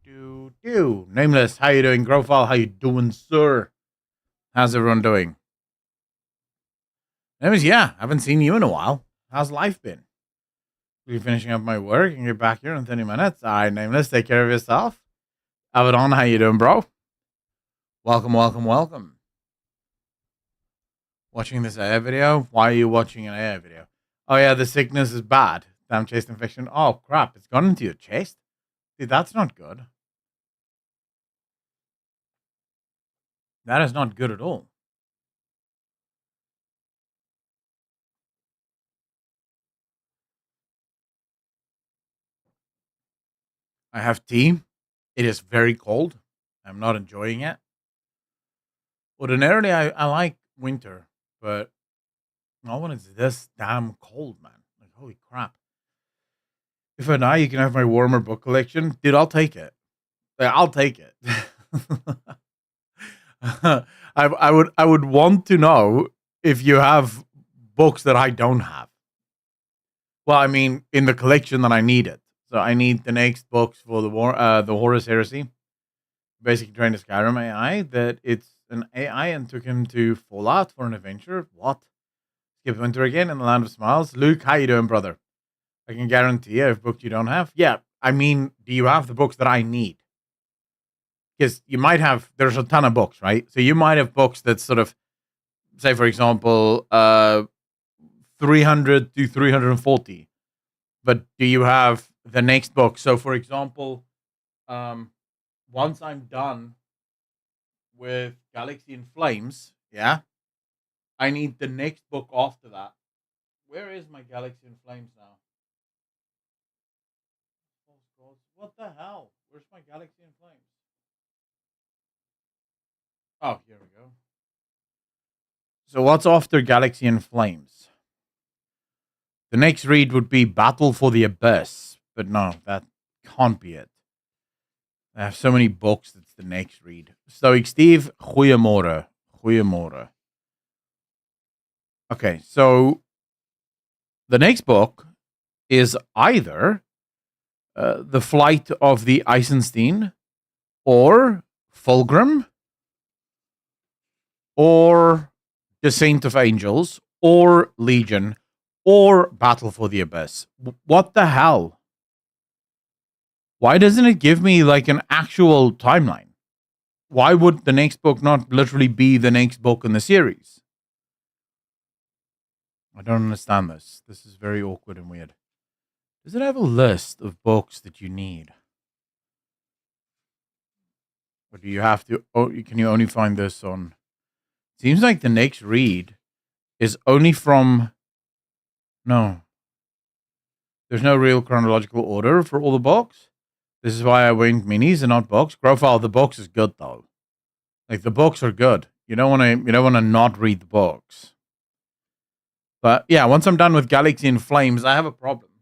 Nameless, how you doing? Grofile, how you doing, sir? How's everyone doing? Nameless, yeah, haven't seen you in a while. How's life been? Be finishing up my work and get back here in 30 minutes. All right, Nameless, take care of yourself. Avedon, how you doing, bro? Welcome, welcome, welcome. Watching this AI video? Why are you watching an AI video? Oh yeah, the sickness is bad. Damn chest infection. Oh crap, it's gone into your chest? Dude, that's not good. That is not good at all. I have tea. It is very cold. I'm not enjoying it. Ordinarily, I like winter, but not when it's this damn cold, man. Like, holy crap. If I die, you can have my warmer book collection. Dude, I'll take it. I'll take it. I would want to know if you have books that I don't have. Well, I mean, in the collection that I need it. So I need the next books for the Horus Heresy. Basically trained a Skyrim AI that it's an AI and took him to Fallout for an adventure. What? Skip winter again in the land of smiles. Luke, how you doing, brother? I can guarantee you, if books you don't have. Yeah, I mean, do you have the books that I need? Because you might have, there's a ton of books, right? So you might have books that sort of, say, for example, 300 to 340. But do you have the next book? So, for example, once I'm done with Galaxy in Flames, yeah, I need the next book after that. Where is my Galaxy in Flames now? What the hell? Where's my Galaxy in Flames? Oh, here we go. So what's after Galaxy in Flames? The next read would be Battle for the Abyss. But no, that can't be it. I have so many books, that's the next read. Stoic Steve, goeiemorgen. Goeiemorgen. Okay, so the next book is either The Flight of the Eisenstein, or Fulgrim, or Descent of Angels, or Legion, or Battle for the Abyss. What the hell? Why doesn't it give me like an actual timeline? Why would the next book not literally be the next book in the series? I don't understand this. This is very awkward and weird. Does it have a list of books that you need? Or do you have to, can you only find this on? Seems like the next read is only from, no. There's no real chronological order for all the books. This is why I went minis and not books. Grofile, the books is good though. Like the books are good. You don't want to not read the books. But yeah, once I'm done with Galaxy in Flames, I have a problem.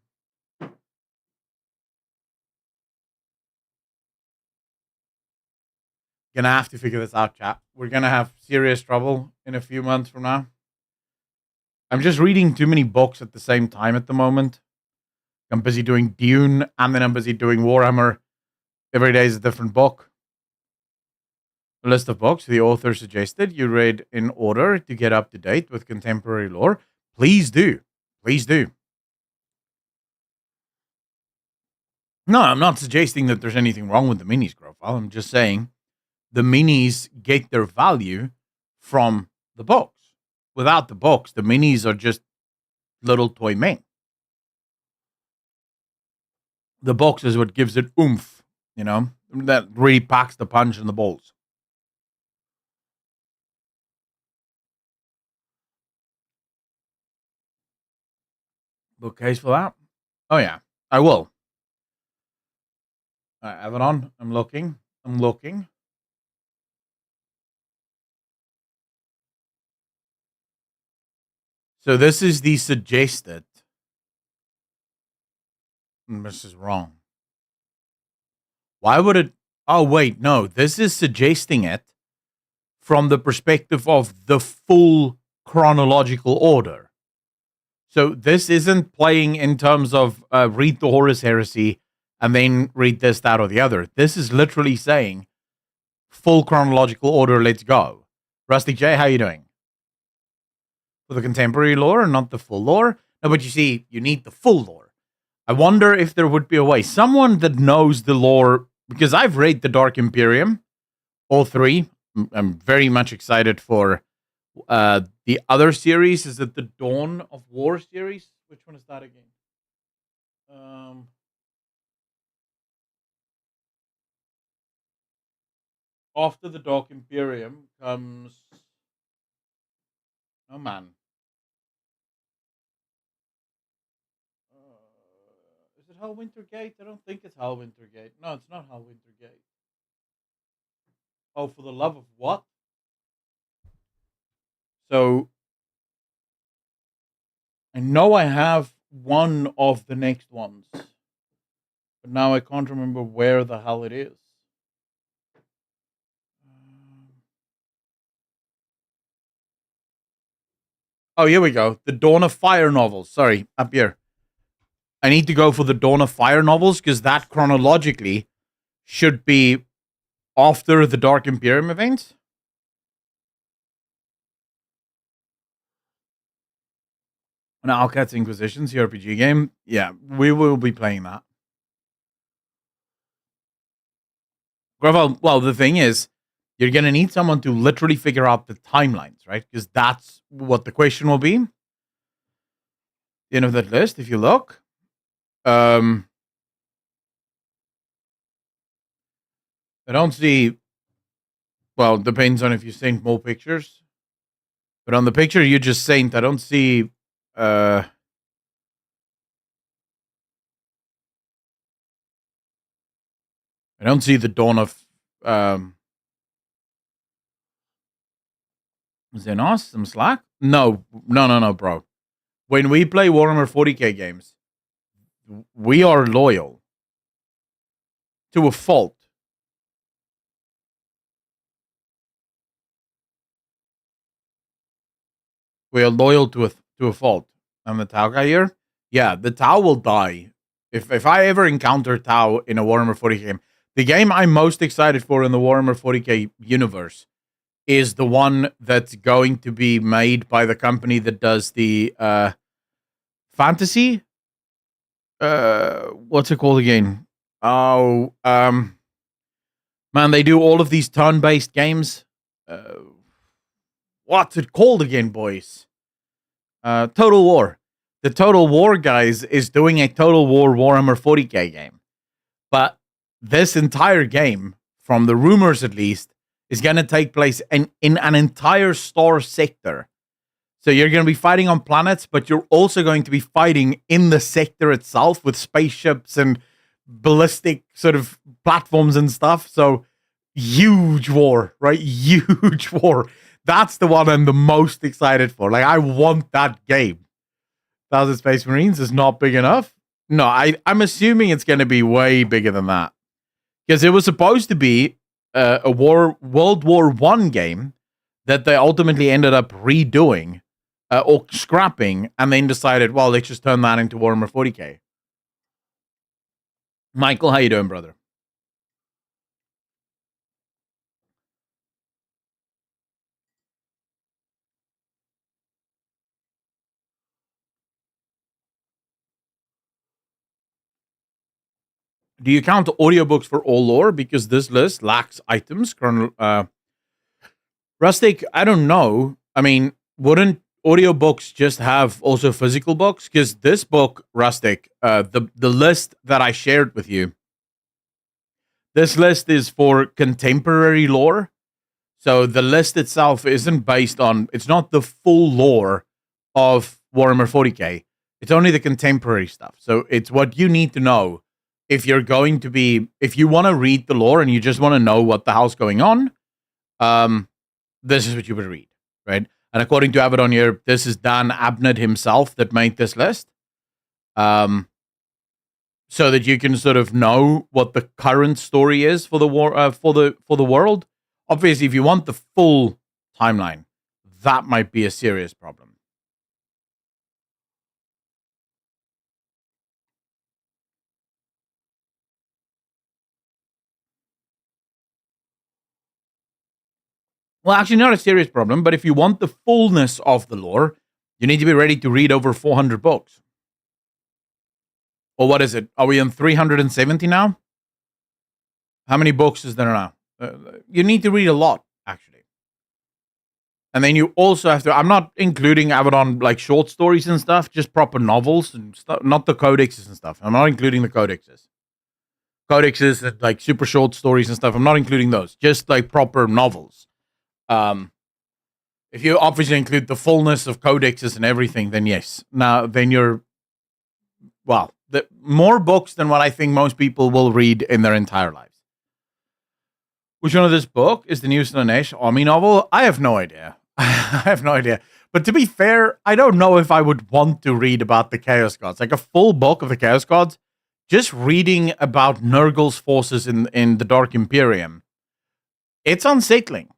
Gonna have to figure this out, chat. We're gonna have serious trouble in a few months from now. I'm just reading too many books at the same time at the moment. I'm busy doing Dune, and then I'm busy doing Warhammer. Every day is a different book. A list of books the author suggested you read in order to get up to date with contemporary lore. Please do. Please do. No, I'm not suggesting that there's anything wrong with the minis, Grofile. I'm just saying the minis get their value from the books. Without the books, the minis are just little toy men. The box is what gives it oomph, that really packs the punch in the balls. Bookcase for that? Oh, yeah, I will. I have it on. I'm looking. So this is the suggested. This is wrong. Why would it? Oh, wait, no. This is suggesting it from the perspective of the full chronological order. So this isn't playing in terms of read the Horus Heresy and then read this, that, or the other. This is literally saying full chronological order. Let's go. Rusty J, how you doing? For the contemporary lore and not the full lore? No, but you see, you need the full lore. I wonder if there would be a way. Someone that knows the lore, because I've read the Dark Imperium, all three. I'm very much excited for the other series. Is it the Dawn of War series? Which one is that again? After the Dark Imperium comes. Oh man. Is it Hellwinter Gate? I don't think it's Hellwinter Gate. No, it's not Hellwinter Gate. Oh, for the love of what? So I know I have one of the next ones, but now I can't remember where the hell it is. Oh, here we go. The Dawn of Fire novels. Sorry, up here. I need to go for the Dawn of Fire novels because that chronologically should be after the Dark Imperium events. And Alcat's Inquisitions, the RPG game. Yeah, we will be playing that. Well, the thing is, you're going to need someone to literally figure out the timelines, right? Because that's what the question will be. The end of that list, if you look. I don't see. Well, it depends on if you sent more pictures. But on the picture you just sent, I don't see. I don't see the Dawn of. Is there not some slack? No, bro. When we play Warhammer 40k games, we are loyal to a fault. We are loyal to a fault. And the Tau guy here, yeah, the Tau will die. If I ever encounter Tau in a Warhammer 40k game, the game I'm most excited for in the Warhammer 40k universe is the one that's going to be made by the company that does the fantasy. What's it called again? Oh, man, they do all of these turn-based games. What's it called again, boys? Total War. The Total War guys is doing a Total War Warhammer 40k game. But this entire game, from the rumors at least, is going to take place in an entire star sector. So you're going to be fighting on planets, but you're also going to be fighting in the sector itself with spaceships and ballistic sort of platforms and stuff. So huge war, right? Huge war. That's the one I'm the most excited for. Like, I want that game. 1,000 Space Marines is not big enough. No, I'm assuming it's going to be way bigger than that. Because it was supposed to be a World War I game that they ultimately ended up redoing or scrapping, and then decided, well, let's just turn that into Warhammer 40k. Michael, how you doing, brother? Do you count audiobooks for all lore? Because this list lacks items. Rustic, I don't know. I mean, wouldn't audiobooks just have also physical books? Because this book, Rustic, the list that I shared with you, this list is for contemporary lore. So the list itself isn't based on, it's not the full lore of Warhammer 40k. It's only the contemporary stuff. So it's what you need to know if you're going to be, if you want to read the lore and you just want to know what the hell's going on, this is what you would read, right? And according to Abaddon here, this is Dan Abnett himself that made this list. So that you can sort of know what the current story is for the war, for the world. Obviously, if you want the full timeline, that might be a serious problem. Well, actually, not a serious problem, but if you want the fullness of the lore, you need to be ready to read over 400 books. Or what is it? Are we on 370 now? How many books is there now? You need to read a lot, actually. And then you also have to, I'm not including Abaddon like short stories and stuff, just proper novels and stuff, not the codexes and stuff. I'm not including the codexes. Codexes, like super short stories and stuff, I'm not including those. Just like proper novels. If you obviously include the fullness of codexes and everything, then yes. Now, then you're, well, more books than what I think most people will read in their entire lives. Which one of this book is the new Slanesh Army novel? I have no idea. I have no idea. But to be fair, I don't know if I would want to read about the Chaos Gods. Like a full book of the Chaos Gods, just reading about Nurgle's forces in the Dark Imperium, it's unsettling.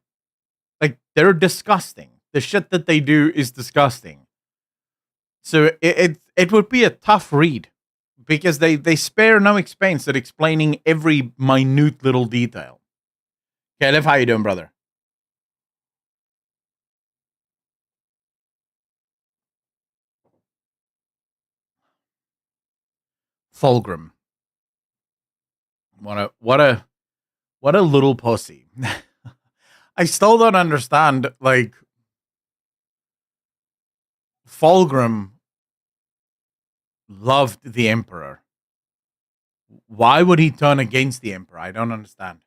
Like, they're disgusting. The shit that they do is disgusting. So it would be a tough read because they spare no expense at explaining every minute little detail. Caleb, how you doing, brother? Fulgrim. What a little pussy. I still don't understand, like, Fulgrim loved the Emperor. Why would he turn against the Emperor? I don't understand.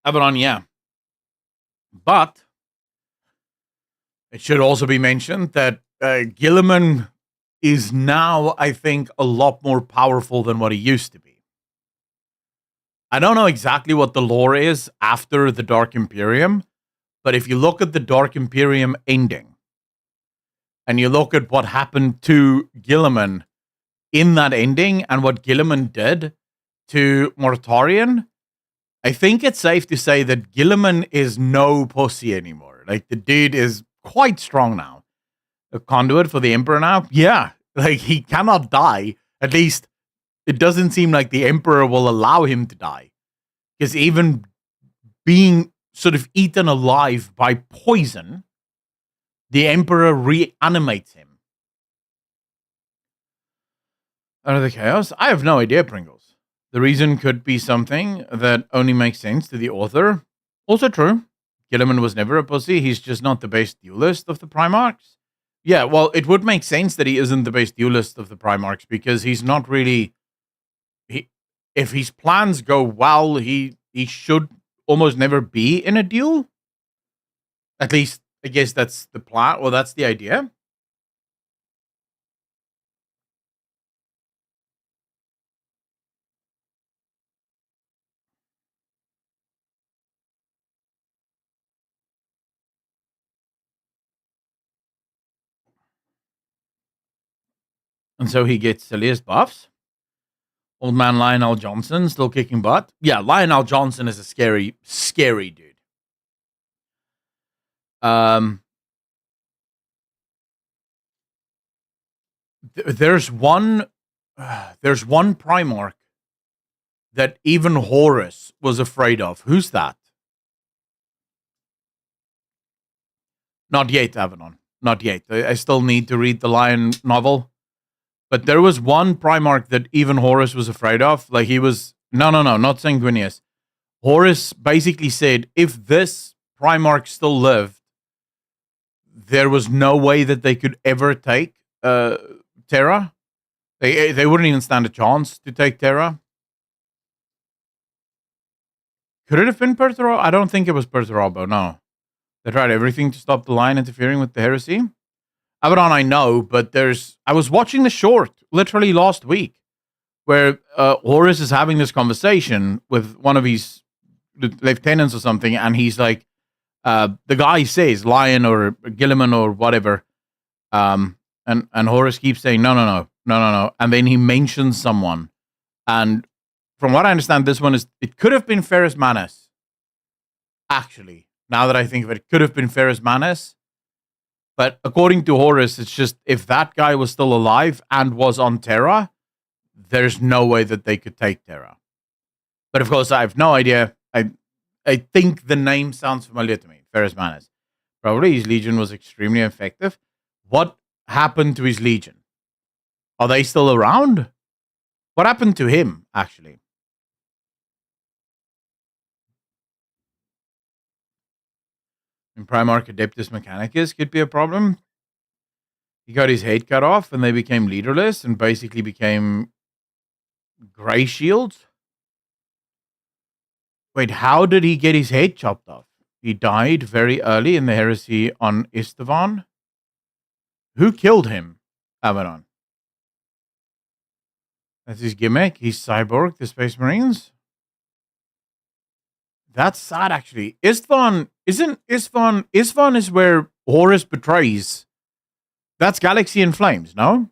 Abaddon, yeah. But it should also be mentioned that Gilliman is now, I think, a lot more powerful than what he used to be. I don't know exactly what the lore is after the Dark Imperium, but if you look at the Dark Imperium ending, and you look at what happened to Gilliman in that ending and what Gilliman did to Mortarion, I think it's safe to say that Gilliman is no pussy anymore. Like, the dude is quite strong now. A conduit for the Emperor now? Yeah. Like, he cannot die. At least, it doesn't seem like the Emperor will allow him to die. Because even being sort of eaten alive by poison, the Emperor reanimates him. Out of the chaos? I have no idea, Pringles. The reason could be something that only makes sense to the author. Also true. Gilliman was never a pussy. He's just not the best duelist of the Primarchs. Yeah, well, it would make sense that he isn't the best duelist of the Primarchs because he's not really... If his plans go well, he should almost never be in a duel. At least, I guess that's the plan. Well, that's the idea. And so he gets silliest buffs. Old man Lionel Johnson still kicking butt. Yeah, Lionel Johnson is a scary, scary dude. There's one Primarch that even Horus was afraid of. Who's that? Not yet, Abaddon. Not yet. I still need to read the Lion novel. But there was one Primarch that even Horus was afraid of. Like, he was... No, not Sanguinius. Horus basically said, if this Primarch still lived, there was no way that they could ever take Terra. They wouldn't even stand a chance to take Terra. Could it have been Perturabo? I don't think it was Perturabo, no. They tried everything to stop the Lion interfering with the heresy. Abaddon, I know, but I was watching the short literally last week where Horus is having this conversation with one of his lieutenants or something, and he's like, the guy says Lion or Gilliman or whatever, and Horus keeps saying no, and then he mentions someone, and from what I understand, this one it could have been Ferrus Manus. Actually, now that I think of it, it could have been Ferrus Manus. But according to Horus, it's just if that guy was still alive and was on Terra, there's no way that they could take Terra. But of course, I have no idea. I think the name sounds familiar to me. Ferrus Manus. Probably his legion was extremely effective. What happened to his legion? Are they still around? What happened to him, actually? In Primarch Adeptus Mechanicus could be a problem. He got his head cut off and they became leaderless and basically became gray shields. Wait, how did he get his head chopped off? He died very early in the heresy on Istvan. Who killed him, Abaddon? That's his gimmick. He's cyborg, the Space Marines. That's sad, actually. Istvan is where Horus betrays. That's Galaxy in Flames, no?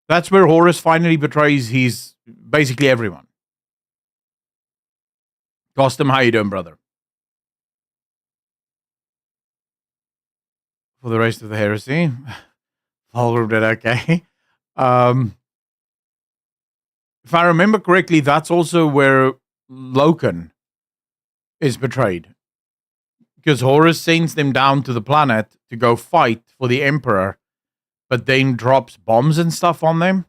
That's where Horus finally betrays his basically everyone. Costum, how you doing, brother? For the rest of the heresy. Fulgrim did okay. If I remember correctly, that's also where Loken is betrayed. Because Horus sends them down to the planet to go fight for the Emperor, but then drops bombs and stuff on them?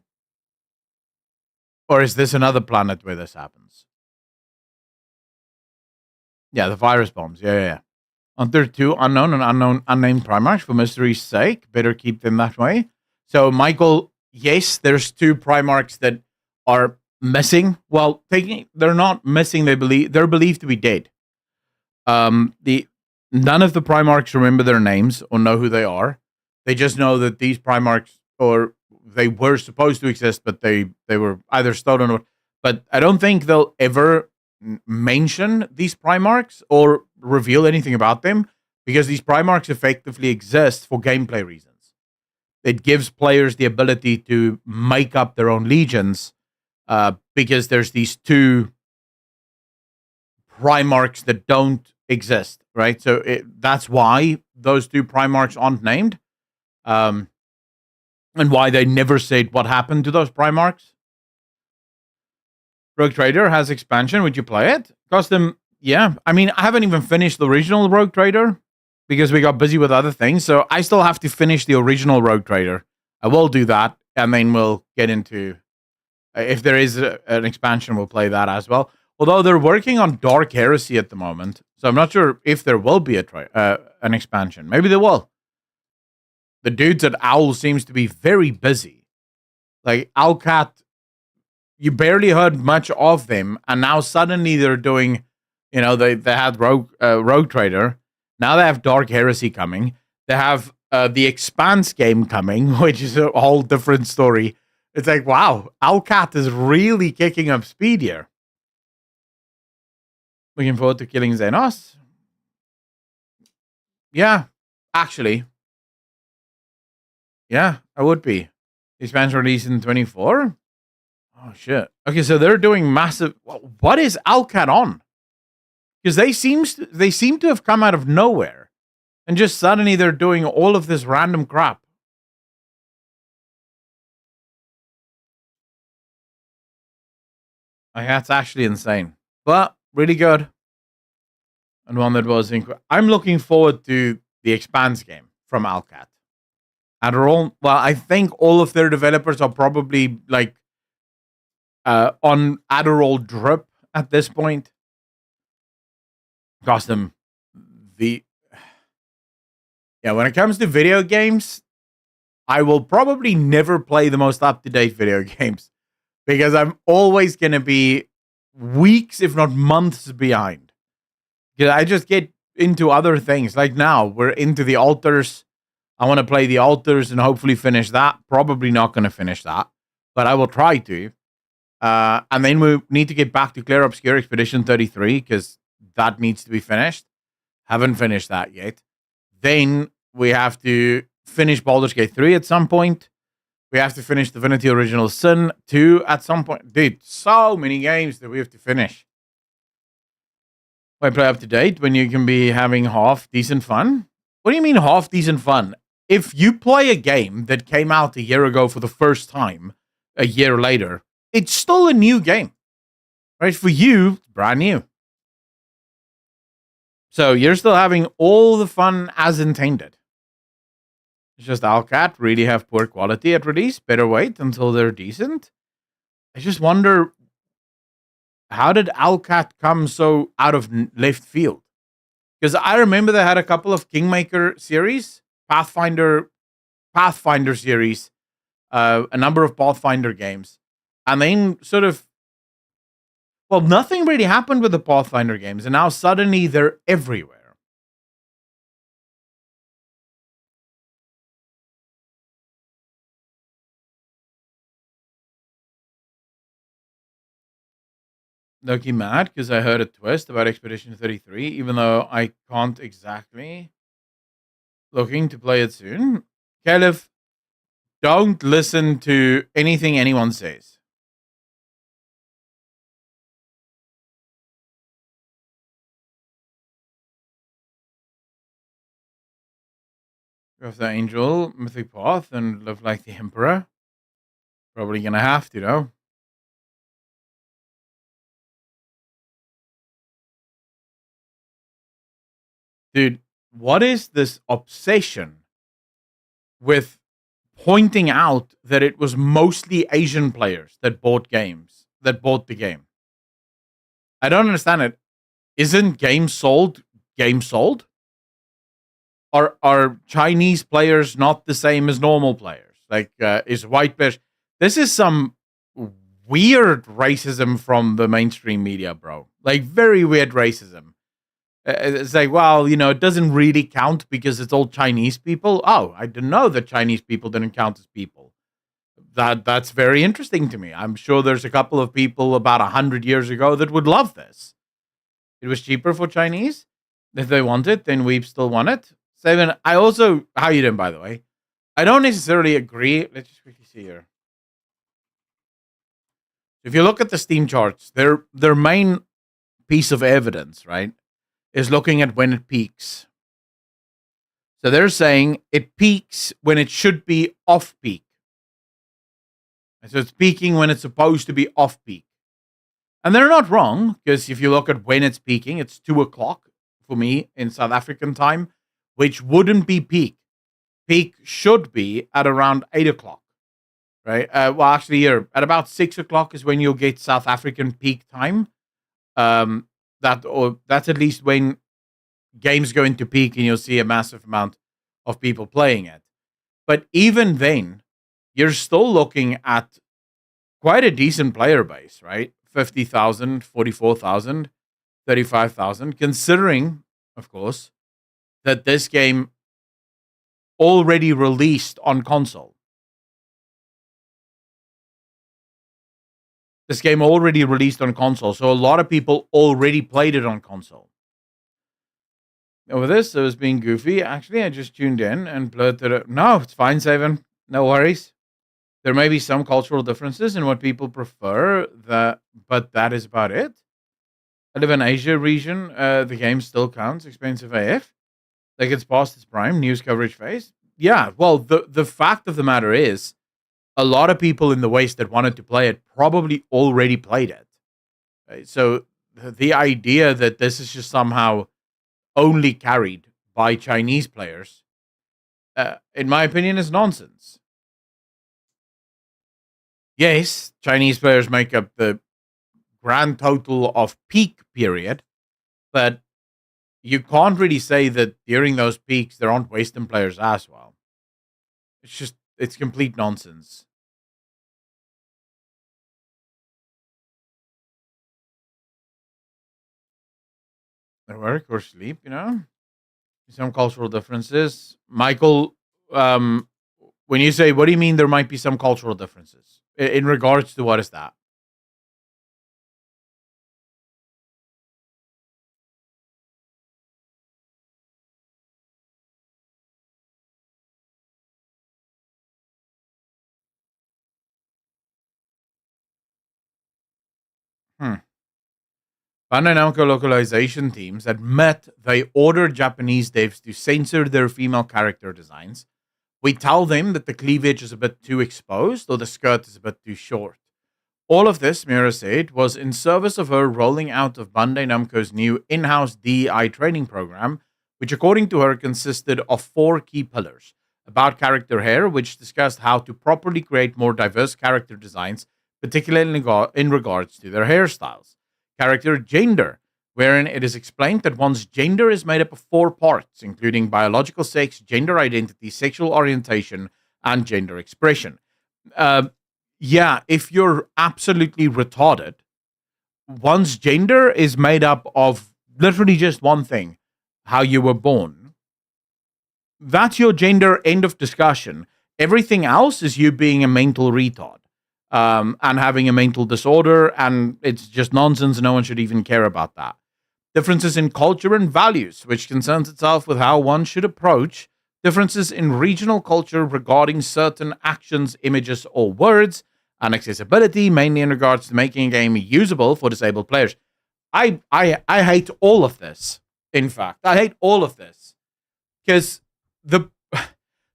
Or is this another planet where this happens? Yeah, the virus bombs. Yeah. Aren't there two unknown and unnamed Primarchs for mystery's sake? Better keep them that way. So, Michael, yes, there's two Primarchs that are missing. Well, they're not missing. They're believed to be dead. None of the Primarchs remember their names or know who they are. They just know that these Primarchs, or they were supposed to exist, but they were either stolen or. But I don't think they'll ever mention these Primarchs or reveal anything about them, because these Primarchs effectively exist for gameplay reasons. It gives players the ability to make up their own legions, because there's these two Primarchs that don't exist, right? So that's why those two Primarchs aren't named, and why they never said what happened to those Primarchs. Rogue Trader has expansion. Would you play it? Custom, yeah. I mean, I haven't even finished the original Rogue Trader because we got busy with other things. So I still have to finish the original Rogue Trader. I will do that, and then we'll get into, if there is an expansion, we'll play that as well. Although they're working on Dark Heresy at the moment, so I'm not sure if there will be an expansion. Maybe they will. The dudes at Owl seems to be very busy. Like Owlcat, you barely heard much of them, and now suddenly they're doing, they had Rogue Trader. Now they have Dark Heresy coming. They have the Expanse game coming, which is a whole different story. It's like, wow, Owlcat is really kicking up speed here. Looking forward to killing Xenos. Yeah, actually. Yeah, I would be. Expansion release in 24? Oh, shit. Okay, so they're doing massive... What is Owlcat on? Because they seem to have come out of nowhere. And just suddenly they're doing all of this random crap. Like, that's actually insane. But really good. And one that was I'm looking forward to the Expanse game from Owlcat. Adderall, well, I think all of their developers are probably like on Adderall drip at this point. When it comes to video games, I will probably never play the most up-to-date video games because I'm always going to be weeks, if not months behind. Because I just get into other things. Like now, we're into the Altars. I want to play the Altars and hopefully finish that. Probably not going to finish that, but I will try to. And then we need to get back to Clear Obscure Expedition 33 because that needs to be finished. Haven't finished that yet. Then we have to finish Baldur's Gate 3 at some point. We have to finish Divinity Original Sin 2 at some point. Dude, so many games that we have to finish. Why play up to date when you can be having half decent fun? What do you mean half decent fun? if you play a game that came out a year ago for the first time, a year later, it's still a new game, right? For you, it's brand new. So you're still having all the fun as intended. It's just Alcat really have poor quality at release. Better wait until they're decent. I just wonder, how did Alcat come so out of left field? Because I remember they had a couple of Kingmaker series, Pathfinder series, a number of Pathfinder games, and then sort of, well, nothing really happened with the Pathfinder games, and now suddenly they're everywhere. Loki mad because I heard a twist about Expedition 33, even though I can't exactly. Looking to play it soon. Caleb, don't listen to anything anyone says. Go with the angel, mythic path, and live like the emperor. Probably gonna have to, though. Dude, what is this obsession with pointing out that it was mostly Asian players that bought the game? I don't understand it. Isn't game sold? Game sold? Are Chinese players not the same as normal players? Like, is white players? This is some weird racism from the mainstream media, bro. Like, very weird racism. It's like, well, it doesn't really count because it's all Chinese people. Oh, I didn't know that Chinese people didn't count as people. That's very interesting to me. I'm sure there's a couple of people about 100 years ago that would love this. It was cheaper for Chinese. If they want it, then we still want it. Seven. I also, how you doing, by the way? I don't necessarily agree. Let's just quickly see here. If you look at the Steam charts, their main piece of evidence, right, is looking at when it peaks. So they're saying it peaks when it should be off peak. And so it's peaking when it's supposed to be off peak. And they're not wrong, because if you look at when it's peaking, it's 2:00 for me in South African time, which wouldn't be peak. Peak should be at around 8:00, right? Well, actually, here at about 6:00 is when you'll get South African peak time. That's at least when games go into peak, and you'll see a massive amount of people playing it. But even then, you're still looking at quite a decent player base, right? 50,000, 44,000, 35,000, considering, of course, that this game already released on console. This game already released on console, so a lot of people already played it on console. Over this, I was being goofy. Actually, I just tuned in and blurted it. No, it's fine, Savan. No worries. There may be some cultural differences in what people prefer, but that is about it. I live in Asia region. The game still counts. Expensive AF. Like, it's past its prime. News coverage phase. Yeah, well, the fact of the matter is, a lot of people in the West that wanted to play it probably already played it. Right? So the idea that this is just somehow only carried by Chinese players, in my opinion, is nonsense. Yes, Chinese players make up the grand total of peak period, but you can't really say that during those peaks there aren't Western players as well. It's complete nonsense. At work or sleep, some cultural differences. Michael, when you say, what do you mean there might be some cultural differences? In regards to what is that? Hmm. Bandai Namco localization teams admit they ordered Japanese devs to censor their female character designs We tell them that the cleavage is a bit too exposed or the skirt is a bit too short. All of this, Mira said, was in service of her rolling out of Bandai Namco's new in-house DEI training program, which according to her consisted of 4 key pillars. About character hair, which discussed how to properly create more diverse character designs, particularly in regards to their hairstyles. Character gender, wherein it is explained that one's gender is made up of 4 parts, including biological sex, gender identity, sexual orientation, and gender expression. Yeah, if you're absolutely retarded, one's gender is made up of literally just one thing: how you were born. That's your gender, end of discussion. Everything else is you being a mental retard and having a mental disorder, and it's just nonsense. No one should even care about that. Differences in culture and values, which concerns itself with how one should approach differences in regional culture regarding certain actions, images, or words, and accessibility, mainly in regards to making a game usable for disabled players. I hate all of this. In fact, I hate all of this because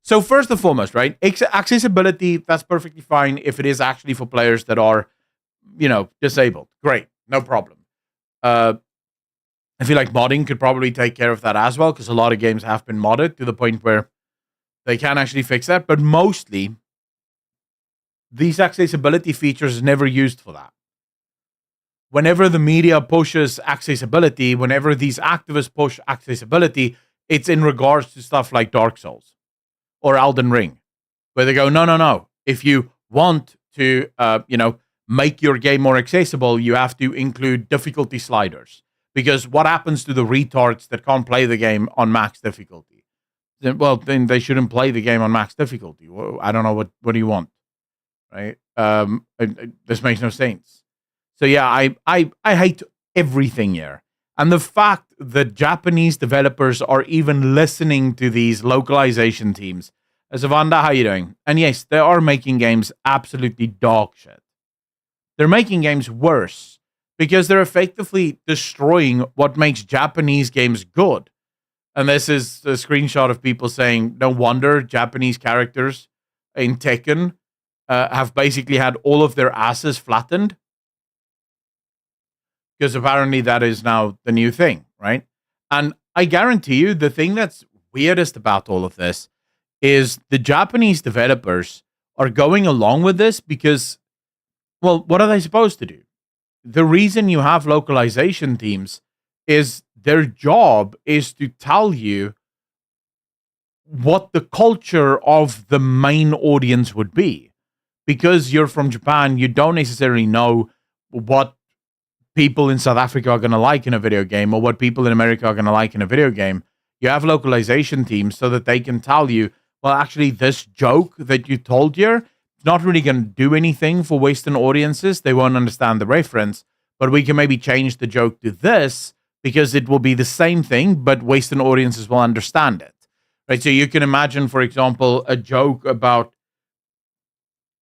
so first and foremost, right? Accessibility, that's perfectly fine if it is actually for players that are, disabled. Great, no problem. I feel like modding could probably take care of that as well, because a lot of games have been modded to the point where they can actually fix that. But mostly, these accessibility features are never used for that. Whenever the media pushes accessibility, whenever these activists push accessibility, it's in regards to stuff like Dark Souls or Elden Ring, where they go, no. If you want to, make your game more accessible, you have to include difficulty sliders. Because what happens to the retards that can't play the game on max difficulty? Well, then they shouldn't play the game on max difficulty. I don't know what do you want, right? This makes no sense. So yeah, I hate everything here, and the fact that Japanese developers are even listening to these localization teams. Zavanda, how you doing? And yes, they are making games absolutely dog shit. They're making games worse, because they're effectively destroying what makes Japanese games good. And this is a screenshot of people saying, no wonder Japanese characters in Tekken have basically had all of their asses flattened. Because apparently that is now the new thing, right? And I guarantee you, the thing that's weirdest about all of this is the Japanese developers are going along with this because, well, what are they supposed to do? The reason you have localization teams is their job is to tell you what the culture of the main audience would be. Because you're from Japan, you don't necessarily know what people in South Africa are going to like in a video game or what people in America are going to like in a video game. You have localization teams so that they can tell you, well, actually, this joke that you told here, not really going to do anything for Western audiences. They won't understand the reference, but we can maybe change the joke to this because it will be the same thing, but Western audiences will understand it. Right? So you can imagine, for example, a joke about,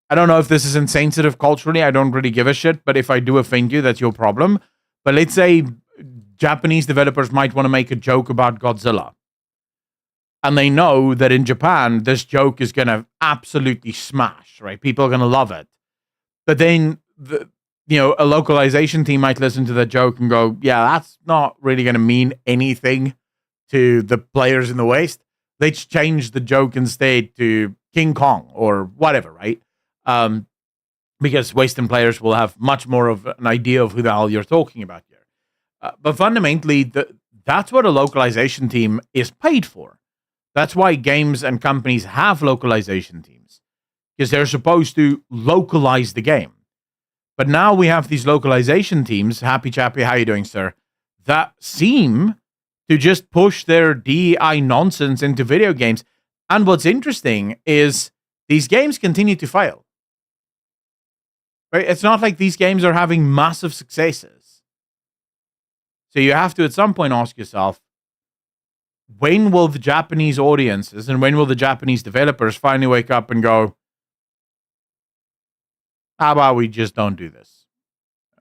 I don't know if this is insensitive culturally. I don't really give a shit, but if I do offend you, that's your problem. But let's say Japanese developers might want to make a joke about Godzilla. And they know that in Japan, this joke is going to absolutely smash, right? People are going to love it. But then, a localization team might listen to that joke and go, yeah, that's not really going to mean anything to the players in the West. Let's change the joke instead to King Kong or whatever, right? Because Western players will have much more of an idea of who the hell you're talking about here. But fundamentally, that's what a localization team is paid for. That's why games and companies have localization teams, because they're supposed to localize the game. But now we have these localization teams, Happy Chappy, how you doing, sir, that seem to just push their DEI nonsense into video games. And what's interesting is these games continue to fail. Right? It's not like these games are having massive successes. So you have to at some point ask yourself, when will the Japanese audiences and when will the Japanese developers finally wake up and go, how about we just don't do this?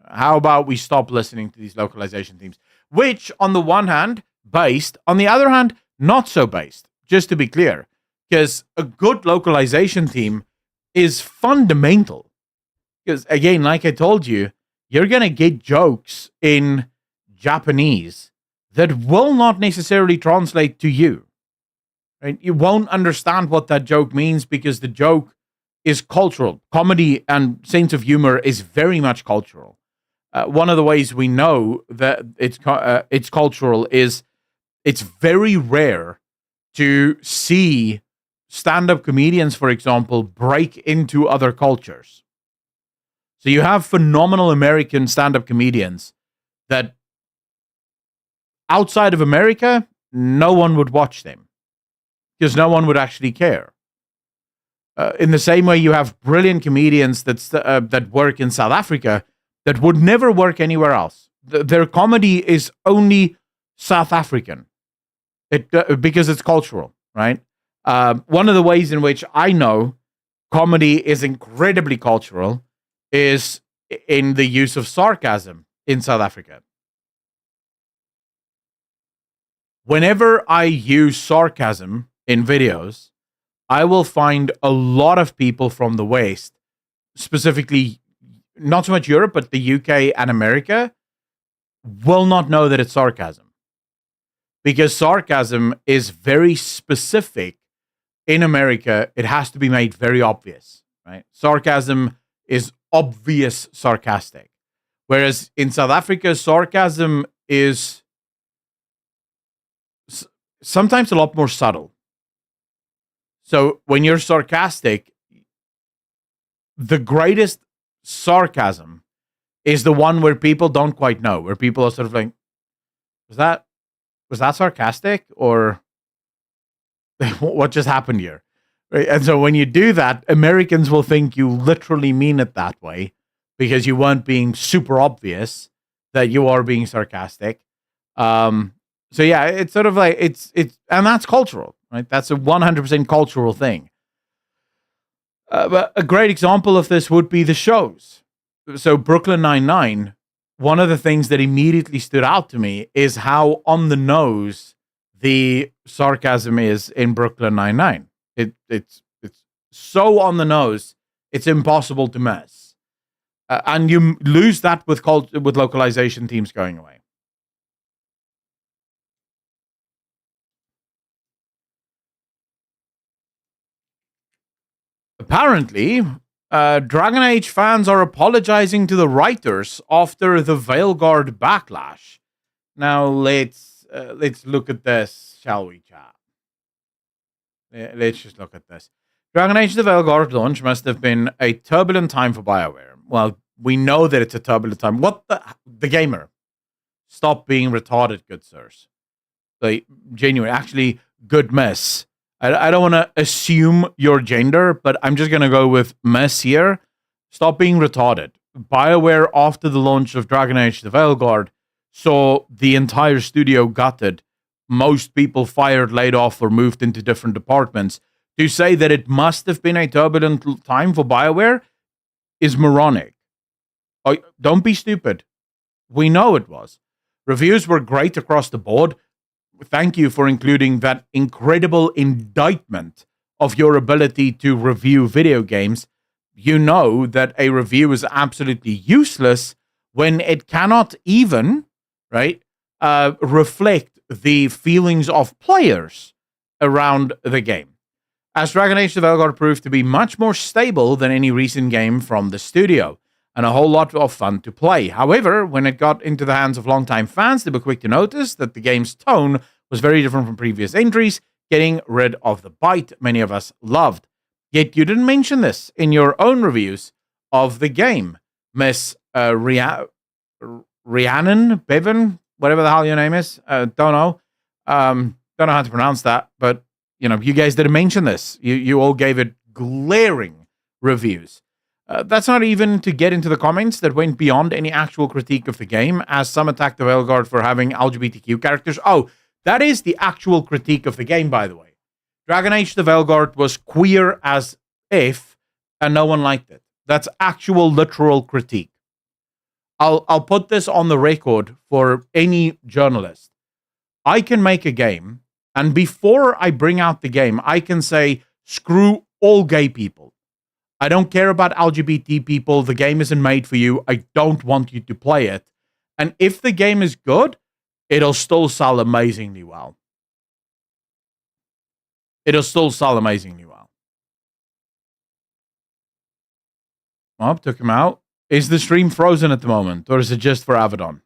How about we stop listening to these localization teams? Which, on the one hand, based, on the other hand, not so based. Just to be clear, because a good localization team is fundamental. Because again, like I told you, you're gonna get jokes in Japanese that will not necessarily translate to you. Right? You won't understand what that joke means because the joke is cultural. Comedy and sense of humor is very much cultural. One of the ways we know that it's cultural is it's very rare to see stand-up comedians, for example, break into other cultures. So you have phenomenal American stand-up comedians that outside of America, no one would watch them because no one would actually care. In the same way, you have brilliant comedians that work in South Africa that would never work anywhere else. Their comedy is only South African because it's cultural, right? One of the ways in which I know comedy is incredibly cultural is in the use of sarcasm in South Africa. Whenever I use sarcasm in videos, I will find a lot of people from the West, specifically not so much Europe, but the UK and America, will not know that it's sarcasm. Because sarcasm is very specific. In America, it has to be made very obvious, right? Sarcasm is obvious sarcastic. Whereas in South Africa, sarcasm is sometimes a lot more subtle. So when you're sarcastic, the greatest sarcasm is the one where people don't quite know, where people are sort of like, was that sarcastic, or what just happened here? Right? And so when you do that, Americans will think you literally mean it that way because you weren't being super obvious that you are being sarcastic. So yeah, it's sort of like it's and that's cultural, right? That's a 100% cultural thing. But a great example of this would be the shows. So Brooklyn Nine-Nine, one of the things that immediately stood out to me is how on the nose the sarcasm is in Brooklyn Nine-Nine. It's so on the nose, it's impossible to miss. And you lose that with localization teams going away. Apparently, Dragon Age fans are apologizing to the writers after the Veilguard backlash. Now let's look at this, shall we, chat? Let's just look at this. Dragon Age: The Veilguard launch must have been a turbulent time for BioWare. Well, we know that it's a turbulent time. What the gamer? Stop being retarded, good sirs. Like, genuine, actually, good miss. I don't want to assume your gender, but I'm just going to go with miss here. Stop being retarded. BioWare, after the launch of Dragon Age: The Veilguard, saw the entire studio gutted. Most people fired, laid off, or moved into different departments. To say that it must have been a turbulent time for BioWare is moronic. Don't be stupid. We know it was. Reviews were great across the board. Thank you for including that incredible indictment of your ability to review video games. You know that a review is absolutely useless when it cannot even, right, reflect the feelings of players around the game. As Dragon Age: The Veilguard proved to be much more stable than any recent game from the studio, and a whole lot of fun to play. However, when it got into the hands of longtime fans, they were quick to notice that the game's tone was very different from previous entries, getting rid of the bite many of us loved. Yet you didn't mention this in your own reviews of the game, Miss Rhiannon, Bevan, whatever the hell your name is. Don't know. Don't know how to pronounce that, but you know, you guys didn't mention this. You all gave it glaring reviews. That's not even to get into the comments that went beyond any actual critique of the game, as some attacked the Veilguard for having LGBTQ characters. Oh, that is the actual critique of the game, by the way. Dragon Age: The Veilguard was queer as if, and no one liked it. That's actual literal critique. I'll put this on the record for any journalist. I can make a game, and before I bring out the game, I can say, Screw all gay people. I don't care about LGBT people. The game isn't made for you. I don't want you to play it. And if the game is good, it'll still sell amazingly well. It'll still sell amazingly well. Oh, took him out. Is the stream frozen at the moment, or is it just for Avedon?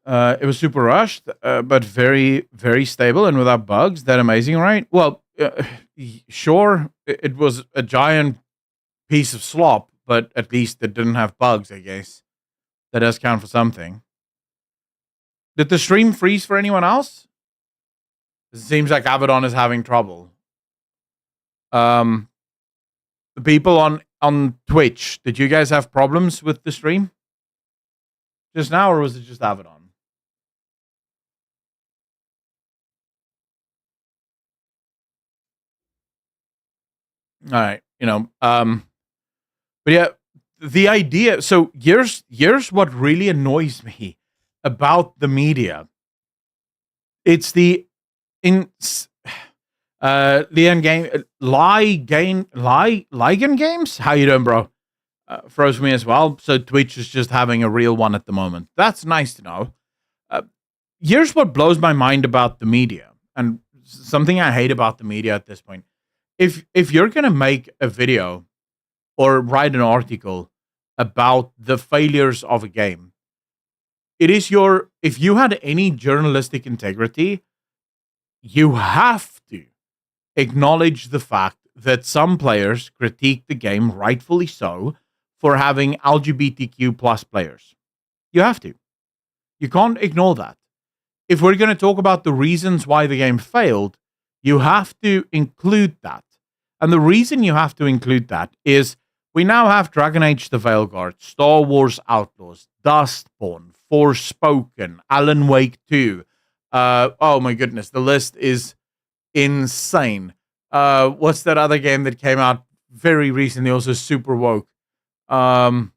It was super rushed, but very, very stable and without bugs. That amazing, right? Well, sure, it was a giant piece of slop, but at least it didn't have bugs, I guess. That does count for something. Did the stream freeze for anyone else? It seems like Avedon is having trouble. The people on Twitch, did you guys have problems with the stream just now, or was it just Avedon? All right, but yeah, the idea. So here's what really annoys me about the media. It's the Lian game, Ligan games. How you doing, bro? Froze me as well. So Twitch is just having a real one at the moment. That's nice to know. Here's what blows my mind about the media, and something I hate about the media at this point. If you're gonna make a video or write an article about the failures of a game, if you had any journalistic integrity, you have to acknowledge the fact that some players critique the game, rightfully so, for having LGBTQ plus players. You have to. You can't ignore that. If we're going to talk about the reasons why the game failed, you have to include that. And the reason you have to include that is we now have Dragon Age the Veilguard, Star Wars Outlaws, Dustborn, Forspoken, Alan Wake 2. Oh my goodness, the list is insane. What's that other game that came out very recently, also super woke? Blanking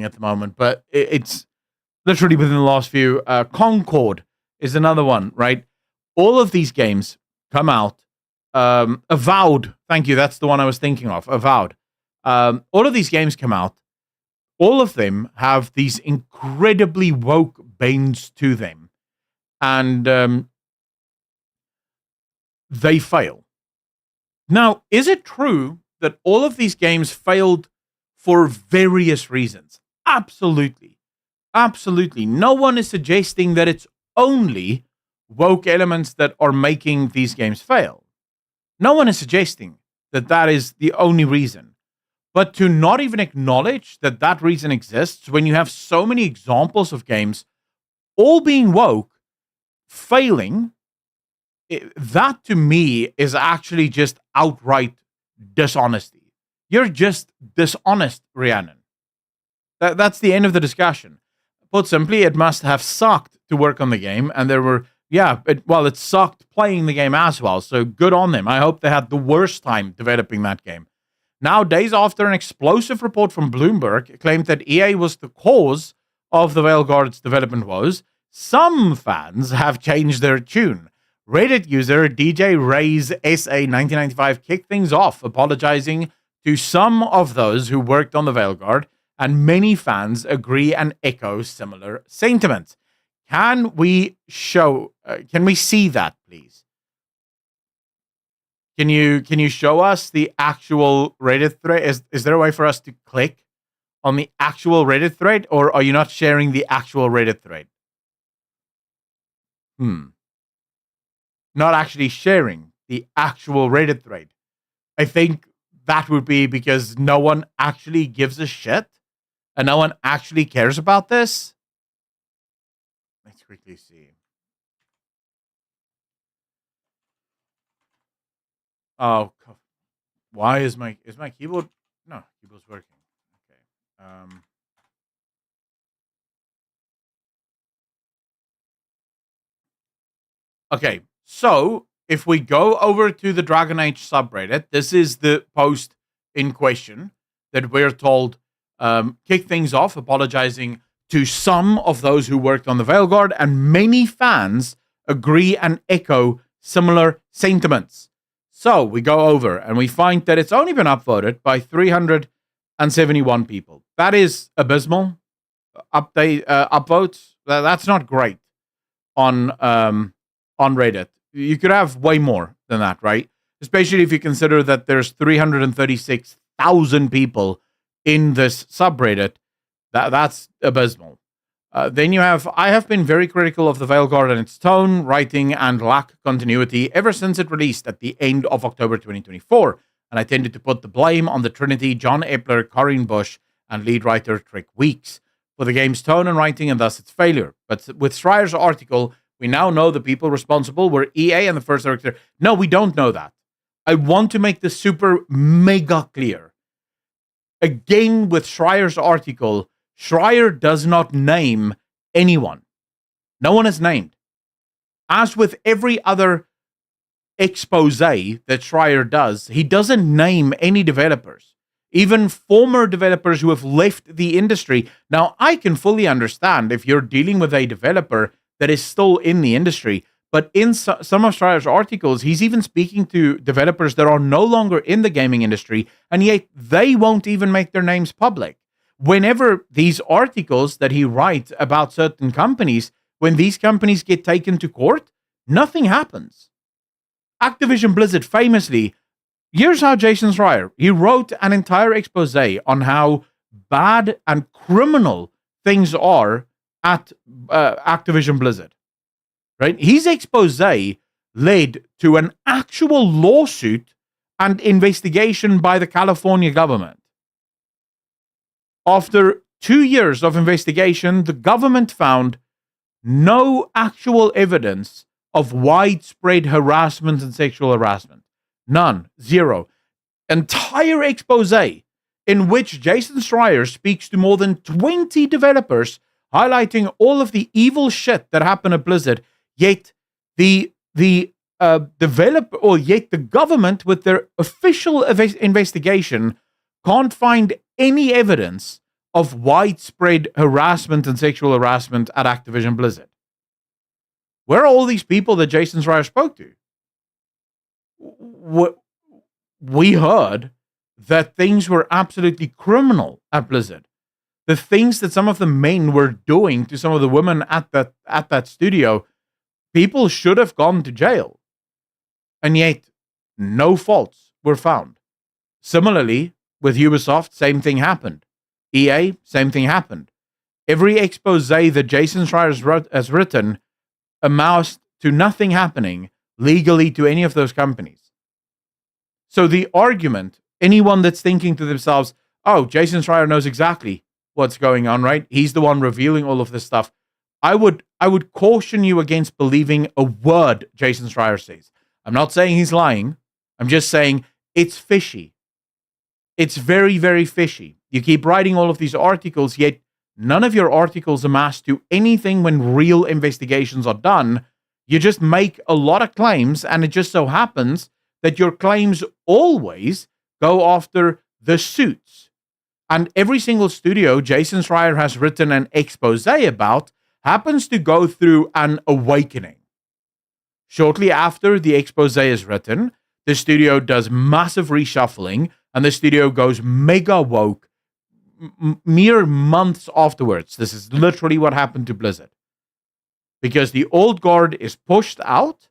at the moment, but it's literally within the last few. Concord is another one, right? All of these games come out. Avowed, thank you, that's the one I was thinking of. Avowed. All of these games come out. All of them have these incredibly woke bends to them. And they fail. Now, is it true that all of these games failed for various reasons? Absolutely. Absolutely. No one is suggesting that it's only woke elements that are making these games fail. No one is suggesting that that is the only reason. But to not even acknowledge that that reason exists when you have so many examples of games all being woke, failing, that to me is actually just outright dishonesty. You're just dishonest, Rhiannon. That's the end of the discussion. Put simply, it must have sucked to work on the game, and there were, it sucked playing the game as well, so good on them. I hope they had the worst time developing that game. Now, days after an explosive report from Bloomberg claimed that EA was the cause of the Veilguard's development woes, some fans have changed their tune. Reddit user DJ Ray's SA 1995 kicked things off, apologizing to some of those who worked on the Veilguard, and many fans agree and echo similar sentiments. Can we see that, please? Can you show us the actual Reddit thread? Is there a way for us to click on the actual Reddit thread, or are you not sharing the actual Reddit thread? Not actually sharing the actual Reddit thread. I think that would be because no one actually gives a shit and no one actually cares about this. Let's quickly see. Oh, why is my keyboard? No, keyboard's working. Okay. Okay. So if we go over to the Dragon Age subreddit, this is the post in question that we're told kick things off, apologizing to some of those who worked on the Veilguard, and many fans agree and echo similar sentiments. So we go over and we find that it's only been upvoted by 371 people. That is abysmal. Upvotes. That's not great on Reddit. You could have way more than that, right? Especially if you consider that there's 336,000 people in this subreddit. That's abysmal. Then you have, I have been very critical of the Veilguard and its tone, writing, and lack continuity ever since it released at the end of October 2024, and I tended to put the blame on the Trinity, John Epler, Corinne Bush, and lead writer Trick Weeks for the game's tone and writing and thus its failure. But with Schreier's article, we now know the people responsible were EA and the first director. No, we don't know that. I want to make this super mega clear. Again, with Schreier's article, Schreier does not name anyone. No one is named. As with every other expose that Schreier does, he doesn't name any developers, even former developers who have left the industry. Now, I can fully understand if you're dealing with a developer that is still in the industry, but in some of Schreier's articles, he's even speaking to developers that are no longer in the gaming industry, and yet they won't even make their names public. Whenever these articles that he writes about certain companies, when these companies get taken to court, nothing happens. Activision Blizzard famously, here's how Jason Schreier, he wrote an entire expose on how bad and criminal things are at Activision Blizzard. Right? His expose led to an actual lawsuit and investigation by the California government. After 2 years of investigation, the government found no actual evidence of widespread harassment and sexual harassment. None. Zero. Entire expose in which Jason Schreier speaks to more than 20 developers, highlighting all of the evil shit that happened at Blizzard, yet the government, with their official investigation, can't find any evidence of widespread harassment and sexual harassment at Activision Blizzard. Where are all these people that Jason Schreier spoke to? We heard that things were absolutely criminal at Blizzard. The things that some of the men were doing to some of the women at that studio, people should have gone to jail. And yet, no faults were found. Similarly, with Ubisoft, same thing happened. EA, same thing happened. Every expose that Jason Schreier has written amounts to nothing happening legally to any of those companies. So the argument, anyone that's thinking to themselves, oh, Jason Schreier knows exactly what's going on, right? He's the one revealing all of this stuff. I would caution you against believing a word Jason Schreier says. I'm not saying he's lying. I'm just saying it's fishy. It's very, very fishy. You keep writing all of these articles, yet none of your articles amass to anything when real investigations are done. You just make a lot of claims, and it just so happens that your claims always go after the suits. And every single studio Jason Schreier has written an expose about happens to go through an awakening. Shortly after the expose is written, the studio does massive reshuffling, and the studio goes mega woke mere months afterwards. This is literally what happened to Blizzard. Because the old guard is pushed out.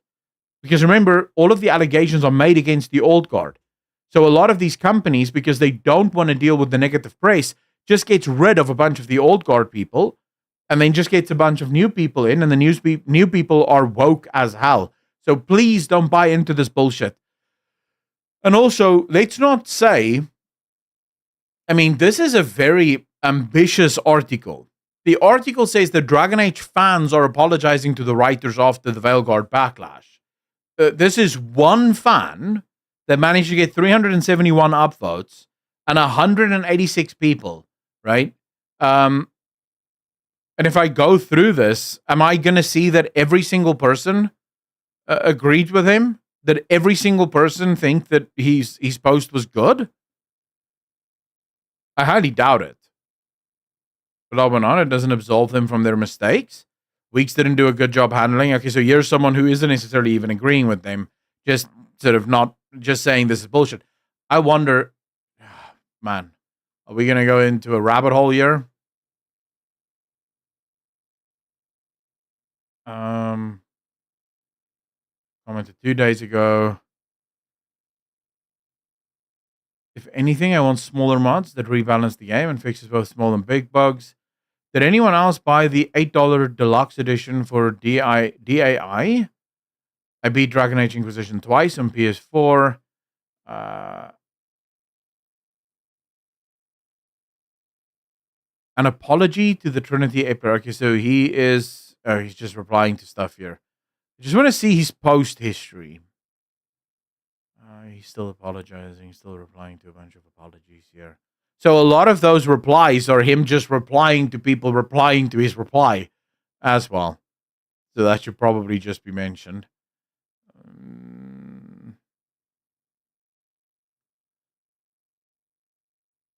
Because remember, all of the allegations are made against the old guard. So a lot of these companies, because they don't want to deal with the negative press, just gets rid of a bunch of the old guard people, and then just gets a bunch of new people in, and the new people are woke as hell. So please don't buy into this bullshit. And also, let's not say, I mean, this is a very ambitious article. The article says that Dragon Age fans are apologizing to the writers after the Veilguard backlash. This is one fan that managed to get 371 upvotes and 186 people, right? And if I go through this, am I going to see that every single person agreed with him? That every single person think that his post was good? I highly doubt it. But on, it doesn't absolve them from their mistakes. Weeks didn't do a good job handling. Okay, so you're someone who isn't necessarily even agreeing with them, just sort of not just saying this is bullshit. I wonder, man, are we going to go into a rabbit hole here? Commented 2 days ago. If anything, I want smaller mods that rebalance the game and fixes both small and big bugs. Did anyone else buy the $8 deluxe edition for DAI? I beat Dragon Age Inquisition twice on PS4. An apology to the Trinity Epic. So he is... he's just replying to stuff here. I just want to see his post history. He's still apologizing. He's still replying to a bunch of apologies here. So a lot of those replies are him just replying to people replying to his reply as well. So that should probably just be mentioned.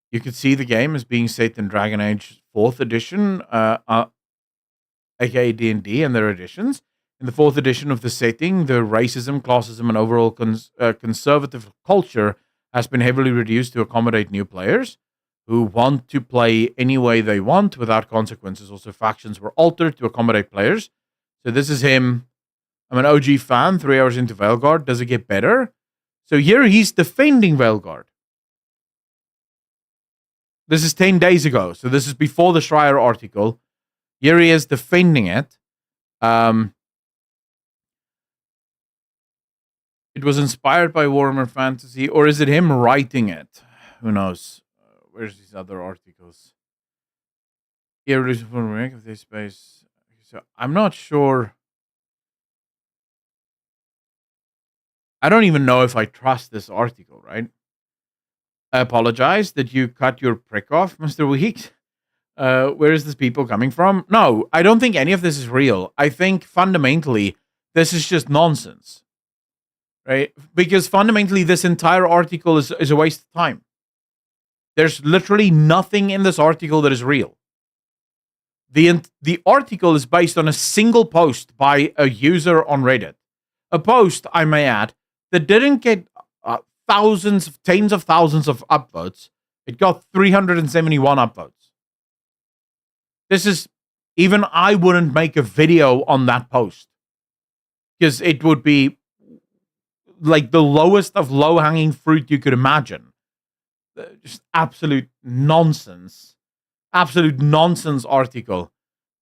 You could see the game as being set in Dragon Age 4th edition, aka D&D and their editions. In the 4th edition of the setting, the racism, classism, and overall conservative culture has been heavily reduced to accommodate new players who want to play any way they want without consequences. Also, factions were altered to accommodate players. So this is him. I'm an OG fan, 3 hours into Veilguard. Does it get better? So here he's defending Veilguard. This is 10 days ago. So this is before the Schreier article. Here he is defending it. It was inspired by Warhammer Fantasy, or is it him writing it? Who knows? Where's these other articles? Here is for remake of this space. So I'm not sure. I don't even know if I trust this article, right? I apologize that you cut your prick off, Mr. Weeks. Where is this people coming from? No, I don't think any of this is real. I think fundamentally, this is just nonsense. Right? Because fundamentally, this entire article is a waste of time. There's literally nothing in this article that is real. The article is based on a single post by a user on Reddit. A post, I may add, that didn't get thousands, tens of thousands of upvotes. It got 371 upvotes. This is, even I wouldn't make a video on that post. Because it would be like the lowest of low-hanging fruit you could imagine. Just absolute nonsense. Absolute nonsense article.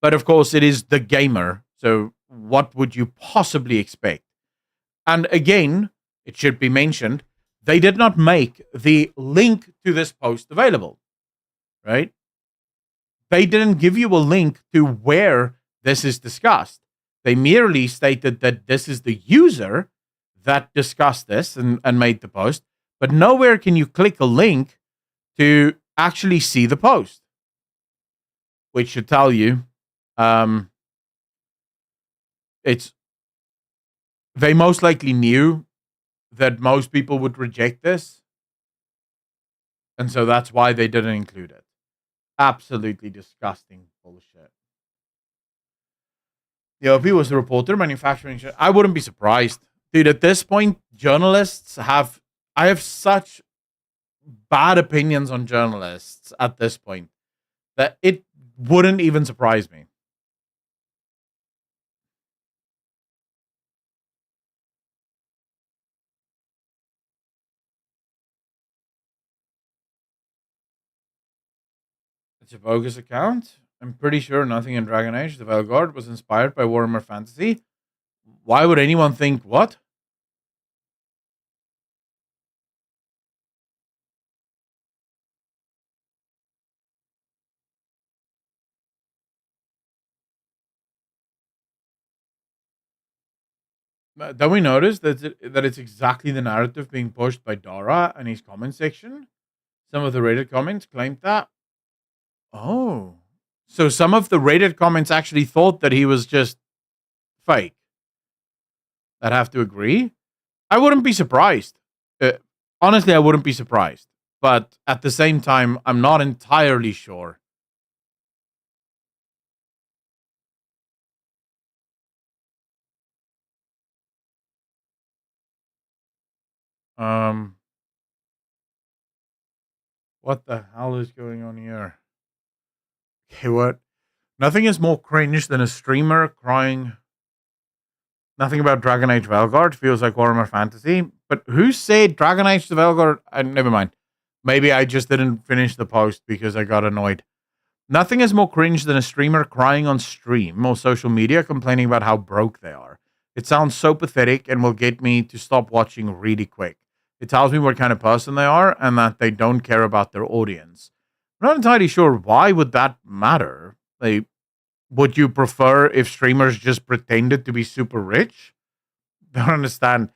But of course, it is The Gamer. So what would you possibly expect? And again, it should be mentioned, they did not make the link to this post available. Right? They didn't give you a link to where this is discussed. They merely stated that this is the user that discussed this and made the post, but nowhere can you click a link to actually see the post, which should tell you they most likely knew that most people would reject this, and so that's why they didn't include it. Absolutely disgusting bullshit. The OP was a reporter manufacturing. I wouldn't be surprised. Dude, at this point, journalists have... I have such bad opinions on journalists at this point that it wouldn't even surprise me. It's a bogus account. I'm pretty sure nothing in Dragon Age, the Veilguard, was inspired by Warhammer Fantasy. Why would anyone think what? Don't we notice that it's exactly the narrative being pushed by Dara and his comment section? Some of the Reddit comments claimed that. Oh. So some of the Reddit comments actually thought that he was just fake. I'd have to agree. I wouldn't be surprised. Honestly, I wouldn't be surprised. But at the same time, I'm not entirely sure. Um, what the hell is going on here? Okay, what? Nothing is more cringe than a streamer crying. Nothing about Dragon Age Veilguard feels like Warhammer Fantasy. But who said Dragon Age Veilguard? Never mind. Maybe I just didn't finish the post because I got annoyed. Nothing is more cringe than a streamer crying on stream or social media complaining about how broke they are. It sounds so pathetic and will get me to stop watching really quick. It tells me what kind of person they are and that they don't care about their audience. I'm not entirely sure why would that matter. Would you prefer if streamers just pretended to be super rich? Don't understand.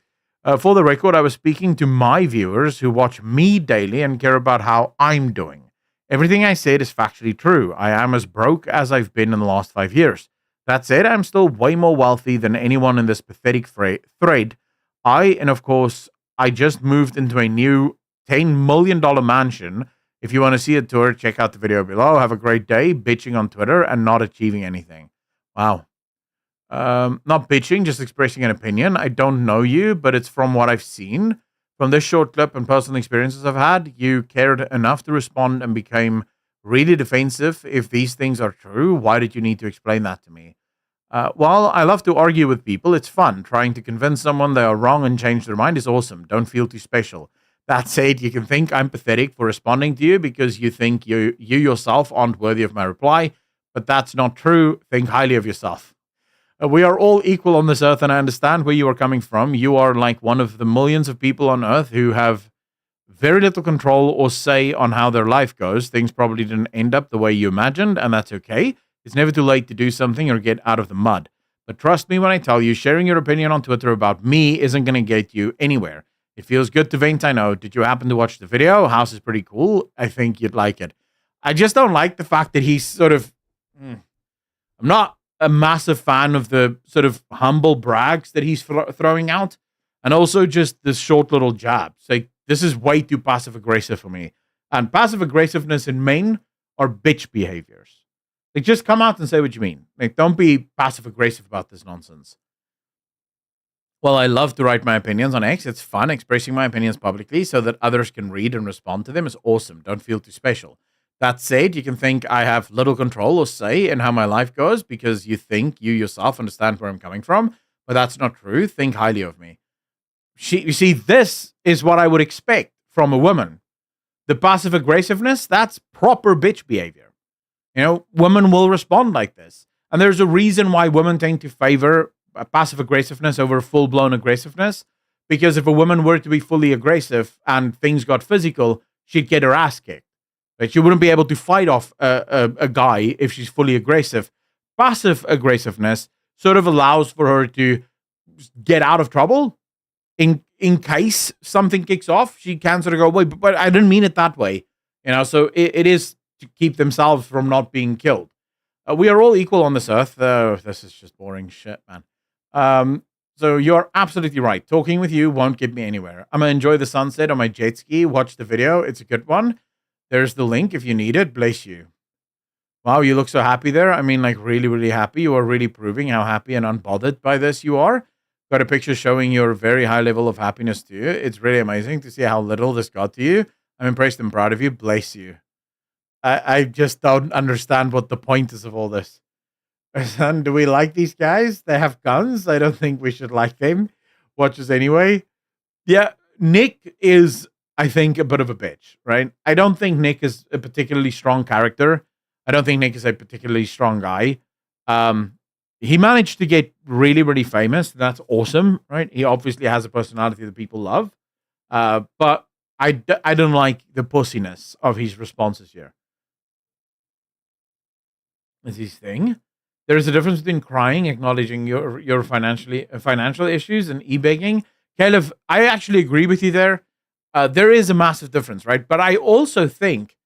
For the record, I was speaking to my viewers who watch me daily and care about how I'm doing. Everything I said is factually true. I am as broke as I've been in the last 5 years. That said, I'm still way more wealthy than anyone in this pathetic thread. And of course, I just moved into a new $10 million mansion. If you want to see a tour, check out the video below. Have a great day bitching on Twitter and not achieving anything. Wow. Not bitching, just expressing an opinion. I don't know you, but it's from what I've seen. From this short clip and personal experiences I've had, you cared enough to respond and became really defensive. If these things are true, why did you need to explain that to me? Well, I love to argue with people. It's fun. Trying to convince someone they are wrong and change their mind is awesome. Don't feel too special. That said, you can think I'm pathetic for responding to you because you think you yourself aren't worthy of my reply, but that's not true. Think highly of yourself. We are all equal on this earth, and I understand where you are coming from. You are like one of the millions of people on earth who have very little control or say on how their life goes. Things probably didn't end up the way you imagined, and that's okay. It's never too late to do something or get out of the mud. But trust me when I tell you, sharing your opinion on Twitter about me isn't going to get you anywhere. It feels good to vent, I know. Did you happen to watch the video? House is pretty cool. I think you'd like it. I just don't like the fact that he's sort of... I'm not a massive fan of the sort of humble brags that he's throwing out. And also just this short little jabs. Like, this is way too passive-aggressive for me. And passive-aggressiveness in men are bitch behaviors. Like, just come out and say what you mean. Like, don't be passive-aggressive about this nonsense. Well, I love to write my opinions on X. It's fun expressing my opinions publicly so that others can read and respond to them. It's awesome. Don't feel too special. That said, you can think I have little control or say in how my life goes because you think you yourself understand where I'm coming from, but that's not true. Think highly of me. You see, this is what I would expect from a woman. The passive aggressiveness, that's proper bitch behavior. You know, women will respond like this. And there's a reason why women tend to favor passive aggressiveness over full-blown aggressiveness, because if a woman were to be fully aggressive and things got physical, she'd get her ass kicked. Right? She wouldn't be able to fight off a guy if she's fully aggressive. Passive aggressiveness sort of allows for her to get out of trouble in case something kicks off. She can sort of go, wait, but I didn't mean it that way. You know, so it is to keep themselves from not being killed. We are all equal on this earth. This is just boring shit, man. So you're absolutely right. Talking with you won't get me anywhere. I'm going to enjoy the sunset on my jet ski. Watch the video. It's a good one. There's the link if you need it. Bless you. Wow, you look so happy there. I mean, like really, really happy. You are really proving how happy and unbothered by this you are. Got a picture showing your very high level of happiness to you. It's really amazing to see how little this got to you. I'm impressed and proud of you. Bless you. I just don't understand what the point is of all this. Son, do we like these guys? They have guns. I don't think we should like them. Watch us anyway. Yeah, Nick is, I think, a bit of a bitch, right? I don't think Nick is a particularly strong character. I don't think Nick is a particularly strong guy. He managed to get really, really famous. That's awesome, right? He obviously has a personality that people love. But I don't like the pussiness of his responses here. Is his thing. There is a difference between crying, acknowledging your financial issues, and e-begging. Caleb, I actually agree with you there. There is a massive difference, right? But I also think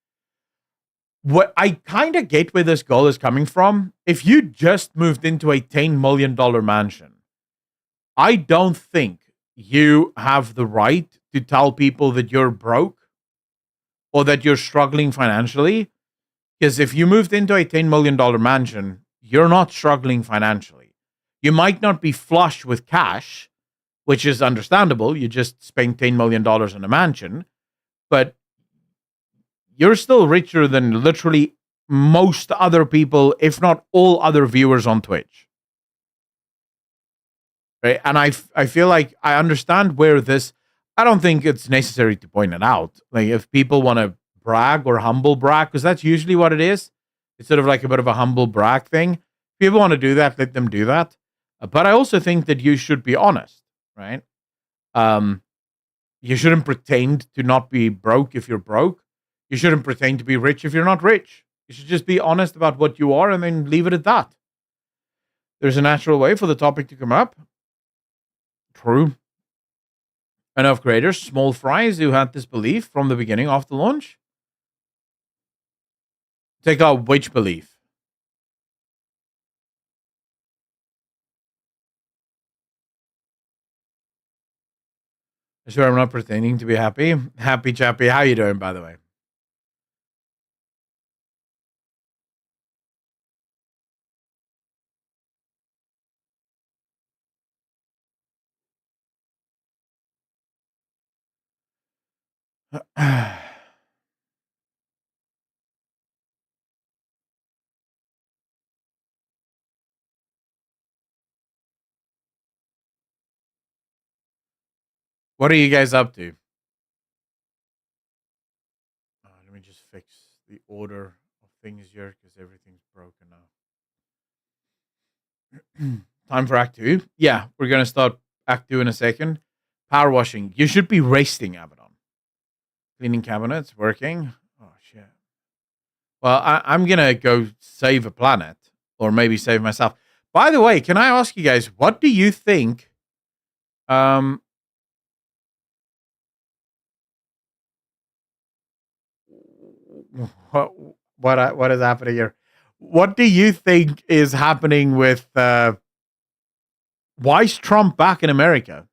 what I kind of get where this girl is coming from. If you just moved into a $10 million mansion, I don't think you have the right to tell people that you're broke or that you're struggling financially. Because if you moved into a $10 million mansion, you're not struggling financially. You might not be flush with cash, which is understandable. You just spent $10 million on a mansion, but you're still richer than literally most other people, if not all other viewers on Twitch. Right? And I feel like I understand where this, I don't think it's necessary to point it out. Like if people want to brag or humble brag, because that's usually what it is. It's sort of like a bit of a humble brag thing. If people want to do that, let them do that. But I also think that you should be honest, right? You shouldn't pretend to not be broke if you're broke. You shouldn't pretend to be rich if you're not rich. You should just be honest about what you are and then leave it at that. There's a natural way for the topic to come up. True. Enough creators, small fries, who had this belief from the beginning of the launch. Take out which belief? Sure, I'm not pretending to be happy. Happy Chappy, how you doing, by the way? What are you guys up to? Let me just fix the order of things here because everything's broken now. Time for Act 2. Yeah, we're going to start Act 2 in a second. Power washing. You should be resting, Abaddon. Cleaning cabinets, working. Oh, shit. Well, I'm going to go save a planet or maybe save myself. By the way, can I ask you guys, what do you think? What is happening here? What do you think is happening with why is Trump back in America?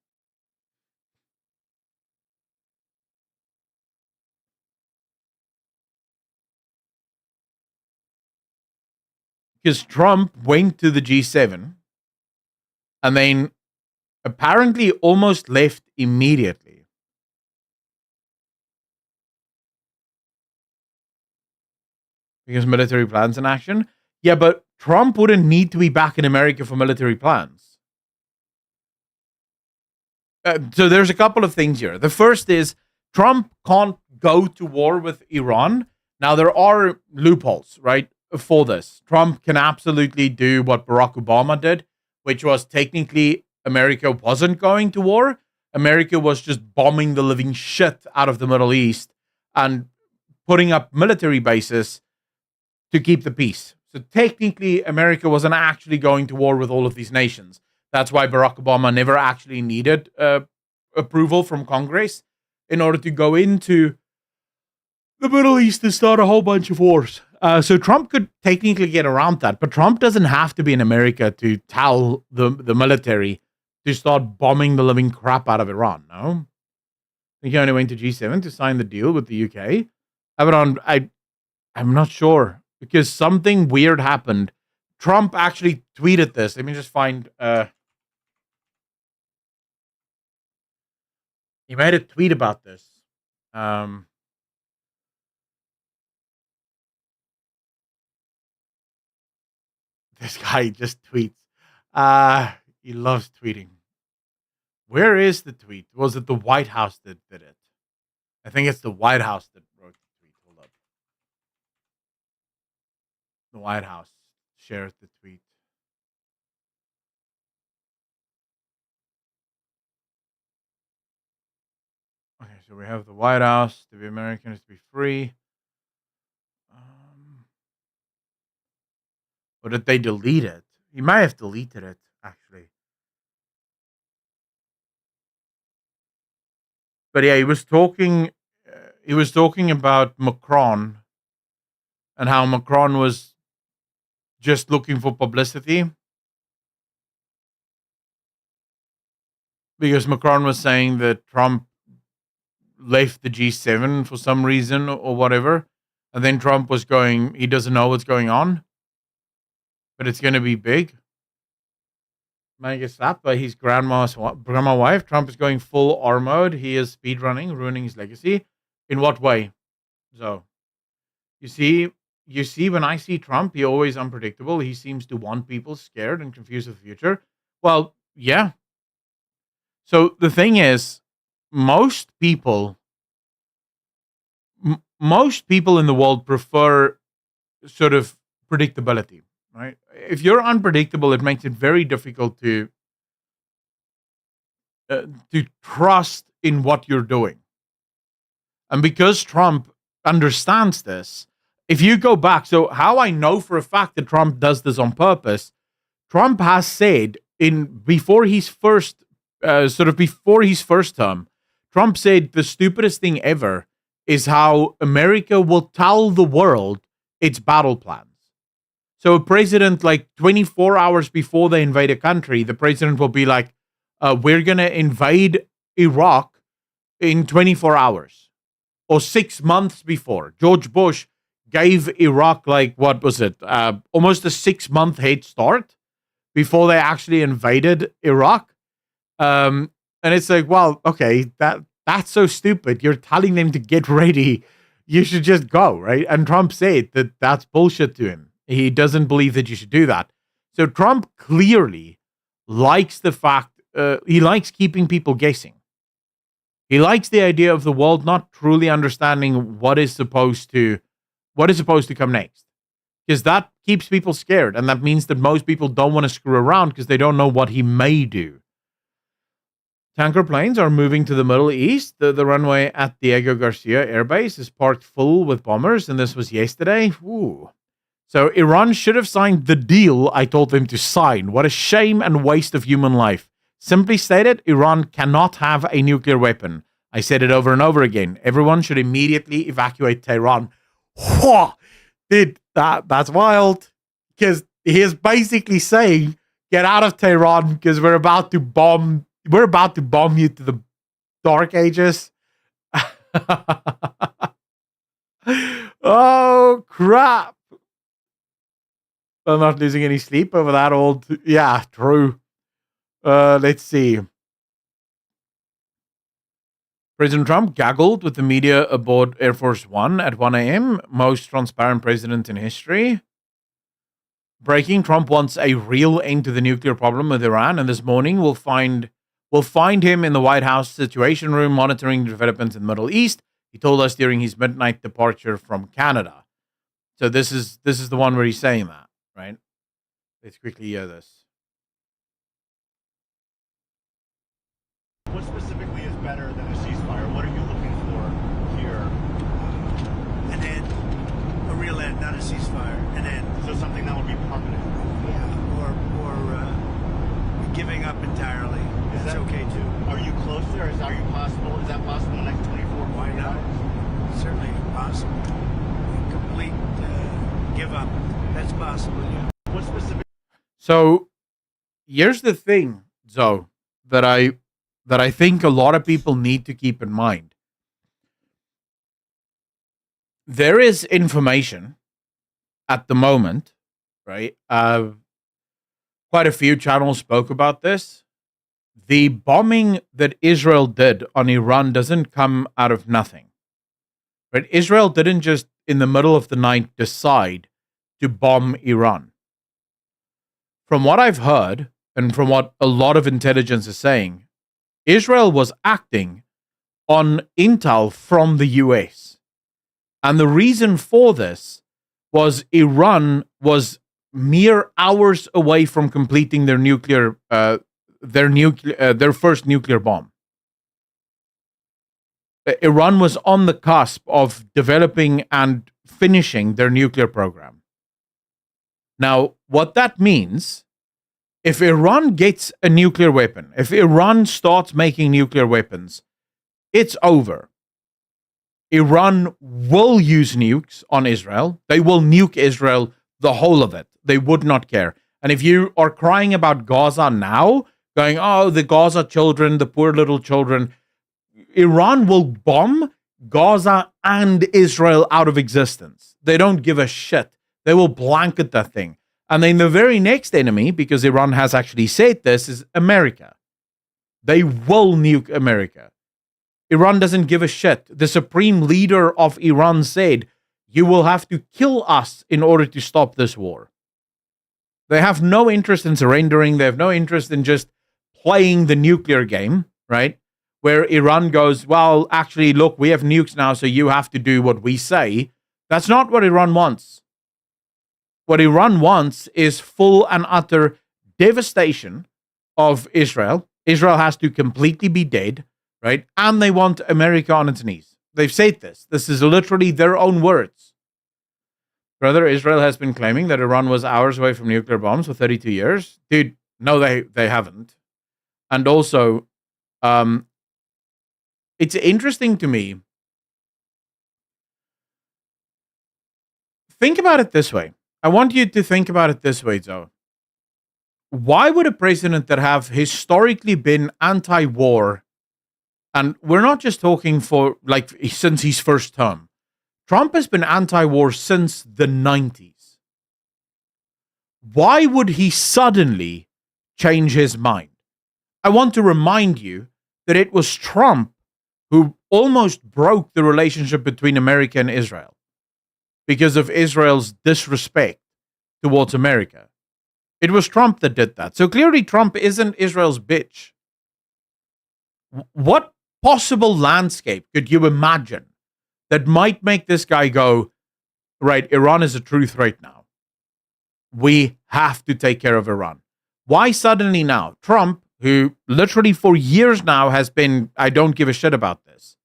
Because Trump went to the G7 and then apparently almost left immediately. Because military plans in action? Yeah, but Trump wouldn't need to be back in America for military plans. So there's a couple of things here. The first is Trump can't go to war with Iran. Now, there are loopholes, right, for this. Trump can absolutely do what Barack Obama did, which was technically America wasn't going to war. America was just bombing the living shit out of the Middle East and putting up military bases to keep the peace. So technically, America wasn't actually going to war with all of these nations. That's why Barack Obama never actually needed approval from Congress in order to go into the Middle East and start a whole bunch of wars. So Trump could technically get around that, but Trump doesn't have to be in America to tell the military to start bombing the living crap out of Iran, no? He only went to G7 to sign the deal with the UK. I'm not sure, because something weird happened. Trump actually tweeted this. Let me just find... he made a tweet about this. This guy just tweets. He loves tweeting. Where is the tweet? Was it the White House that did it? I think it's the White House that wrote the tweet. Hold up. The White House shares the tweet. Okay, so we have the White House. To be American is to be free. Or did they delete it? He might have deleted it, actually. But yeah, he was talking. He was talking about Macron and how Macron was just looking for publicity, because Macron was saying that Trump left the G7 for some reason or whatever, and then Trump was going, he doesn't know what's going on, but it's going to be big. Man gets slapped by his grandma wife. Trump is going full R mode. He is speedrunning, ruining his legacy. In what way? So you see, when I see Trump, he always unpredictable. He seems to want people scared and confused of the future. Well, yeah. So the thing is, most people in the world prefer sort of predictability, right? If you're unpredictable, it makes it very difficult to trust in what you're doing. And because Trump understands this, if you go back, so how I know for a fact that Trump does this on purpose, Trump has said before his first term, Trump said the stupidest thing ever is how America will tell the world its battle plans. So a president, like 24 hours before they invade a country, the president will be like, we're going to invade Iraq in 24 hours. Or 6 months before. George Bush gave Iraq, like, what was it? Almost a 6-month head start before they actually invaded Iraq. And it's like, well, okay, that's so stupid. You're telling them to get ready. You should just go, right? And Trump said that that's bullshit to him. He doesn't believe that you should do that. So Trump clearly likes the fact, he likes keeping people guessing. He likes the idea of the world not truly understanding what is supposed to come next. Because that keeps people scared. And that means that most people don't want to screw around because they don't know what he may do. Tanker planes are moving to the Middle East. The runway at Diego Garcia Air Base is parked full with bombers, and this was yesterday. Ooh. So Iran should have signed the deal I told them to sign. What a shame and waste of human life. Simply stated, Iran cannot have a nuclear weapon. I said it over and over again. Everyone should immediately evacuate Tehran. Dude, that's wild. Because he is basically saying, get out of Tehran because we're about to bomb you to the dark ages. Oh, crap. I'm not losing any sleep over that old... Yeah, true. Let's see. President Trump gaggled with the media aboard Air Force One at 1 a.m. Most transparent president in history. Breaking, Trump wants a real end to the nuclear problem with Iran, and this morning we'll find him in the White House Situation Room monitoring developments in the Middle East. He told us during his midnight departure from Canada. So this is the one where he's saying that, right? Let's quickly hear this. What specifically is better than a ceasefire? What are you looking for here? An end, a real end, not a ceasefire. An end. So something that would be permanent. Yeah, or giving up entirely. That's okay too. Are you close there? Is that possible in the next 24, 48 hours? Certainly possible. Complete give up. That's possible. Yeah. What specific? So here's the thing, Zoe, that I think a lot of people need to keep in mind. There is information at the moment, right? Quite a few channels spoke about this. The bombing that Israel did on Iran doesn't come out of nothing, right? Israel didn't just in the middle of the night decide to bomb Iran. From what I've heard, and from what a lot of intelligence is saying, Israel was acting on intel from the US. And the reason for this was Iran was mere hours away from completing their first nuclear bomb. Iran was on the cusp of developing and finishing their nuclear program. Now, what that means, if Iran gets a nuclear weapon, if Iran starts making nuclear weapons, it's over. Iran will use nukes on Israel. They will nuke Israel, the whole of it. They would not care. And if you are crying about Gaza now, going, oh, the Gaza children, the poor little children, Iran will bomb Gaza and Israel out of existence. They don't give a shit. They will blanket that thing. And then the very next enemy, because Iran has actually said this, is America. They will nuke America. Iran doesn't give a shit. The supreme leader of Iran said, you will have to kill us in order to stop this war. They have no interest in surrendering. They have no interest in just playing the nuclear game, right? Where Iran goes, well, actually, look, we have nukes now, so you have to do what we say. That's not what Iran wants. What Iran wants is full and utter devastation of Israel. Israel has to completely be dead, right? And they want America on its knees. They've said this. This is literally their own words. Brother, Israel has been claiming that Iran was hours away from nuclear bombs for 32 years. Dude, no, they haven't. And also, it's interesting to me. Think about it this way. I want you to think about it this way, Joe. Why would a president that have historically been anti-war, and we're not just talking for like since his first term, Trump has been anti-war since the 90s. Why would he suddenly change his mind? I want to remind you that it was Trump who almost broke the relationship between America and Israel because of Israel's disrespect towards America. It was Trump that did that. So clearly Trump isn't Israel's bitch. What possible landscape could you imagine that might make this guy go, right, Iran is a true threat now. We have to take care of Iran. Why suddenly now? Trump, who literally for years now has been, I don't give a shit about this.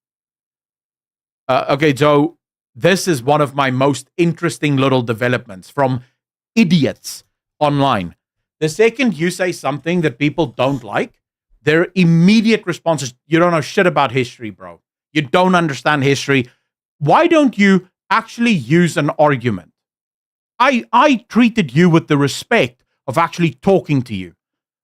Okay, Joe, this is one of my most interesting little developments from idiots online. The second you say something that people don't like, their immediate response is, you don't know shit about history, bro. You don't understand history. Why don't you actually use an argument? I treated you with the respect of actually talking to you.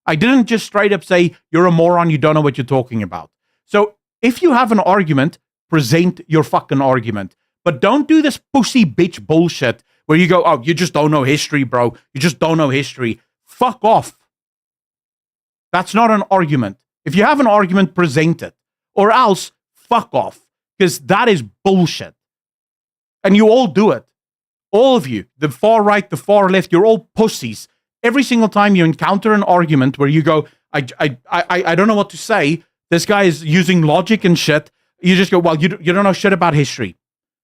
I didn't just straight up say, you're a moron, you don't know what you're talking about. So if you have an argument, present your fucking argument. But don't do this pussy bitch bullshit where you go, oh, you just don't know history, bro. You just don't know history. Fuck off. That's not an argument. If you have an argument, present it. Or else, fuck off. Because that is bullshit. And you all do it. All of you, the far right, the far left, you're all pussies. Every single time you encounter an argument where you go, I don't know what to say. This guy is using logic and shit. You just go, well, you don't know shit about history.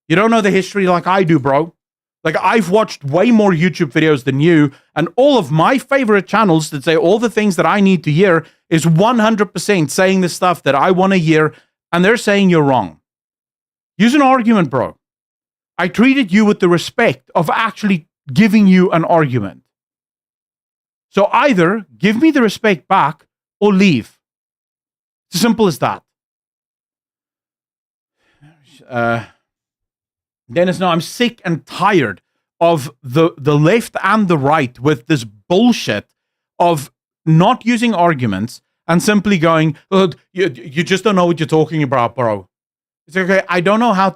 You don't know the history like I do, bro. Like, I've watched way more YouTube videos than you, and all of my favorite channels that say all the things that I need to hear is 100% saying the stuff that I want to hear, and they're saying you're wrong. Use an argument, bro. I treated you with the respect of actually giving you an argument. So either give me the respect back or leave. It's as simple as that. Dennis, no, I'm sick and tired of the left and the right with this bullshit of not using arguments and simply going, oh, you just don't know what you're talking about, bro. It's okay. I don't know how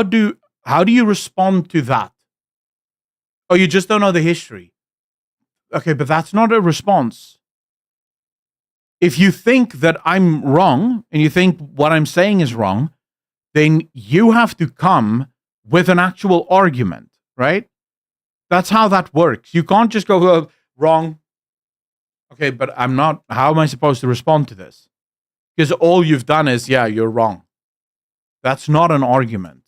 do you respond to that? Oh, you just don't know the history. Okay, but that's not a response. If you think that I'm wrong and you think what I'm saying is wrong, then you have to come with an actual argument, right? That's how that works. You can't just go, oh, wrong. Okay, but I'm not, how am I supposed to respond to this? Because all you've done is, yeah, you're wrong. That's not an argument.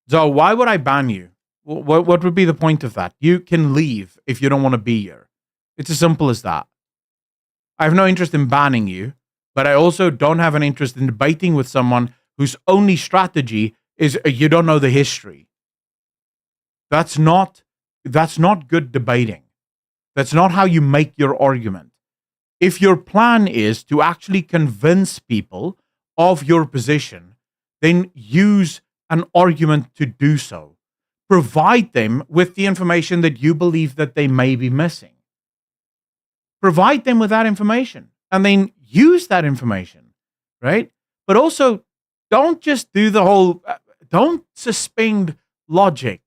So why would I ban you? What would be the point of that? You can leave if you don't want to be here. It's as simple as that. I have no interest in banning you, but I also don't have an interest in debating with someone whose only strategy is you don't know the history. That's not good debating. That's not how you make your argument. If your plan is to actually convince people of your position, then use an argument to do so. Provide them with the information that you believe that they may be missing. Provide them with that information and then use that information, right? But also, don't just do the whole, don't suspend logic.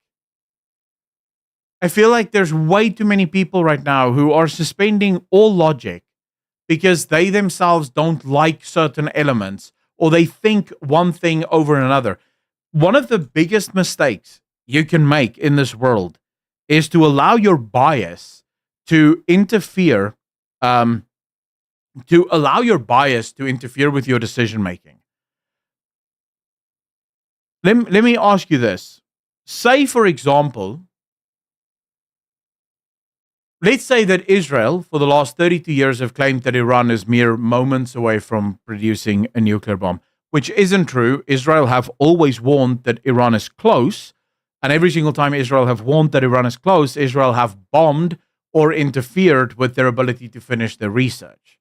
I feel like there's way too many people right now who are suspending all logic because they themselves don't like certain elements or they think one thing over another. One of the biggest mistakes you can make in this world is to allow your bias to interfere, um, with your decision making. Let me ask you this. Say, for example, let's say that Israel, for the last 32 years, have claimed that Iran is mere moments away from producing a nuclear bomb, which isn't true. Israel have always warned that Iran is close, and every single time Israel have warned that Iran is close, Israel have bombed or interfered with their ability to finish their research.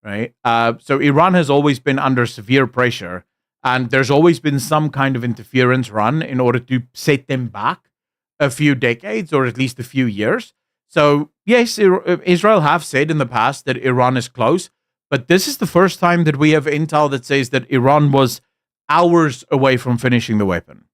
Right? So Iran has always been under severe pressure, and there's always been some kind of interference run in order to set them back a few decades or at least a few years. So yes, Israel have said in the past that Iran is close, but this is the first time that we have intel that says that Iran was hours away from finishing the weapon,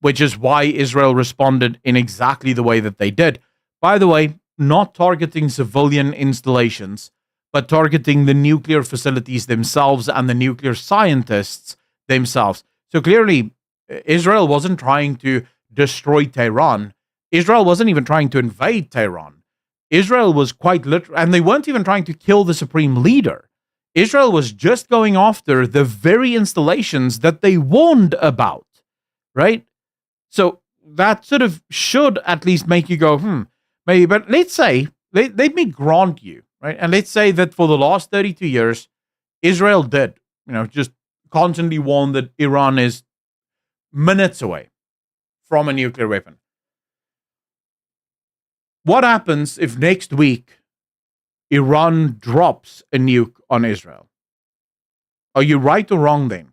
which is why Israel responded in exactly the way that they did. By the way, not targeting civilian installations, but targeting the nuclear facilities themselves and the nuclear scientists themselves. So clearly, Israel wasn't trying to destroy Tehran. Israel wasn't even trying to invade Tehran. Israel was quite literal, and they weren't even trying to kill the supreme leader. Israel was just going after the very installations that they warned about, right? So that sort of should at least make you go, maybe. But let's say, let me grant you, right? And let's say that for the last 32 years, Israel did, just constantly warn that Iran is minutes away from a nuclear weapon. What happens if next week Iran drops a nuke on Israel? Are you right or wrong then?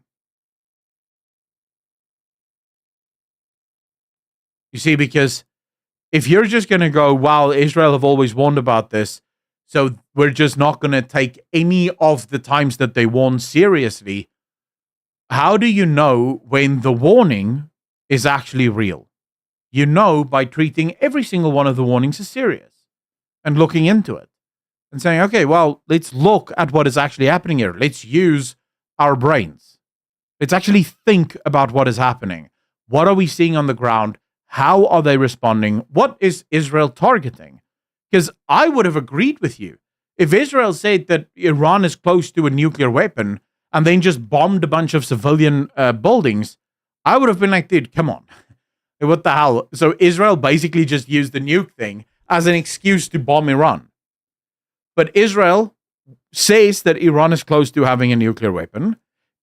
You see, because if you're just going to go, wow, Israel have always warned about this, so we're just not going to take any of the times that they warn seriously, how do you know when the warning is actually real? You know by treating every single one of the warnings as serious and looking into it and saying, okay, well, let's look at what is actually happening here. Let's use our brains. Let's actually think about what is happening. What are we seeing on the ground? How are they responding? What is Israel targeting? Because I would have agreed with you. If Israel said that Iran is close to a nuclear weapon and then just bombed a bunch of civilian buildings, I would have been like, dude, come on. What the hell? So Israel basically just used the nuke thing as an excuse to bomb Iran. But Israel says that Iran is close to having a nuclear weapon.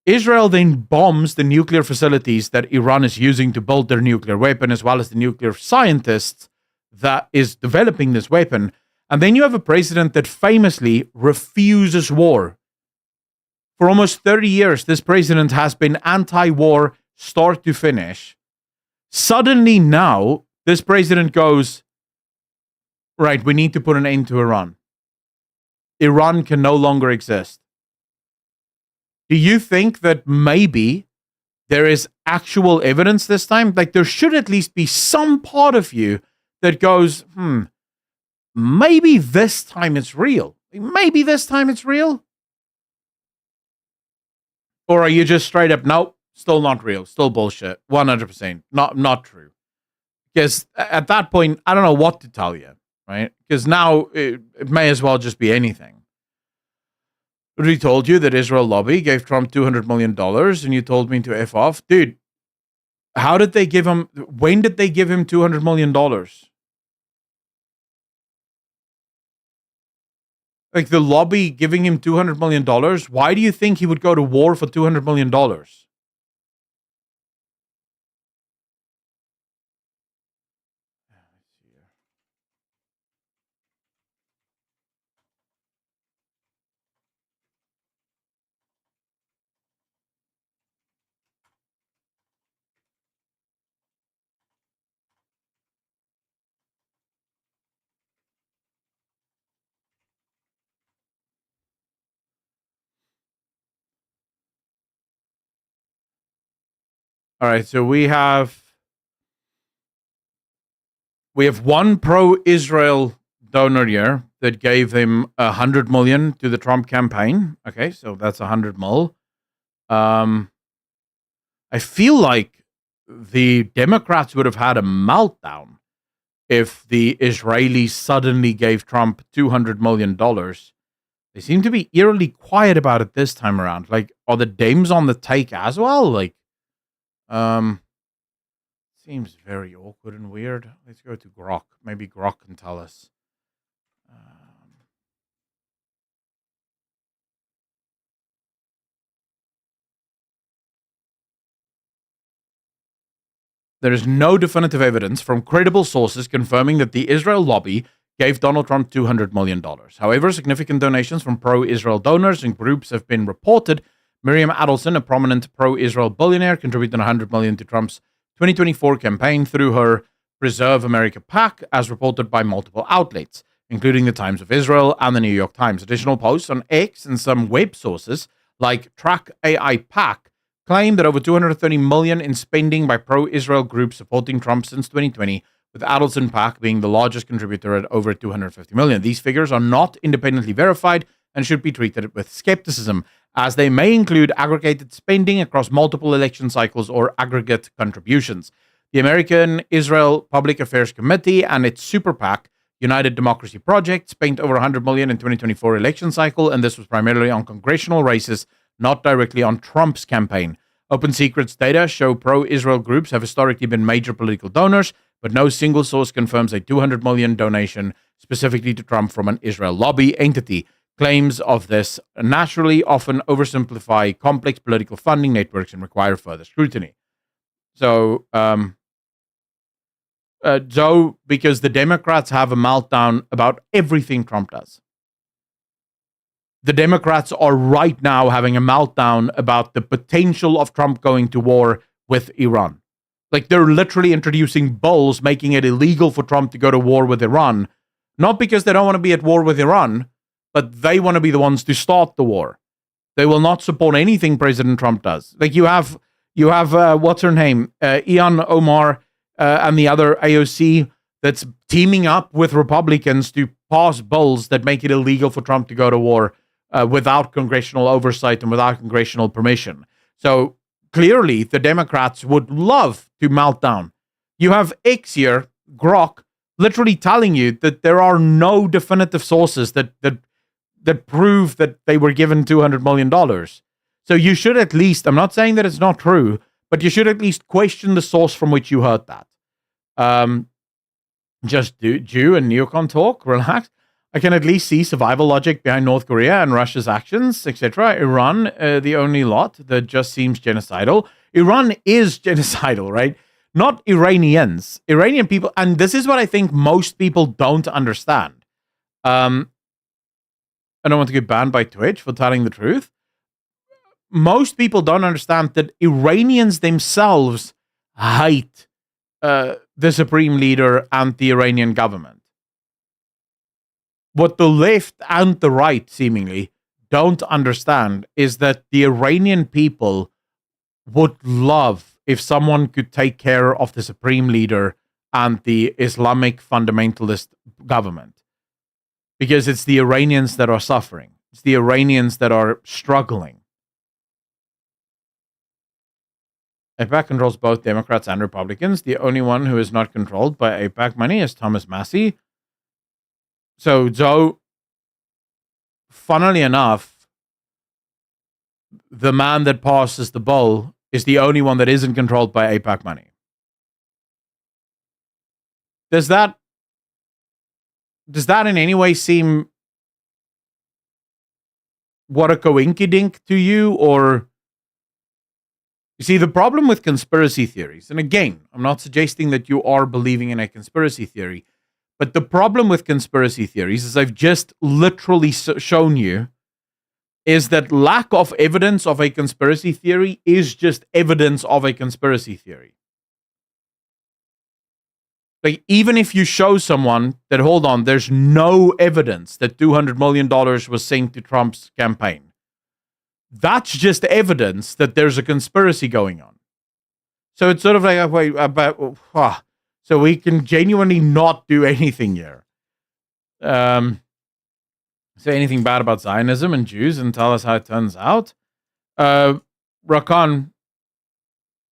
Israel then bombs the nuclear facilities that Iran is using to build their nuclear weapon, as well as the nuclear scientists that is developing this weapon. And then you have a president that famously refuses war. For almost 30 years, this president has been anti-war, start to finish. Suddenly now, this president goes, right, we need to put an end to Iran. Iran can no longer exist. Do you think that maybe there is actual evidence this time? Like, there should at least be some part of you that goes, maybe this time it's real. Maybe this time it's real. Or are you just straight up, nope, still not real, still bullshit, 100%, not true? Because at that point, I don't know what to tell you, right? Because now it may as well just be anything. We told you that Israel lobby gave Trump $200 million and you told me to F off. Dude, how did they give him, when did they give him $200 million? Like the lobby giving him $200 million, why do you think he would go to war for $200 million? All right, so we have We have one pro-Israel donor here that gave him 100 million to the Trump campaign. Okay, so that's 100 mil. I feel like the Democrats would have had a meltdown if the Israelis suddenly gave Trump $200 million. They seem to be eerily quiet about it this time around. Like, are the Dems on the take as well? Like, seems very awkward and weird. Let's go to Grok. Maybe Grok can tell us. There is no definitive evidence from credible sources confirming that the Israel lobby gave Donald Trump $200 million. However, significant donations from pro-Israel donors and groups have been reported. Miriam Adelson, a prominent pro-Israel billionaire, contributed $100 million to Trump's 2024 campaign through her Preserve America PAC, as reported by multiple outlets, including the Times of Israel and the New York Times. Additional posts on X and some web sources, like Track AI PAC, claim that over $230 million in spending by pro-Israel groups supporting Trump since 2020, with Adelson PAC being the largest contributor at over $250 million. These figures are not independently verified and should be treated with skepticism, as they may include aggregated spending across multiple election cycles or aggregate contributions. The American Israel Public Affairs Committee and its super PAC, United Democracy Project, spent over $100 million in 2024 election cycle, and this was primarily on congressional races, not directly on Trump's campaign. Open Secrets data show pro-Israel groups have historically been major political donors, but no single source confirms a $200 million donation specifically to Trump from an Israel lobby entity. Claims of this naturally often oversimplify complex political funding networks and require further scrutiny. So, because the Democrats have a meltdown about everything Trump does. The Democrats are right now having a meltdown about the potential of Trump going to war with Iran. Like, they're literally introducing bills making it illegal for Trump to go to war with Iran, not because they don't want to be at war with Iran, but they want to be the ones to start the war. They will not support anything President Trump does. Like, you have what's her name, Ian Omar and the other AOC that's teaming up with Republicans to pass bills that make it illegal for Trump to go to war without congressional oversight and without congressional permission. So clearly, the Democrats would love to melt down. You have X here, Grok, literally telling you that there are no definitive sources that prove that they were given $200 million. So you should at least, I'm not saying that it's not true, but you should at least question the source from which you heard that. Just Jew and neocon talk, relax. I can at least see survival logic behind North Korea and Russia's actions, etc. Iran, the only lot that just seems genocidal. Iran is genocidal, right? Not Iranians. Iranian people, and this is what I think most people don't understand. I don't want to get banned by Twitch for telling the truth. Most people don't understand that Iranians themselves hate the supreme leader and the Iranian government. What the left and the right seemingly don't understand is that the Iranian people would love if someone could take care of the supreme leader and the Islamic fundamentalist government. Because it's the Iranians that are suffering. It's the Iranians that are struggling. AIPAC controls both Democrats and Republicans. The only one who is not controlled by AIPAC money is Thomas Massie. So, Joe, funnily enough, the man that passes the bill is the only one that isn't controlled by AIPAC money. Does that in any way seem what a coinkydink to you? Or, you see, the problem with conspiracy theories, and again, I'm not suggesting that you are believing in a conspiracy theory, but the problem with conspiracy theories, as I've just literally shown you, is that lack of evidence of a conspiracy theory is just evidence of a conspiracy theory. Like, even if you show someone that, hold on, there's no evidence that $200 million was sent to Trump's campaign, that's just evidence that there's a conspiracy going on. So it's sort of like, So we can genuinely not do anything here. Say anything bad about Zionism and Jews and tell us how it turns out. Rakan,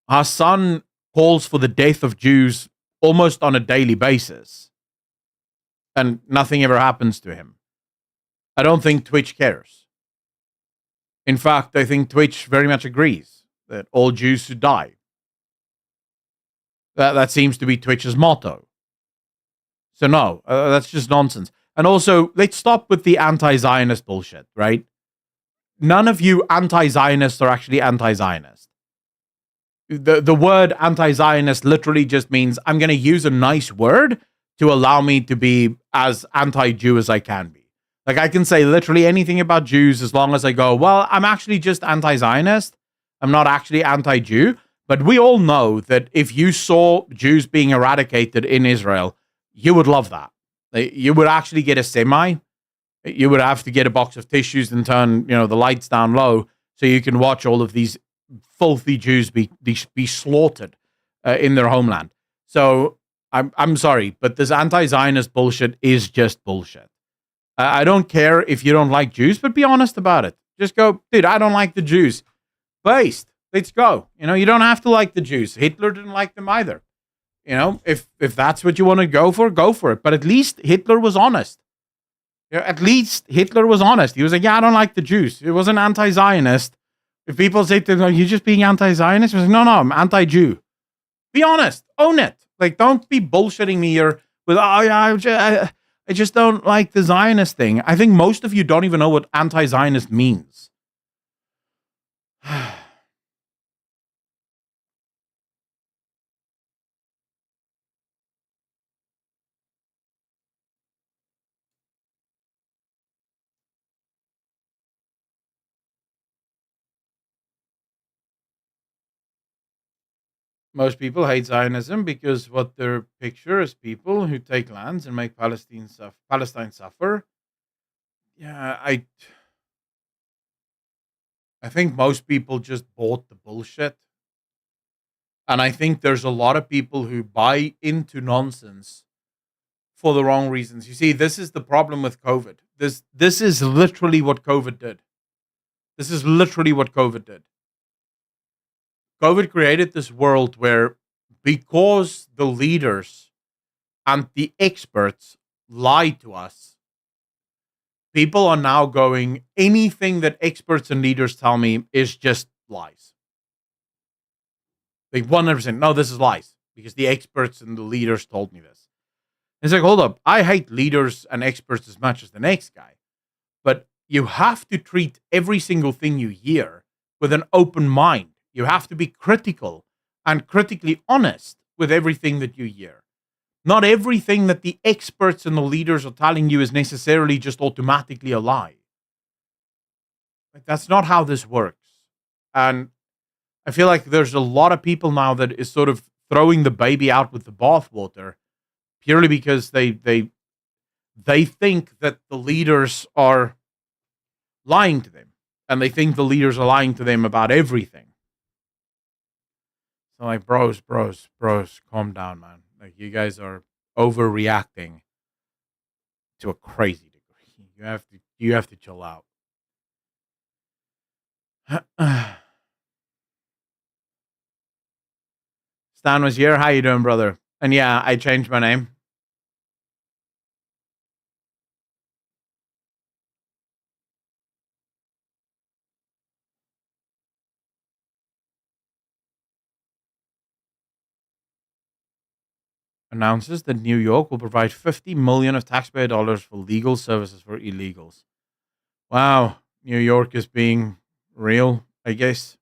Hassan calls for the death of Jews almost on a daily basis. And nothing ever happens to him. I don't think Twitch cares. In fact, I think Twitch very much agrees that all Jews should die. That seems to be Twitch's motto. So no, that's just nonsense. And also, let's stop with the anti-Zionist bullshit, right? None of you anti-Zionists are actually anti-Zionist. The word anti-Zionist literally just means I'm going to use a nice word to allow me to be as anti-Jew as I can be. Like, I can say literally anything about Jews as long as I go, well, I'm actually just anti-Zionist. I'm not actually anti-Jew. But we all know that if you saw Jews being eradicated in Israel, you would love that. You would actually get a semi. You would have to get a box of tissues and turn, the lights down low so you can watch all of these filthy Jews be slaughtered in their homeland. So I'm sorry, but this anti-Zionist bullshit is just bullshit. I don't care if you don't like Jews, but be honest about it. Just go, dude, I don't like the Jews. Based. Let's go. You don't have to like the Jews. Hitler didn't like them either. If that's what you want to go for it. But at least Hitler was honest. At least Hitler was honest. He was like, yeah, I don't like the Jews. It wasn't anti-Zionist. If people say to him, you're just being anti-Zionist, he was like, no, I'm anti-Jew. Be honest. Own it. Like, don't be bullshitting me here with, I just don't like the Zionist thing. I think most of you don't even know what anti-Zionist means. Most people hate Zionism because what their picture is people who take lands and make Palestine suffer. Yeah, I think most people just bought the bullshit. And I think there's a lot of people who buy into nonsense for the wrong reasons. You see, this is the problem with COVID. This is literally what COVID did. This is literally what COVID did. COVID created this world where, because the leaders and the experts lied to us, people are now going, anything that experts and leaders tell me is just lies. Like 100%, no, this is lies, because the experts and the leaders told me this. It's like, hold up, I hate leaders and experts as much as the next guy, but you have to treat every single thing you hear with an open mind. You have to be critical and critically honest with everything that you hear. Not everything that the experts and the leaders are telling you is necessarily just automatically a lie. Like, that's not how this works. And I feel like there's a lot of people now that is sort of throwing the baby out with the bathwater purely because they think that the leaders are lying to them. And they think the leaders are lying to them about everything. So like, bros, calm down, man. Like, you guys are overreacting to a crazy degree. You have to chill out. Stan was here. How you doing, brother? And yeah, I changed my name. Announces that New York will provide $50 million of taxpayer dollars for legal services for illegals. Wow, New York is being real, I guess.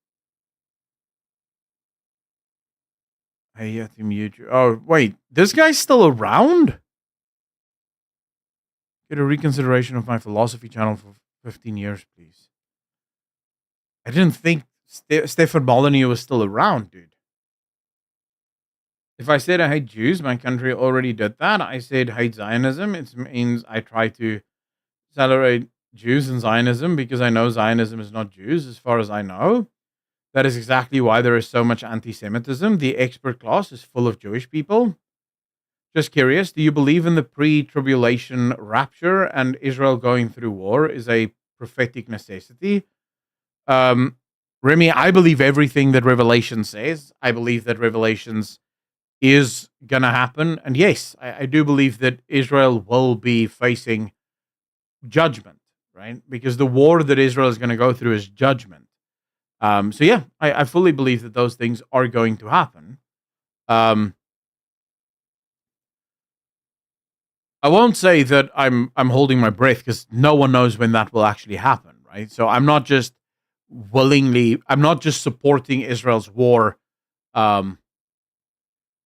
I have to mute you. Oh, wait, this guy's still around? Get a reconsideration of my philosophy channel for 15 years, please. I didn't think Stefan Molyneux was still around, dude. If I said I hate Jews, my country already did that. I said hate Zionism. It means I try to celebrate Jews and Zionism because I know Zionism is not Jews, as far as I know. That is exactly why there is so much anti-Semitism. The expert class is full of Jewish people. Just curious, do you believe in the pre-tribulation rapture and Israel going through war is a prophetic necessity? Um, Remy, I believe everything that Revelation says. I believe that Revelations is going to happen. And yes, I do believe that Israel will be facing judgment, right? Because the war that Israel is going to go through is judgment. So yeah, I fully believe that those things are going to happen. I won't say that I'm holding my breath because no one knows when that will actually happen, right? So I'm not just supporting Israel's war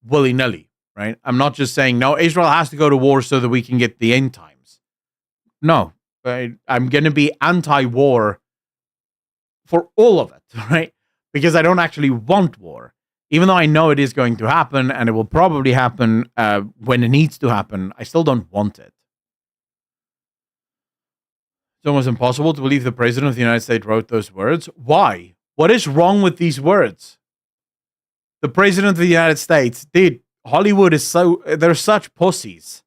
willy nilly, right? I'm not just saying no, Israel has to go to war so that we can get the end times. No, I'm going to be anti-war for all of it, right? Because I don't actually want war. Even though I know it is going to happen and it will probably happen when it needs to happen, I still don't want it. It's almost impossible to believe the President of the United States wrote those words. Why? What is wrong with these words? The President of the United States, dude, Hollywood is they're such pussies.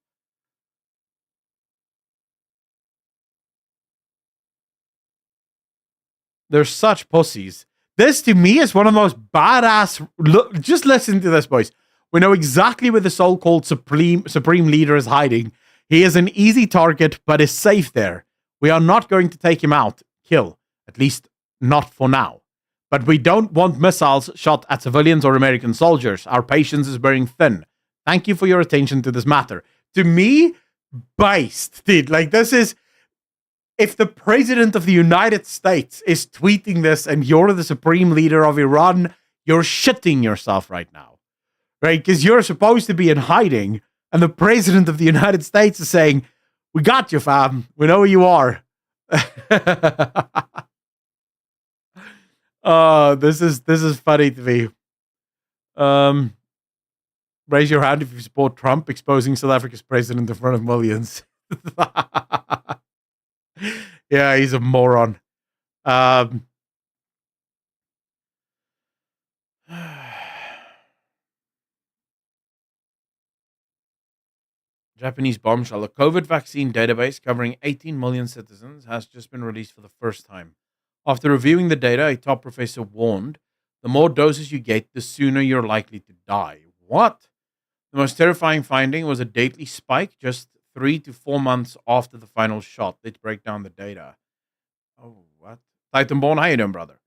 They're such pussies. This, to me, is one of the most badass... Look, just listen to this, boys. We know exactly where the so-called supreme leader is hiding. He is an easy target, but is safe there. We are not going to take him out, kill. At least, not for now. But we don't want missiles shot at civilians or American soldiers. Our patience is wearing thin. Thank you for your attention to this matter. To me, based, dude. Like, this is... If the President of the United States is tweeting this and you're the supreme leader of Iran, you're shitting yourself right now, right? Because you're supposed to be in hiding, and the President of the United States is saying, "We got you, fam. We know who you are." Oh, this is funny to me. Raise your hand if you support Trump exposing South Africa's president in front of millions. Yeah, he's a moron. Japanese bombshell. A COVID vaccine database covering 18 million citizens has just been released for the first time. After reviewing the data, a top professor warned, the more doses you get, the sooner you're likely to die. What? The most terrifying finding was a deadly spike just 3 to 4 months after the final shot. Let's break down the data. Oh, what? Titanborn, how you doing, brother?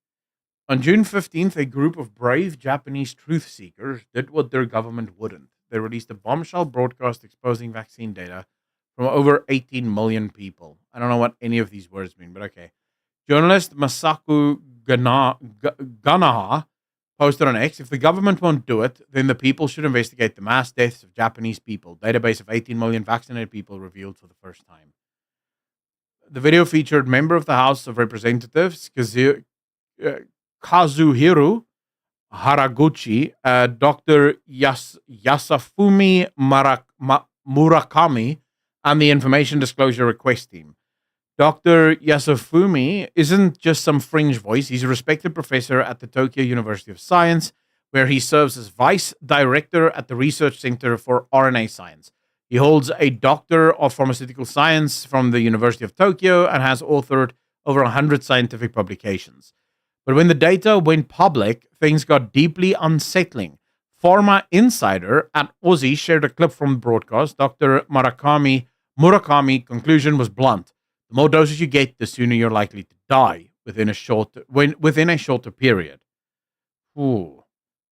On June 15th, a group of brave Japanese truth seekers did what their government wouldn't. They released a bombshell broadcast exposing vaccine data from over 18 million people. I don't know what any of these words mean, but okay. Journalist Masaku Ganaha posted on X, if the government won't do it, then the people should investigate the mass deaths of Japanese people. Database of 18 million vaccinated people revealed for the first time. The video featured member of the House of Representatives, Kazuhiro Haraguchi, Dr. Yasufumi Murakami, and the Information Disclosure Request Team. Dr. Yasufumi isn't just some fringe voice. He's a respected professor at the Tokyo University of Science, where he serves as vice director at the Research Center for RNA Science. He holds a Doctor of Pharmaceutical Science from the University of Tokyo and has authored over 100 scientific publications. But when the data went public, things got deeply unsettling. Pharma Insider at Aussie shared a clip from the broadcast. Dr. Murakami conclusion was blunt. The more doses you get, the sooner you're likely to die within a shorter period. Ooh.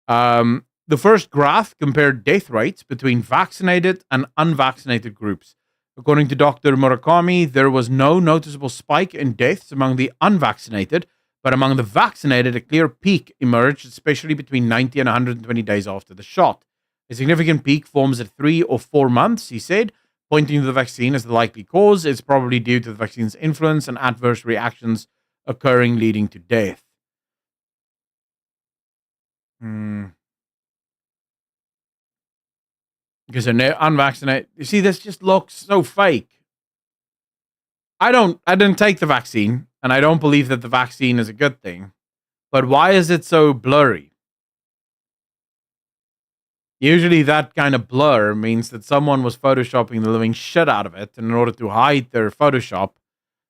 The first graph compared death rates between vaccinated and unvaccinated groups. According to Dr. Murakami, there was no noticeable spike in deaths among the unvaccinated, but among the vaccinated, a clear peak emerged, especially between 90 and 120 days after the shot. A significant peak forms at 3 or 4 months, he said, pointing to the vaccine as the likely cause. It's probably due to the vaccine's influence and adverse reactions occurring leading to death. Because they're unvaccinated. You see, this just looks so fake. I didn't take the vaccine, and I don't believe that the vaccine is a good thing. But why is it so blurry? Usually that kind of blur means that someone was photoshopping the living shit out of it, and in order to hide their Photoshop,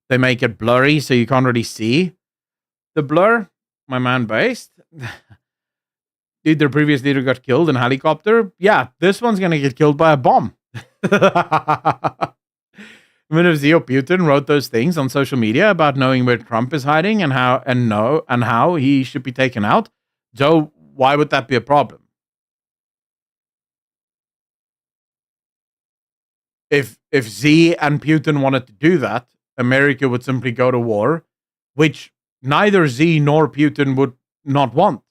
they make it blurry so you can't really see the blur. My man based. Dude, their previous leader got killed in a helicopter. Yeah, this one's gonna get killed by a bomb. Even if Putin wrote those things on social media about knowing where Trump is hiding and how he should be taken out, Joe, why would that be a problem? If Z and Putin wanted to do that, America would simply go to war, which neither Z nor Putin would not want.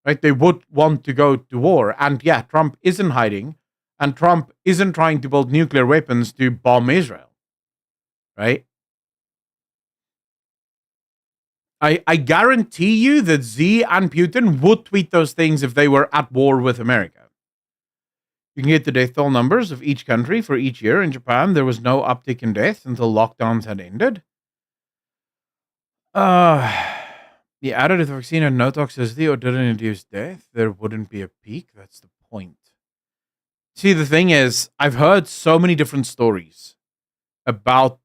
Right? They would want to go to war. And yeah, Trump isn't hiding, and Trump isn't trying to build nuclear weapons to bomb Israel. Right? I guarantee you that Z and Putin would tweet those things if they were at war with America. You can get the death toll numbers of each country for each year. In Japan, there was no uptick in deaths until lockdowns had ended. The added if the vaccine had no toxicity or didn't induce death, there wouldn't be a peak. That's the point. See, the thing is, I've heard so many different stories about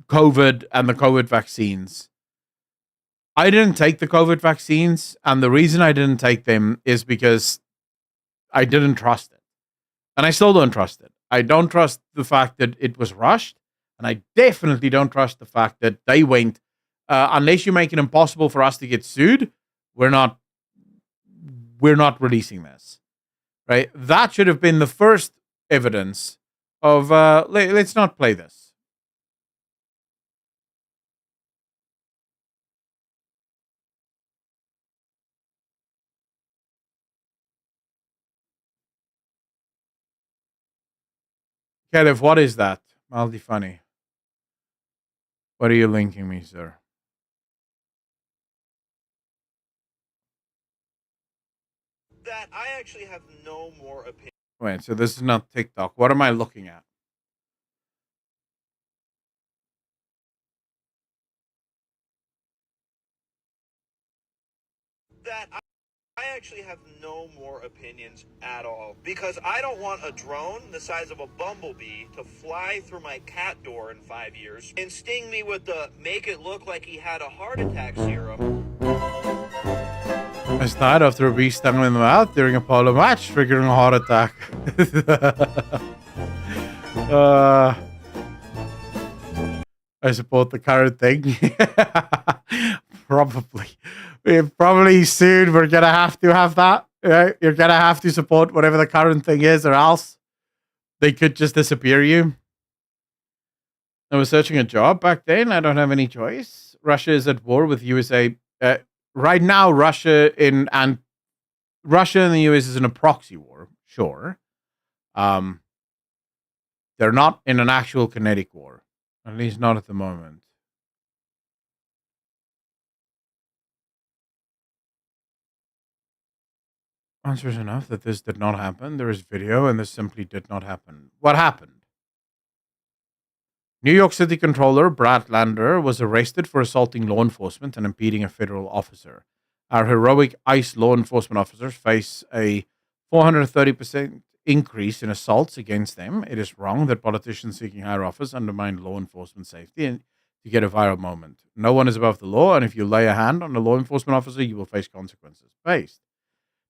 COVID and the COVID vaccines. I didn't take the COVID vaccines, and the reason I didn't take them is because I didn't trust it. And I still don't trust it. I don't trust the fact that it was rushed, and I definitely don't trust the fact that they went, unless you make it impossible for us to get sued, we're not releasing this. Right? That should have been the first evidence of, let's not play this. Kev, what is that? Mildly funny. What are you linking me, sir? That I actually have no more opinion. Wait, so this is not TikTok. What am I looking at? That I actually have no more opinions at all, because I don't want a drone the size of a bumblebee to fly through my cat door in 5 years and sting me with the make it look like he had a heart attack serum. I died after a bee stung him in the mouth during a polo match, triggering a heart attack. I support the current thing. Probably soon we're gonna have to have that. Right? You're gonna have to support whatever the current thing is, or else they could just disappear you. I was searching a job back then. I don't have any choice. Russia is at war with USA. Right now, Russia and the US is in a proxy war. Sure, they're not in an actual kinetic war, at least not at the moment. Answers enough that this did not happen. There is video, and this simply did not happen. What happened? New York City Controller Brad Lander was arrested for assaulting law enforcement and impeding a federal officer. Our heroic ICE law enforcement officers face a 430% increase in assaults against them. It is wrong that politicians seeking higher office undermine law enforcement safety and to get a viral moment. No one is above the law, and if you lay a hand on a law enforcement officer, you will face consequences. Based.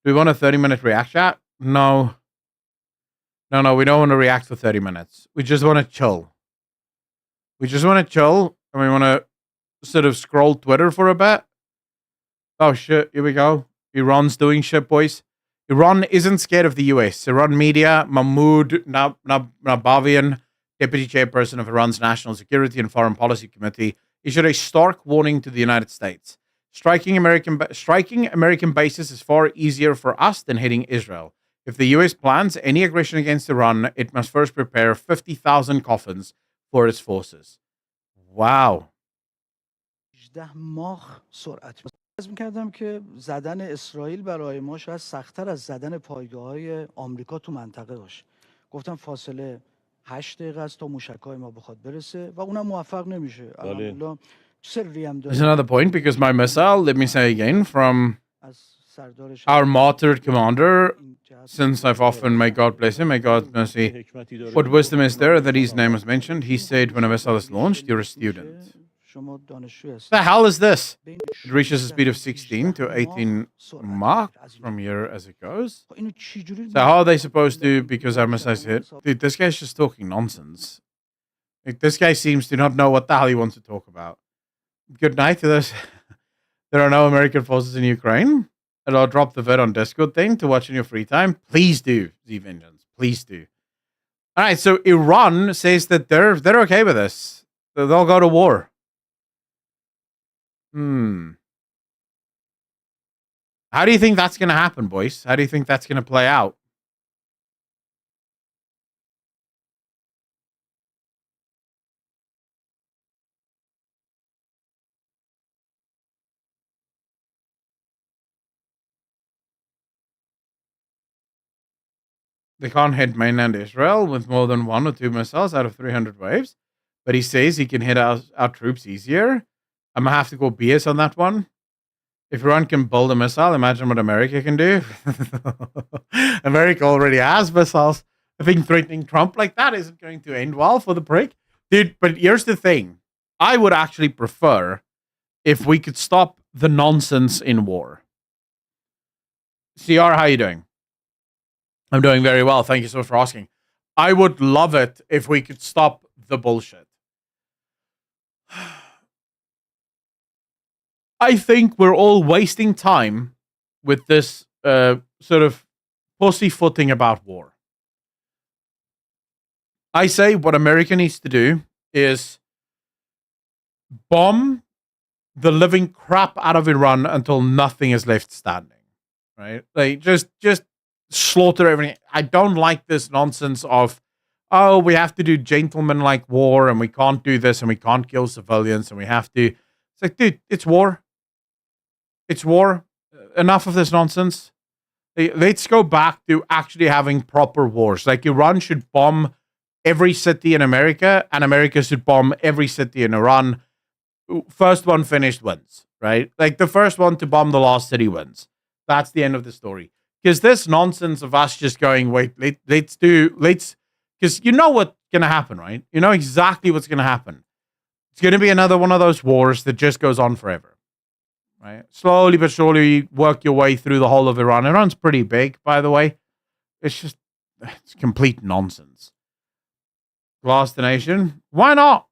Do we want a 30-minute react chat? No. No, we don't want to react for 30 minutes. We just want to chill. And we want to sort of scroll Twitter for a bit. Oh, shit. Here we go. Iran's doing shit, boys. Iran isn't scared of the US. Iran media, Mahmoud Nabavian, deputy chairperson of Iran's National Security and Foreign Policy Committee, issued a stark warning to the United States. Striking American bases is far easier for us than hitting Israel. If the US plans any aggression against Iran, it must first prepare 50,000 coffins for its forces. Wow. 18 ماه سرعت از می‌کردم که زدن اسرائیل برای ما شاید سخت‌تر از زدن پایگاه‌های آمریکا تو منطقه باشه. گفتم فاصله 8 دقیقه است تا موشک‌های ما بخواد برسه و اونم موفق نمیشه. الحمدلله سری هم داره. There's another point because my missile, let me say again, from our martyred commander, since I've often, may God bless him, may God mercy, what wisdom is there that his name was mentioned? He said, when a vessel is launched, you're a student. The hell is this? It reaches a speed of 16 to 18 Mach from here as it goes. So how are they supposed to, because our missiles hit? Dude, this guy's just talking nonsense. Like, this guy seems to not know what the hell he wants to talk about. Good night to this. There are no American forces in Ukraine. And I'll drop the vid on Discord thing to watch in your free time. Please do, Z-Vengeance. Please do. All right, so Iran says that they're okay with this. They'll go to war. How do you think that's going to happen, boys? How do you think that's going to play out? They can't hit mainland Israel with more than 1 or 2 missiles out of 300 waves. But he says he can hit our troops easier. I'm going to have to go BS on that one. If Iran can build a missile, imagine what America can do. America already has missiles. I think threatening Trump like that isn't going to end well for the prick. Dude, but here's the thing. I would actually prefer if we could stop the nonsense in war. CR, how you doing? I'm doing very well. Thank you so much for asking. I would love it if we could stop the bullshit. I think we're all wasting time with this sort of pussyfooting about war. I say what America needs to do is bomb the living crap out of Iran until nothing is left standing. Right? Like just slaughter everything. I don't like this nonsense of, oh, we have to do gentleman-like war and we can't do this and we can't kill civilians and we have to. It's like, dude, it's war. It's war. Enough of this nonsense. Let's go back to actually having proper wars. Like Iran should bomb every city in America and America should bomb every city in Iran. First one finished wins, right? Like the first one to bomb the last city wins. That's the end of the story. Because this nonsense of us just going, wait, let's, because you know what's going to happen, right? You know exactly what's going to happen. It's going to be another one of those wars that just goes on forever, right? Slowly but surely work your way through the whole of Iran. Iran's pretty big, by the way. It's complete nonsense. Glass the nation? Why not?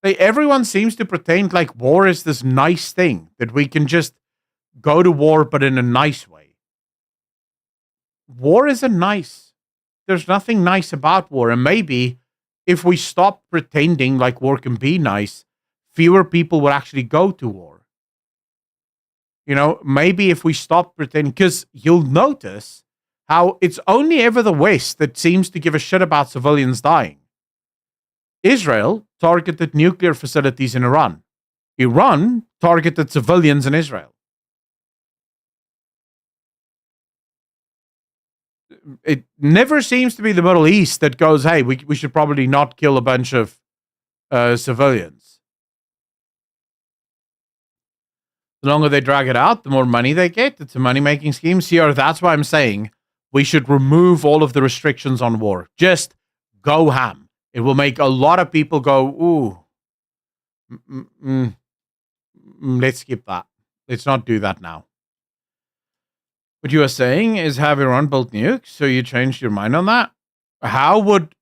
Everyone seems to pretend like war is this nice thing, that we can just go to war, but in a nice way. War isn't nice. There's nothing nice about war. And maybe if we stop pretending like war can be nice, fewer people will actually go to war. You know, maybe if we stop pretending, because you'll notice how it's only ever the West that seems to give a shit about civilians dying. Israel targeted nuclear facilities in Iran. Iran targeted civilians in Israel. It never seems to be the Middle East that goes, hey, we should probably not kill a bunch of civilians. The longer they drag it out, the more money they get. It's a money-making scheme. CR, that's why I'm saying we should remove all of the restrictions on war. Just go ham. It will make a lot of people go, ooh, let's skip that. Let's not do that now. What you are saying is have Iran built nukes, so you changed your mind on that? How would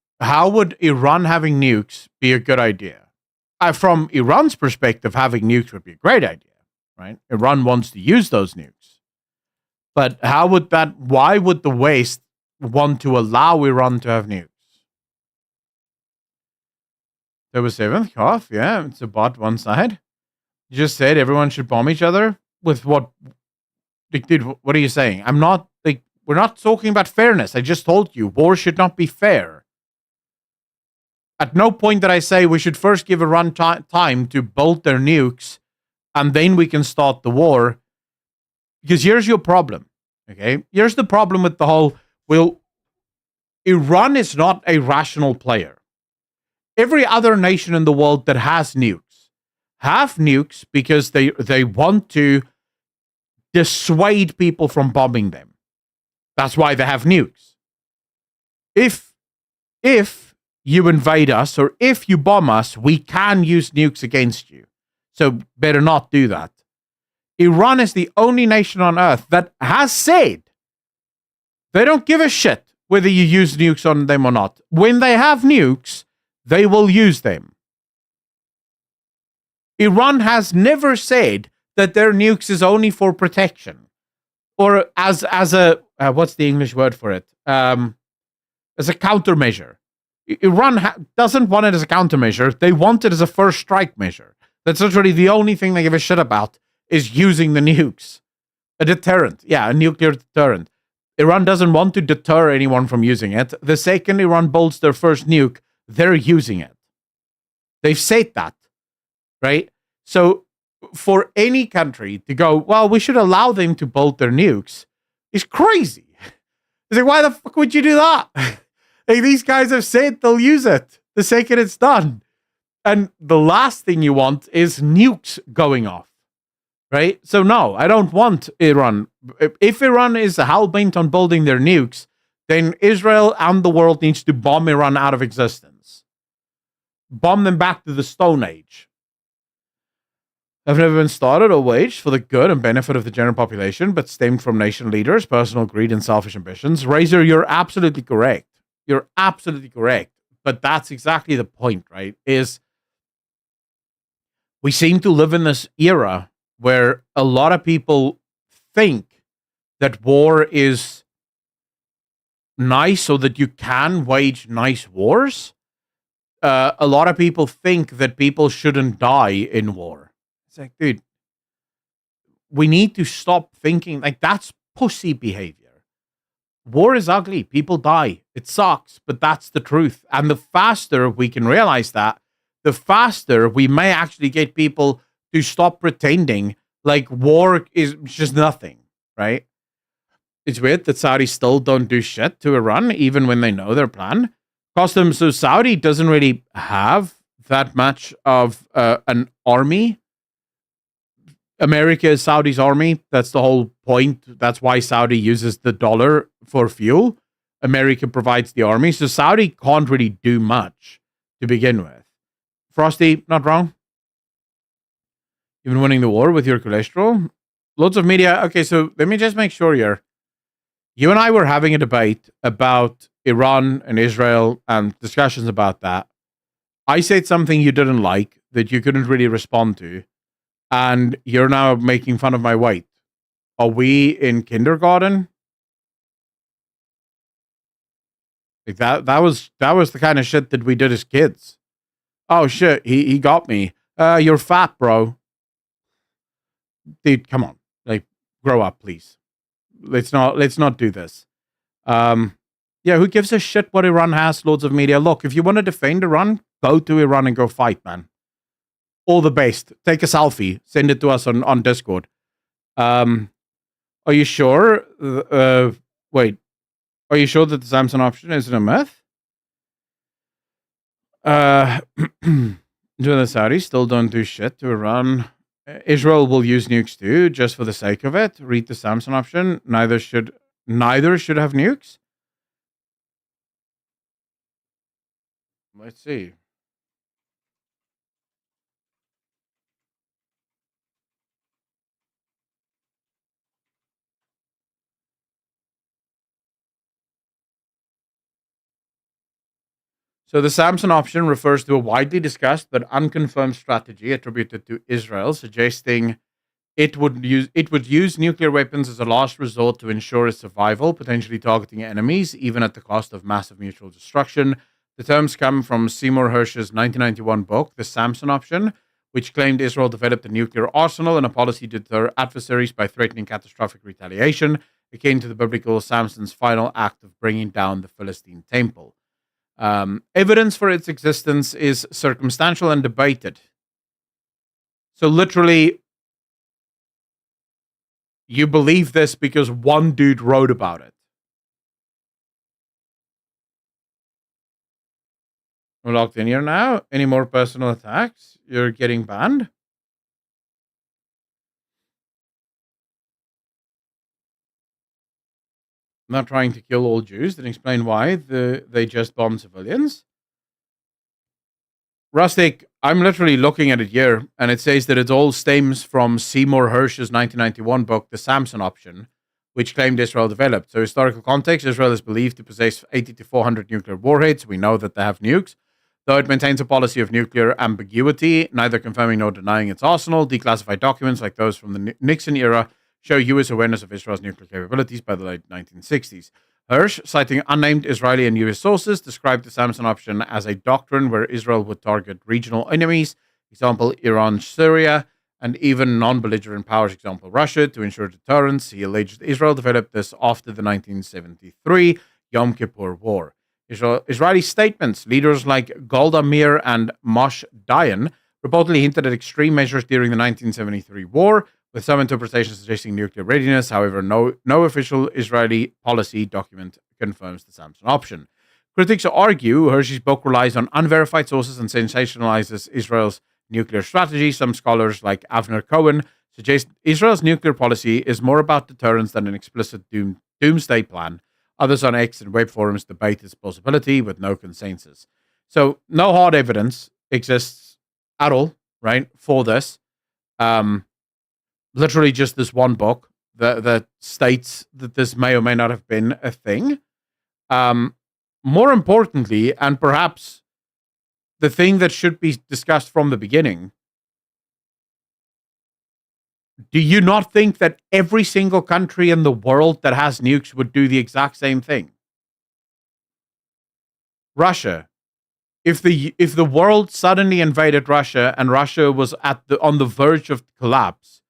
Iran having nukes be a good idea? From Iran's perspective, having nukes would be a great idea, right? Iran wants to use those nukes. But why would the West want to allow Iran to have nukes? There was 7th, cough, yeah, it's about one side. You just said everyone should bomb each other with what? Dude, what are you saying? We're not talking about fairness. I just told you, war should not be fair. At no point did I say we should first give Iran time to build their nukes and then we can start the war. Because here's your problem, okay? Here's the problem with the whole, Iran is not a rational player. Every other nation in the world that has nukes have nukes because they want to dissuade people from bombing them. That's why they have nukes. If you invade us or if you bomb us, we can use nukes against you. So better not do that. Iran is the only nation on earth that has said they don't give a shit whether you use nukes on them or not. When they have nukes, they will use them. Iran has never said that their nukes is only for protection, or as a what's the English word for it? As a countermeasure. Iran doesn't want it as a countermeasure. They want it as a first strike measure. That's literally the only thing they give a shit about is using the nukes. A deterrent. Yeah, a nuclear deterrent. Iran doesn't want to deter anyone from using it. The second Iran bolts their first nuke, they're using it. They've said that, right? So for any country to go, well, we should allow them to bolt their nukes is crazy. It's like, why the fuck would you do that? Like, these guys have said they'll use it the second it's done. And the last thing you want is nukes going off, right? So no, I don't want Iran. If Iran is hell-bent on building their nukes, then Israel and the world needs to bomb Iran out of existence. Bomb them back to the Stone Age. Have never been started or waged for the good and benefit of the general population, but stemmed from nation leaders, personal greed, and selfish ambitions. Razor, you're absolutely correct. You're absolutely correct. But that's exactly the point, right? Is we seem to live in this era where a lot of people think that war is nice so that you can wage nice wars. A lot of people think that people shouldn't die in war. It's like, dude, we need to stop thinking like that's pussy behavior. War is ugly. People die. It sucks, but that's the truth. And the faster we can realize that, the faster we may actually get people to stop pretending like war is just nothing, right? It's weird that Saudi still don't do shit to Iran, even when they know their plan. So Saudi doesn't really have that much of an army. America is Saudi's army. That's the whole point. That's why Saudi uses the dollar for fuel. America provides the army. So Saudi can't really do much to begin with. Frosty, not wrong. You've been winning the war with your cholesterol. Loads of media. Okay, so let me just make sure here. You and I were having a debate about Iran and Israel and discussions about that. I said something you didn't like that you couldn't really respond to. And you're now making fun of my weight. Are we in kindergarten? Like that was the kind of shit that we did as kids. Oh shit, he got me. You're fat, bro. Dude, come on. Like, grow up, please. Let's not do this. Yeah, who gives a shit what Iran has? Loads of media. Look, if you want to defend Iran, go to Iran and go fight, man. All the best. Take a selfie. Send it to us on Discord. Are you sure? Wait. Are you sure that the Samsung option isn't a myth? Do the Saudis still don't do shit to Iran? Israel will use nukes too, just for the sake of it. Read the Samsung option. Neither should have nukes. Let's see. So the Samson option refers to a widely discussed but unconfirmed strategy attributed to Israel, suggesting it would use nuclear weapons as a last resort to ensure its survival, potentially targeting enemies, even at the cost of massive mutual destruction. The terms come from Seymour Hersh's 1991 book, The Samson Option, which claimed Israel developed a nuclear arsenal and a policy to deter adversaries by threatening catastrophic retaliation, akin to the biblical Samson's final act of bringing down the Philistine temple. Evidence for its existence is circumstantial and debated. So literally, you believe this because one dude wrote about it. We're locked in here now. Any more personal attacks? You're getting banned? not trying to kill all Jews, then explain why they just bomb civilians. Rustic, I'm literally looking at it here, and it says that it all stems from Seymour Hersh's 1991 book, The Samson Option, which claimed Israel developed. So, historical context: Israel is believed to possess 80 to 400 nuclear warheads. We know that they have nukes, though it maintains a policy of nuclear ambiguity, neither confirming nor denying its arsenal. Declassified documents like those from the Nixon era show U.S. awareness of Israel's nuclear capabilities by the late 1960s. Hersh, citing unnamed Israeli and U.S. sources, described the Samson option as a doctrine where Israel would target regional enemies, example Iran, Syria, and even non-belligerent powers, example Russia, to ensure deterrence. He alleged Israel developed this after the 1973 Yom Kippur War. Israeli statements, leaders like Golda Meir and Moshe Dayan reportedly hinted at extreme measures during the 1973 war, with some interpretations suggesting nuclear readiness. However, no official Israeli policy document confirms the Samson option. Critics argue Hershey's book relies on unverified sources and sensationalizes Israel's nuclear strategy. Some scholars, like Avner Cohen, suggest Israel's nuclear policy is more about deterrence than an explicit doomsday plan. Others on X and web forums debate this possibility with no consensus. So, no hard evidence exists at all, right, for this. Literally just this one book that states that this may or may not have been a thing. More importantly, and perhaps the thing that should be discussed from the beginning, do you not think that every single country in the world that has nukes would do the exact same thing? Russia. If the world suddenly invaded Russia and Russia was on the verge of collapse,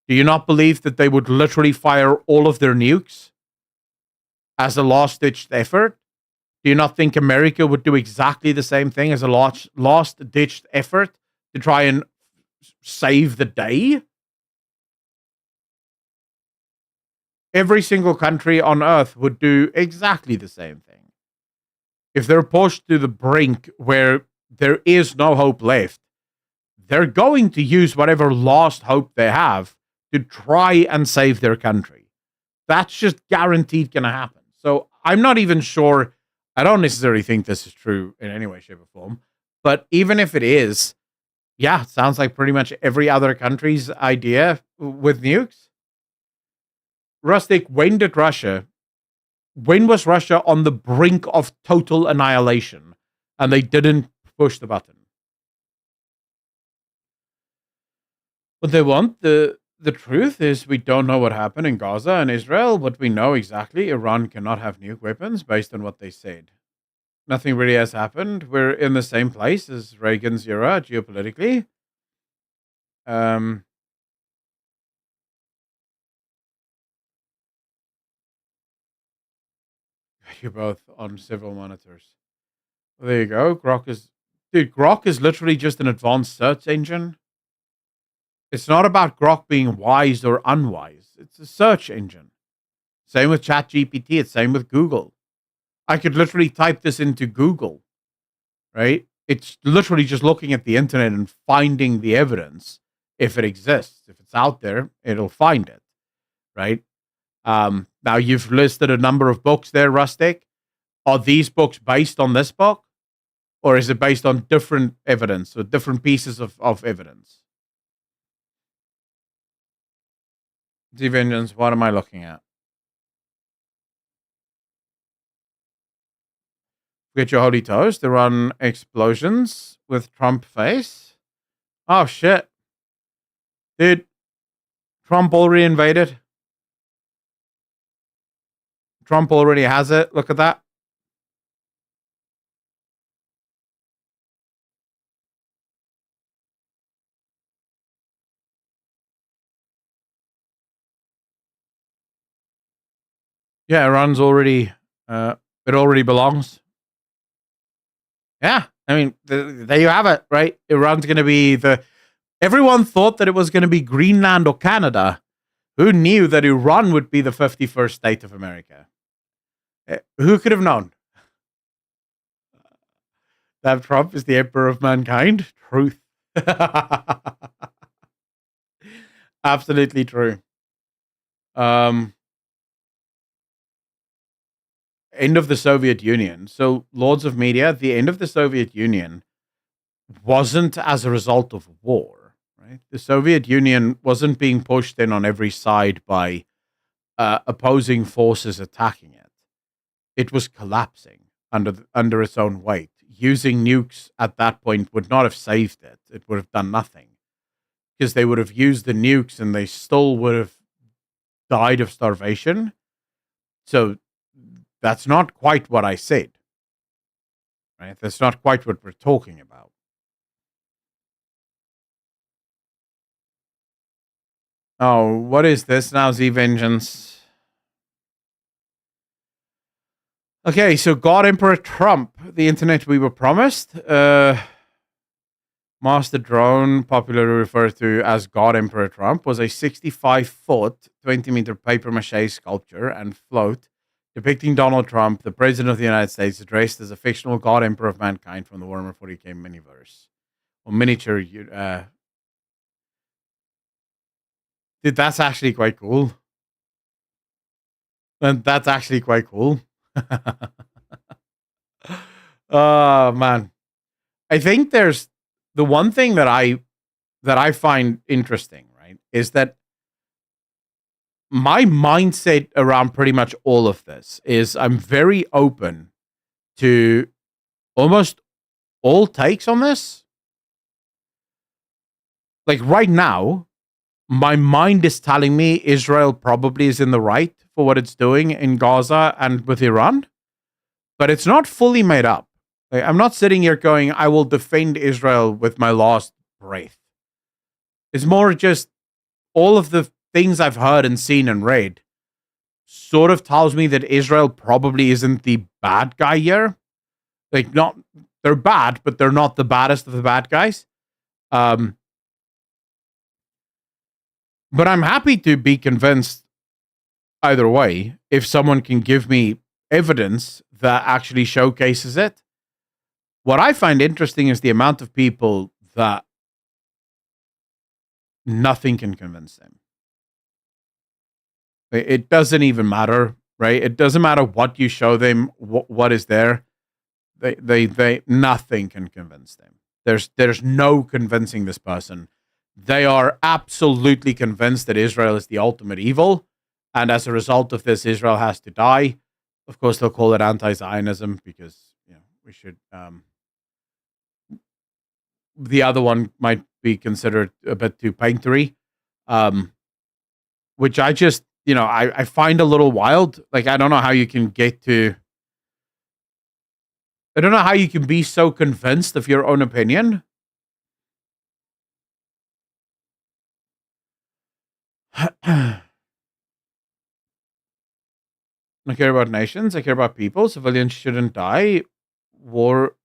do you not believe that they would literally fire all of their nukes as a last-ditch effort? Do you not think America would do exactly the same thing as a last-ditch effort to try and save the day? Every single country on Earth would do exactly the same thing. If they're pushed to the brink where there is no hope left, they're going to use whatever last hope they have to try and save their country. That's just guaranteed going to happen. So I'm not even sure. I don't necessarily think this is true in any way, shape, or form. But even if it is, yeah, it sounds like pretty much every other country's idea with nukes. Rustic, when was Russia on the brink of total annihilation and they didn't push the button? What they want, the truth is we don't know what happened in Gaza and Israel, but we know exactly Iran cannot have nuke weapons based on what they said. Nothing really has happened. We're in the same place as Reagan's era geopolitically. You're both on several monitors. Well, there you go. Grok is literally just an advanced search engine. It's not about Grok being wise or unwise. It's a search engine. Same with ChatGPT. It's same with Google. I could literally type this into Google, right? It's literally just looking at the internet and finding the evidence if it exists. If it's out there, it'll find it, right? Now, you've listed a number of books there, Rustic. Are these books based on this book? Or is it based on different evidence or different pieces of evidence? The Vengeance, what am I looking at? Get your holy toast to run explosions with Trump face. Oh, shit. Dude, Trump already invaded. Trump already has it. Look at that. Yeah, Iran's already, it already belongs. Yeah, I mean, there you have it, right? Iran's going to be everyone thought that it was going to be Greenland or Canada. Who knew that Iran would be the 51st state of America? Who could have known? That Trump is the emperor of mankind? Truth. Absolutely true. end of the Soviet Union. So, Lords of Media, the end of the Soviet Union wasn't as a result of war, right? The Soviet Union wasn't being pushed in on every side by opposing forces attacking it. It was collapsing under its own weight. Using nukes at that point would not have saved it. It would have done nothing because they would have used the nukes and they still would have died of starvation. So that's not quite what I said, right? That's not quite what we're talking about. Oh, what is this now? Z Vengeance. Okay, so God Emperor Trump, the internet we were promised. Master Drone, popularly referred to as God Emperor Trump, was a 65-foot, 20-meter paper mache sculpture and float depicting Donald Trump, the President of the United States, dressed as a fictional God Emperor of mankind from the Warhammer 40k miniverse. Or miniature. Dude, that's actually quite cool. And that's actually quite cool. Oh, man. I think there's the one thing that I find interesting, right, is that my mindset around pretty much all of this is I'm very open to almost all takes on this. Like right now, my mind is telling me Israel probably is in the right for what it's doing in Gaza and with Iran, but it's not fully made up. Like, I'm not sitting here going, I will defend Israel with my last breath. It's more just all of the things I've heard and seen and read sort of tells me that Israel probably isn't the bad guy here. Like, not they're bad, but they're not the baddest of the bad guys. But I'm happy to be convinced either way if someone can give me evidence that actually showcases it. What I find interesting is the amount of people that nothing can convince them. It doesn't even matter, right? It doesn't matter what you show them, what is there. They nothing can convince them. There's no convincing this person. They are absolutely convinced that Israel is the ultimate evil, and as a result of this, Israel has to die. Of course, they'll call it anti-Zionism because we should. The other one might be considered a bit too paintery, which I just I find a little wild. Like I don't know how you can I don't know how you can be so convinced of your own opinion. I care about nations. I care about people. Civilians shouldn't die. War.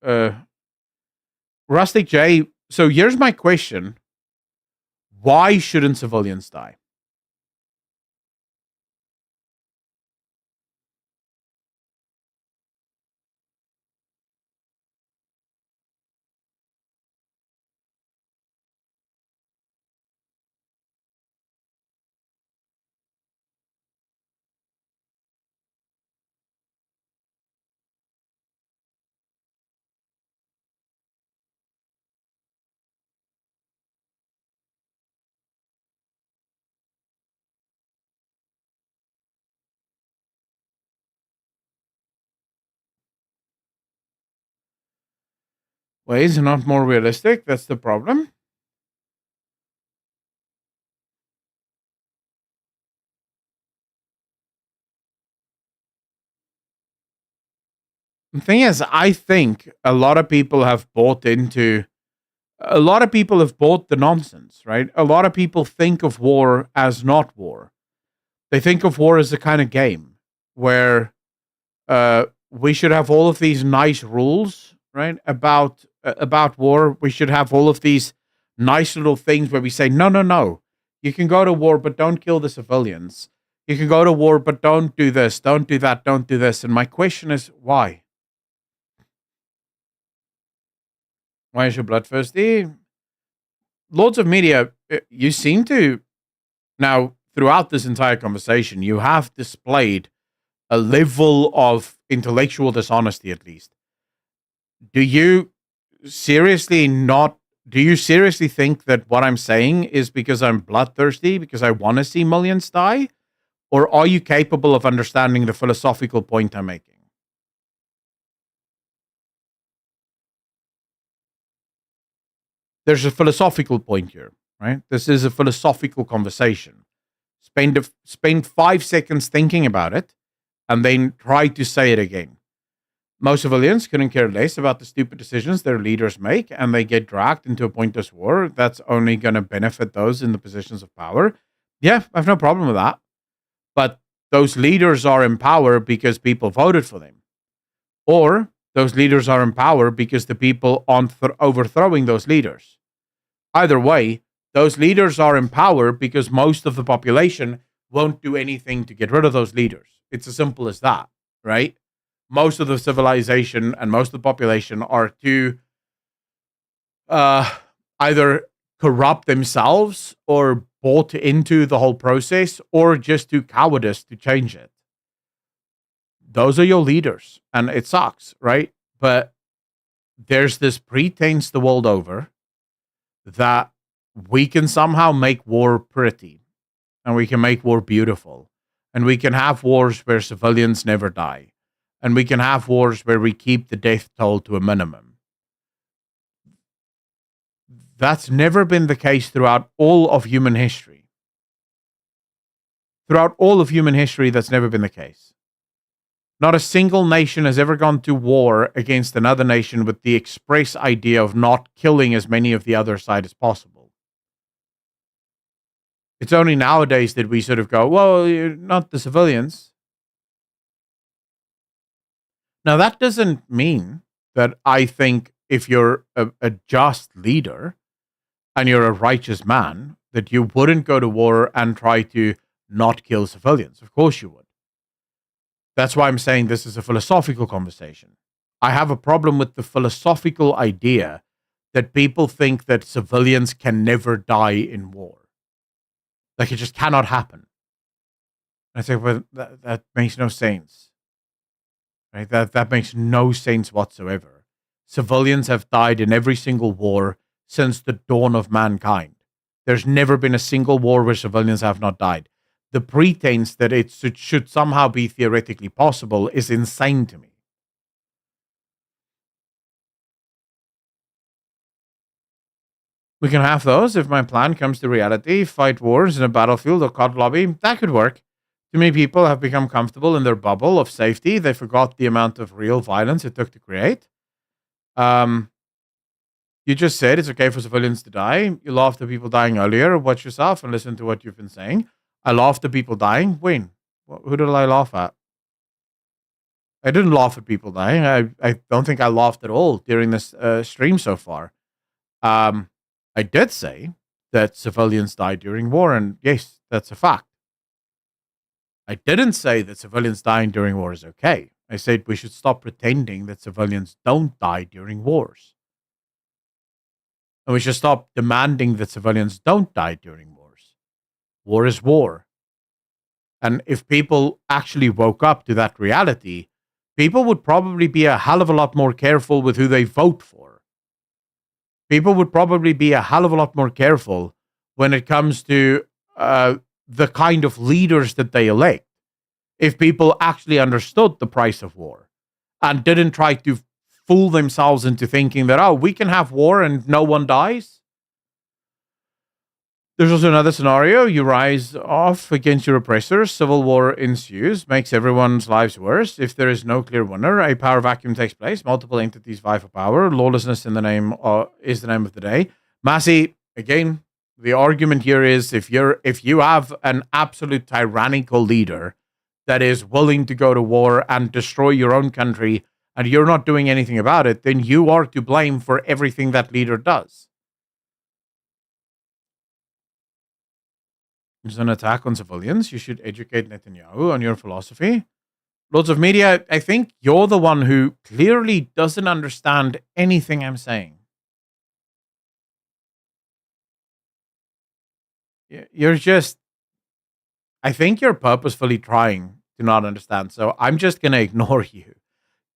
Rustic J. So here's my question. Why shouldn't civilians die? Ways are not more realistic. That's the problem. The thing is, I think a lot of people have bought the nonsense, right? A lot of people think of war as not war. They think of war as a kind of game where we should have all of these nice rules, right? About war. We should have all of these nice little things where we say, no, no, no. You can go to war, but don't kill the civilians. You can go to war, but don't do this, don't do that, don't do this. And my question is, why? Why is your bloodthirsty? Lords of Media, you seem to now throughout this entire conversation, you have displayed a level of intellectual dishonesty, at least. Do you seriously think that what I'm saying is because I'm bloodthirsty, because I want to see millions die? Or are you capable of understanding the philosophical point I'm making? There's a philosophical point here, right? This is a philosophical conversation. Spend 5 seconds thinking about it and then try to say it again. Most civilians couldn't care less about the stupid decisions their leaders make, and they get dragged into a pointless war that's only going to benefit those in the positions of power. Yeah, I have no problem with that. But those leaders are in power because people voted for them. Or those leaders are in power because the people aren't overthrowing those leaders. Either way, those leaders are in power because most of the population won't do anything to get rid of those leaders. It's as simple as that, right? Most of the civilization and most of the population are too either corrupt themselves or bought into the whole process or just too cowardice to change it. Those are your leaders, and it sucks, right? But there's this pretense the world over that we can somehow make war pretty, and we can make war beautiful, and we can have wars where civilians never die, and we can have wars where we keep the death toll to a minimum. That's never been the case throughout all of human history. Throughout all of human history, that's never been the case. Not a single nation has ever gone to war against another nation with the express idea of not killing as many of the other side as possible. It's only nowadays that we sort of go, well, you're not the civilians. Now, that doesn't mean that I think if you're a just leader and you're a righteous man, that you wouldn't go to war and try to not kill civilians. Of course you would. That's why I'm saying this is a philosophical conversation. I have a problem with the philosophical idea that people think that civilians can never die in war. Like it just cannot happen. I say, well, that makes no sense. Right? That makes no sense whatsoever. Civilians have died in every single war since the dawn of mankind. There's never been a single war where civilians have not died. The pretense that it should somehow be theoretically possible is insane to me. We can have those if my plan comes to reality. Fight wars in a battlefield or COD lobby. That could work. Too many people have become comfortable in their bubble of safety. They forgot the amount of real violence it took to create. You just said it's okay for civilians to die. You laughed at people dying earlier. Watch yourself and listen to what you've been saying. I laughed at people dying. When? Who did I laugh at? I didn't laugh at people dying. I don't think I laughed at all during this stream so far. I did say that civilians died during war, and yes, that's a fact. I didn't say that civilians dying during war is okay. I said we should stop pretending that civilians don't die during wars. And we should stop demanding that civilians don't die during wars. War is war. And if people actually woke up to that reality, people would probably be a hell of a lot more careful with who they vote for. People would probably be a hell of a lot more careful when it comes to the kind of leaders that they elect. If people actually understood the price of war and didn't try to fool themselves into thinking that, oh, we can have war and no one dies. There's also another scenario. You rise off against your oppressors. Civil war ensues, makes everyone's lives worse. If there is no clear winner, a power vacuum takes place. Multiple entities vie for power. Lawlessness in the name is the name of the day. Massey, again, the argument here is if you have an absolute tyrannical leader that is willing to go to war and destroy your own country, and you're not doing anything about it, then you are to blame for everything that leader does. There's an attack on civilians. You should educate Netanyahu on your philosophy. Lots of media, I think you're the one who clearly doesn't understand anything I'm saying. You're just, I think you're purposefully trying to not understand. So I'm just gonna ignore you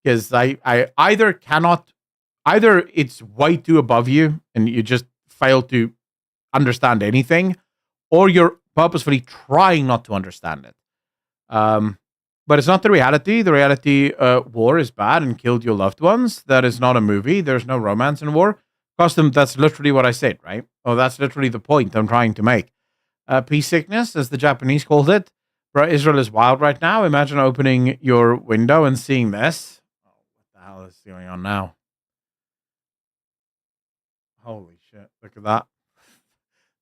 because I either cannot, either it's way too above you and you just fail to understand anything, or you're purposefully trying not to understand it. But it's not the reality. The reality, war is bad and killed your loved ones. That is not a movie. There's no romance in war. Custom, that's literally what I said, right? Oh, that's literally the point I'm trying to make. Peace sickness, as the Japanese called it. Bro, Israel is wild right now. Imagine opening your window and seeing this. Oh, what the hell is going on now? Holy shit. Look at that.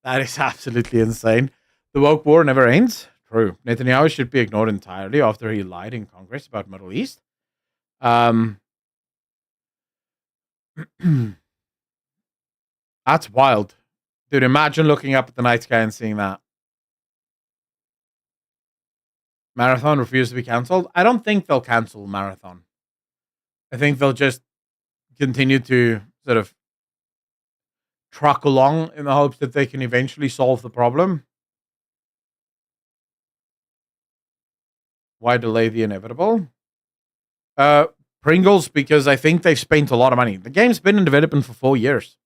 That is absolutely insane. The woke war never ends. True. Netanyahu should be ignored entirely after he lied in Congress about Middle East. That's wild. Dude, imagine looking up at the night sky and seeing that. Marathon refused to be cancelled. I don't think they'll cancel Marathon. I think they'll just continue to sort of truck along in the hopes that they can eventually solve the problem. Why delay the inevitable? Pringles, because I think they've spent a lot of money. The game's been in development for 4 years.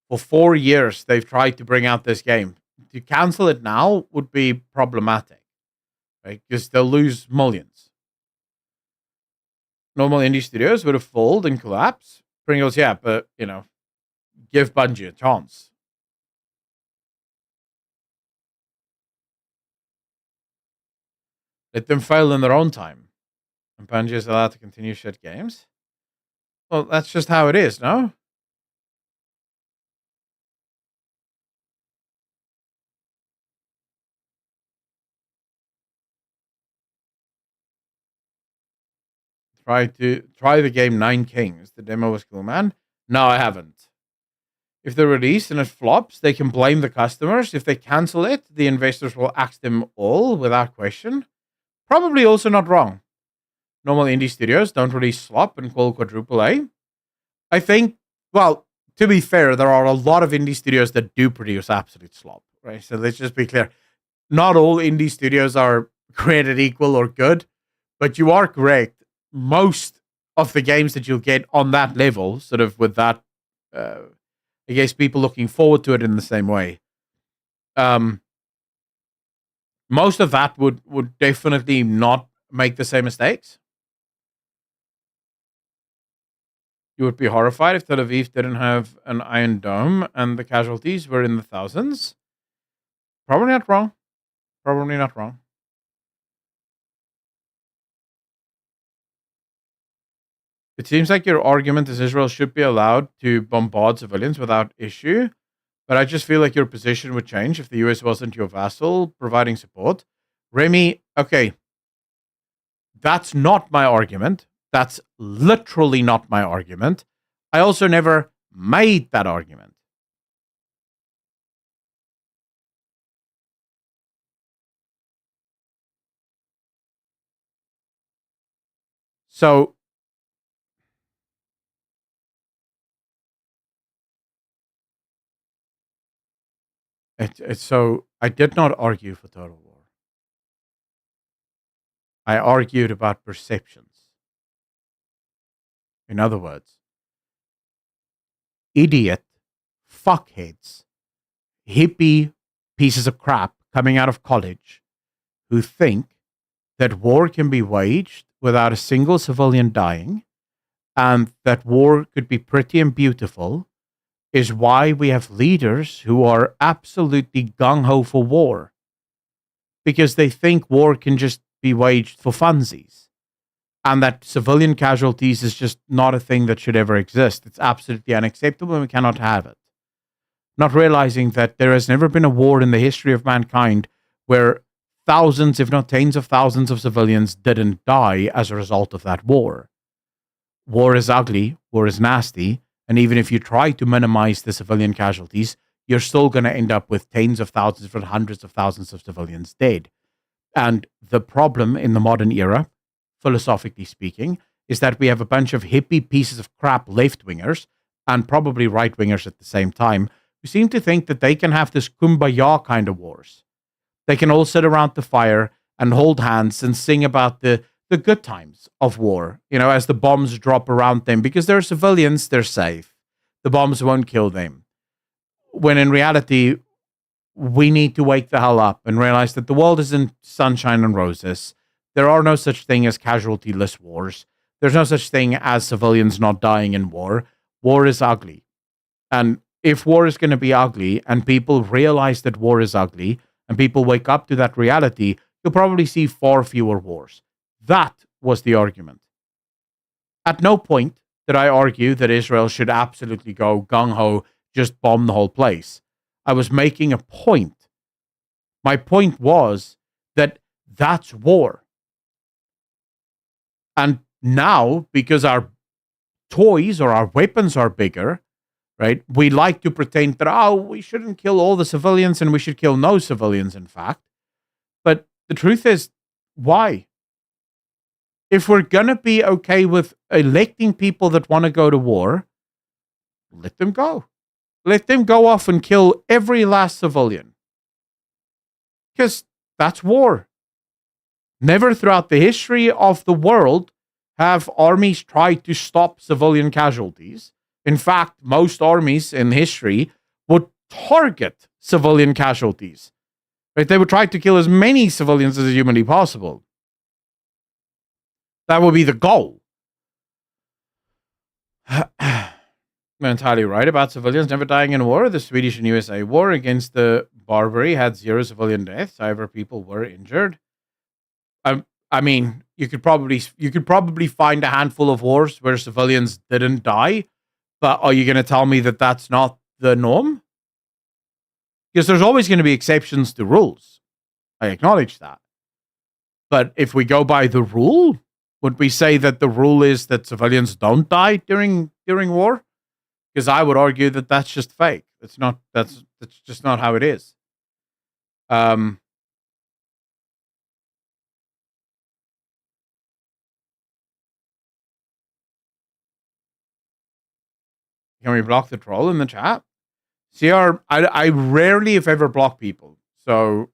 For 4 years, they've tried to bring out this game. To cancel it now would be problematic, right? Because they'll lose millions. Normal indie studios would have folded and collapsed. Pringles, yeah, but, give Bungie a chance. Let them fail in their own time. And Bungie is allowed to continue shit games? Well, that's just how it is, no? Try the game Nine Kings. The demo was cool, man. No, I haven't. If they release and it flops, they can blame the customers. If they cancel it, the investors will axe them all without question. Probably also not wrong. Normal indie studios don't release slop and call quadruple A. I think, well, to be fair, there are a lot of indie studios that do produce absolute slop, right? So let's just be clear. Not all indie studios are created equal or good, but you are correct. Most of the games that you'll get on that level, sort of with that, I guess people looking forward to it in the same way. Most of that would definitely not make the same mistakes. You would be horrified if Tel Aviv didn't have an Iron Dome and the casualties were in the thousands. Probably not wrong. Probably not wrong. It seems like your argument is Israel should be allowed to bombard civilians without issue, but I just feel like your position would change if the US wasn't your vassal providing support. Remy, okay, that's not my argument. That's literally not my argument. I also never made that argument. So, so I did not argue for total war. I argued about perceptions. In other words, idiot, fuckheads, hippie pieces of crap coming out of college who think that war can be waged without a single civilian dying and that war could be pretty and beautiful is why we have leaders who are absolutely gung-ho for war. Because they think war can just be waged for funsies. And that civilian casualties is just not a thing that should ever exist. It's absolutely unacceptable and we cannot have it. Not realizing that there has never been a war in the history of mankind where thousands, if not tens of thousands of civilians didn't die as a result of that war. War is ugly, war is nasty, and even if you try to minimize the civilian casualties, you're still going to end up with tens of thousands, if not hundreds of thousands of civilians dead. And the problem in the modern era, philosophically speaking, is that we have a bunch of hippie pieces of crap left-wingers, and probably right-wingers at the same time, who seem to think that they can have this kumbaya kind of wars. They can all sit around the fire and hold hands and sing about the good times of war, as the bombs drop around them, because they're civilians, they're safe. The bombs won't kill them. When in reality, we need to wake the hell up and realize that the world isn't sunshine and roses. There are no such thing as casualty-less wars. There's no such thing as civilians not dying in war. War is ugly. And if war is going to be ugly and people realize that war is ugly and people wake up to that reality, you'll probably see far fewer wars. That was the argument. At no point did I argue that Israel should absolutely go gung-ho, just bomb the whole place. I was making a point. My point was that that's war. And now, because our toys or our weapons are bigger, right, we like to pretend that, we shouldn't kill all the civilians and we should kill no civilians, in fact. But the truth is, why? If we're going to be okay with electing people that want to go to war, let them go. Let them go off and kill every last civilian. Because that's war. Never throughout the history of the world have armies tried to stop civilian casualties. In fact, most armies in history would target civilian casualties. Right? They would try to kill as many civilians as humanly possible. That would be the goal. You're entirely right about civilians never dying in war. The Swedish and USA war against the Barbary had 0 civilian deaths. However, people were injured. I mean, you could probably find a handful of wars where civilians didn't die. But are you going to tell me that that's not the norm? Because there's always going to be exceptions to rules. I acknowledge that. But if we go by the rule, would we say that the rule is that civilians don't die during war? Because I would argue that that's just fake. That's just not how it is. Can we block the troll in the chat? CR, I rarely, if ever, block people. So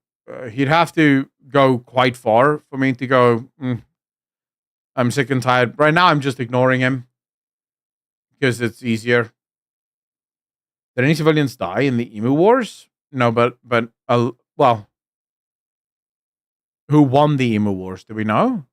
he'd have to go quite far for me to go, I'm sick and tired. Right now, I'm just ignoring him because it's easier. Did any civilians die in the Emu Wars? No, but well, who won the Emu Wars? Do we know?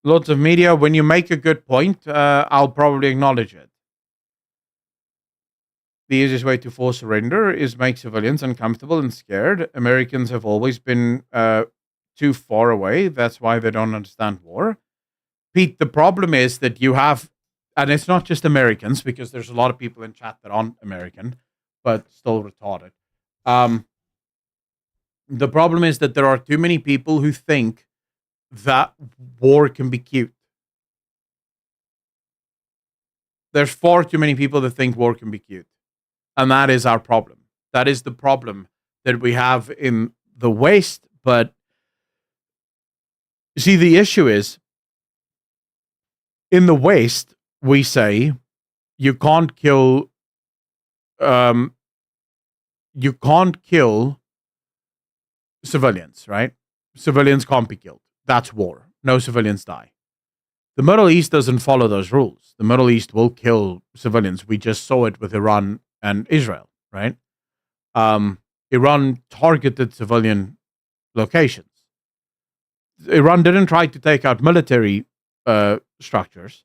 Lots of media. When you make a good point, I'll probably acknowledge it. The easiest way to force surrender is make civilians uncomfortable and scared. Americans have always been too far away. That's why they don't understand war. Pete, the problem is that you have, and it's not just Americans, because there's a lot of people in chat that aren't American, but still retarded. The problem is that there are too many people who think that war can be cute. There's far too many people that think war can be cute. And that is our problem. That is the problem that we have in the West. But see, the issue is, in the West, we say you can't kill civilians, right? Civilians can't be killed. That's war. No civilians die. The Middle East doesn't follow those rules. The Middle East will kill civilians. We just saw it with Iran and Israel, right? Iran targeted civilian locations. Iran didn't try to take out military structures.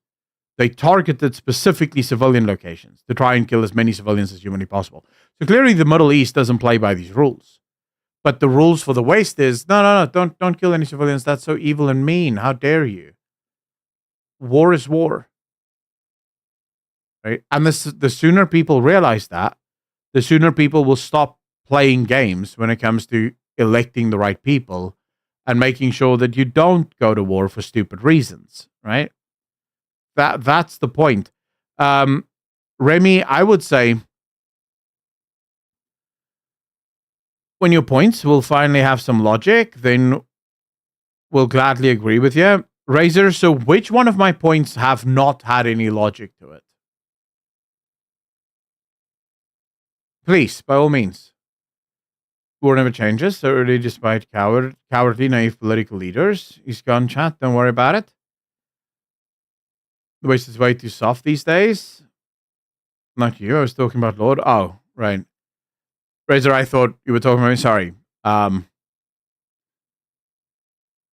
They targeted specifically civilian locations to try and kill as many civilians as humanly possible. So clearly the Middle East doesn't play by these rules. But the rules for the West is, no, don't kill any civilians. That's so evil and mean. How dare you? War is war. Right? And the sooner people realize that, the sooner people will stop playing games when it comes to electing the right people and making sure that you don't go to war for stupid reasons, right? That's the point. Remy, I would say when your points will finally have some logic, then we'll gladly agree with you. Razor, so which one of my points have not had any logic to it? Please, by all means. War never changes, so early despite cowardly, naive political leaders. He's gone, chat, don't worry about it. The West is way too soft these days. Not you, I was talking about Lord. Oh, right. Razor, I thought you were talking about me. Sorry.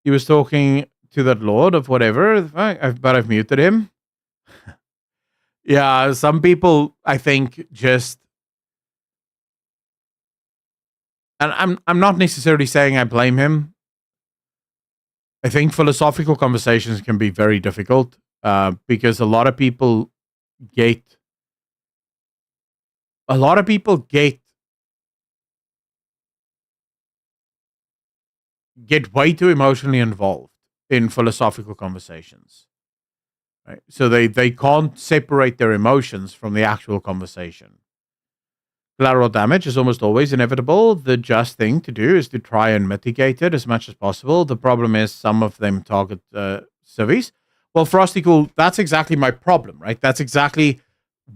He was talking to that Lord of whatever, but I've muted him. Yeah, some people, I think, just, and I'm not necessarily saying I blame him. I think philosophical conversations can be very difficult because a lot of people get way too emotionally involved in philosophical conversations. Right? So they can't separate their emotions from the actual conversation. Collateral damage is almost always inevitable. The just thing to do is to try and mitigate it as much as possible. The problem is some of them target civvies. Well, Frostycool, that's exactly my problem, right? That's exactly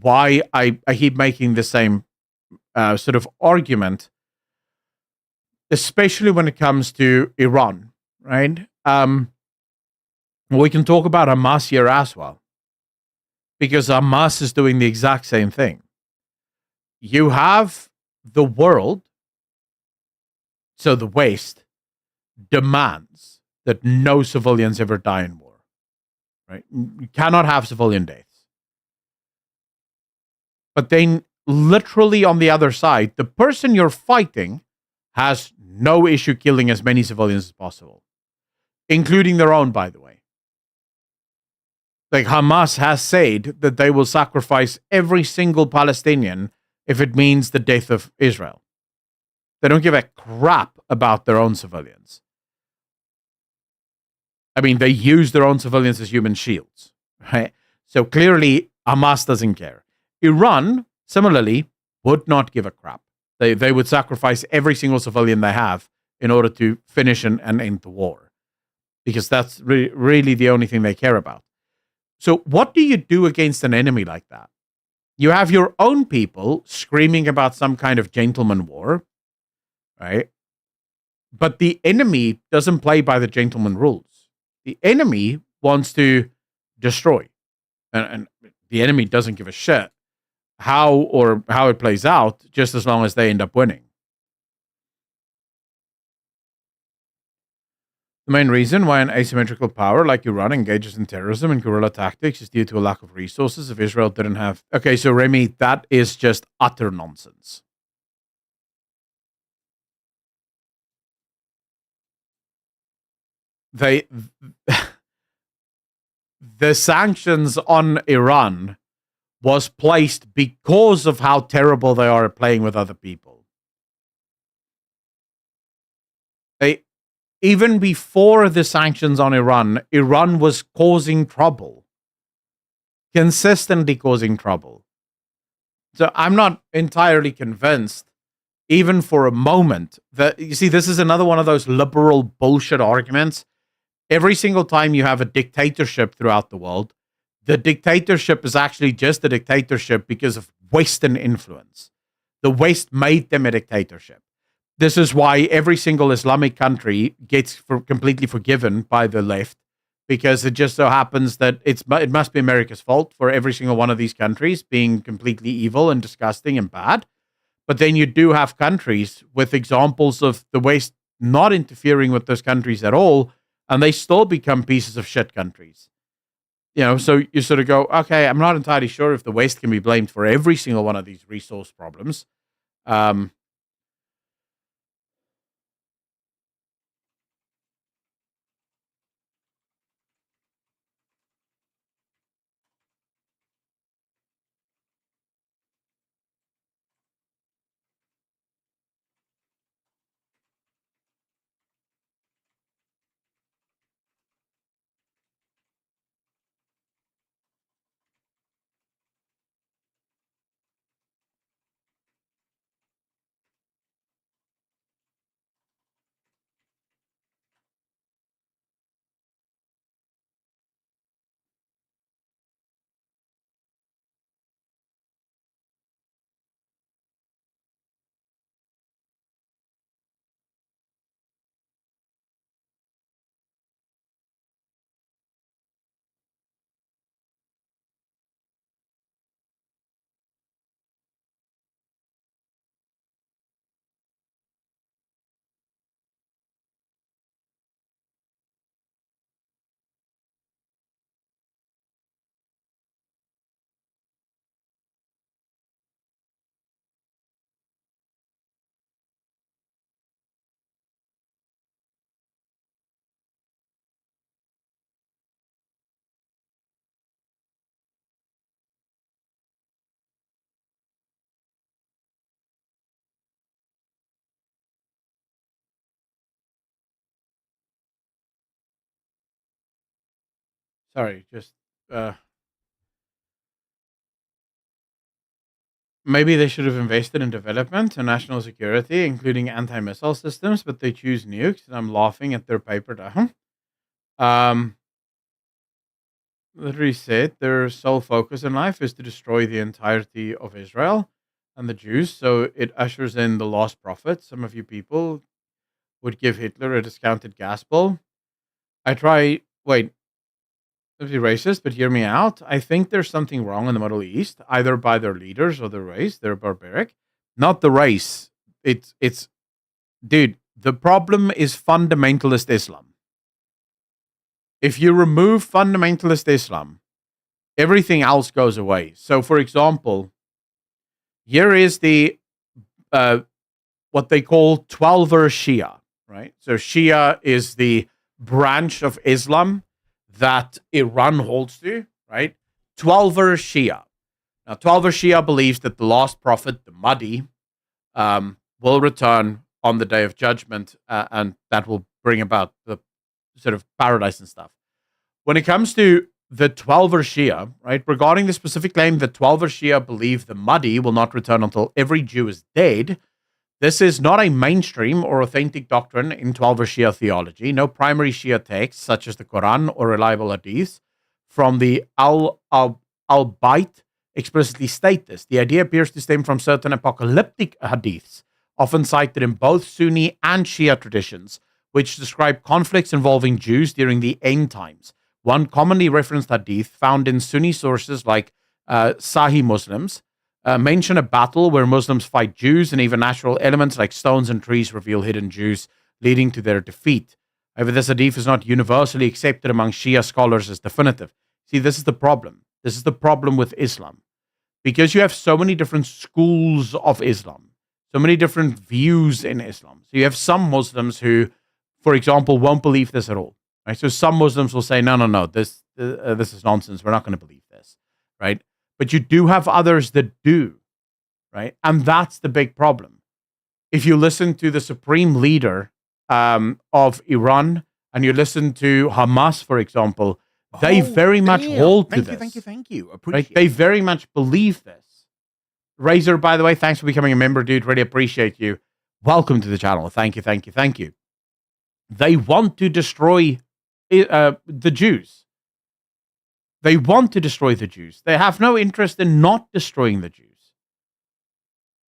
why I keep making the same sort of argument, especially when it comes to Iran, right? We can talk about Hamas here as well, because Hamas is doing the exact same thing. You have the world, so the West, demands that no civilians ever die in war, right? You cannot have civilian deaths. But then, literally on the other side, the person you're fighting has no issue killing as many civilians as possible, including their own, by the way. Like Hamas has said that they will sacrifice every single Palestinian if it means the death of Israel. They don't give a crap about their own civilians. I mean, they use their own civilians as human shields, right? So clearly, Hamas doesn't care. Iran, similarly, would not give a crap. They would sacrifice every single civilian they have in order to finish and end the war, because that's really the only thing they care about. So what do you do against an enemy like that? You have your own people screaming about some kind of gentleman war, right? But the enemy doesn't play by the gentleman rules. The enemy wants to destroy. And the enemy doesn't give a shit how it plays out, just as long as they end up winning. The main reason why an asymmetrical power like Iran engages in terrorism and guerrilla tactics is due to a lack of resources. If Israel didn't have... Okay, so Remy, that is just utter nonsense. The sanctions on Iran was placed because of how terrible they are at playing with other people. Even before the sanctions on Iran, Iran was causing trouble. Consistently causing trouble. So I'm not entirely convinced, even for a moment, that, you see, this is another one of those liberal bullshit arguments. Every single time you have a dictatorship throughout the world, the dictatorship is actually just a dictatorship because of Western influence. The West made them a dictatorship. This is why every single Islamic country gets completely forgiven by the left, because it just so happens that it must be America's fault for every single one of these countries being completely evil and disgusting and bad. But then you do have countries with examples of the West not interfering with those countries at all, and they still become pieces of shit countries. So you sort of go, okay, I'm not entirely sure if the West can be blamed for every single one of these resource problems. Sorry, just maybe they should have invested in development and national security, including anti-missile systems, but they choose nukes, and I'm laughing at their paper down. Literally said their sole focus in life is to destroy the entirety of Israel and the Jews, so it ushers in the lost prophet. Some of you people would give Hitler a discounted gas bill. Wait, let's be racist, but hear me out. I think there's something wrong in the Middle East, either by their leaders or the race. They're barbaric. Not the race. It's dude, the problem is fundamentalist Islam. If you remove fundamentalist Islam, everything else goes away. So, for example, here is the what they call 12er Shia, right? So Shia is the branch of Islam that Iran holds to, right? 12er Shia. Now, 12er Shia believes that the last prophet, the Mahdi, will return on the day of judgment, and that will bring about the sort of paradise and stuff. When it comes to the 12er Shia, right, regarding the specific claim that 12er Shia believe the Mahdi will not return until every Jew is dead, this is not a mainstream or authentic doctrine in 12er Shia theology. No primary Shia texts, such as the Quran or reliable hadiths from the Al-Bayt explicitly state this. The idea appears to stem from certain apocalyptic hadiths, often cited in both Sunni and Shia traditions, which describe conflicts involving Jews during the end times. One commonly referenced hadith found in Sunni sources like Sahih Muslims mention a battle where Muslims fight Jews, and even natural elements like stones and trees reveal hidden Jews, leading to their defeat. However, this hadith is not universally accepted among Shia scholars as definitive. See, this is the problem. This is the problem with Islam. Because you have so many different schools of Islam, so many different views in Islam. So you have some Muslims who, for example, won't believe this at all. Right? So some Muslims will say, no, this is nonsense. We're not going to believe this, right? But you do have others that do, right? And that's the big problem. If you listen to the supreme leader of Iran and you listen to Hamas, for example, they very much hold to this. Thank you. Right? They very much believe this. Razor, by the way, thanks for becoming a member, dude. Really appreciate you. Welcome to the channel. Thank you. They want to destroy the Jews. They want to destroy the Jews. They have no interest in not destroying the Jews.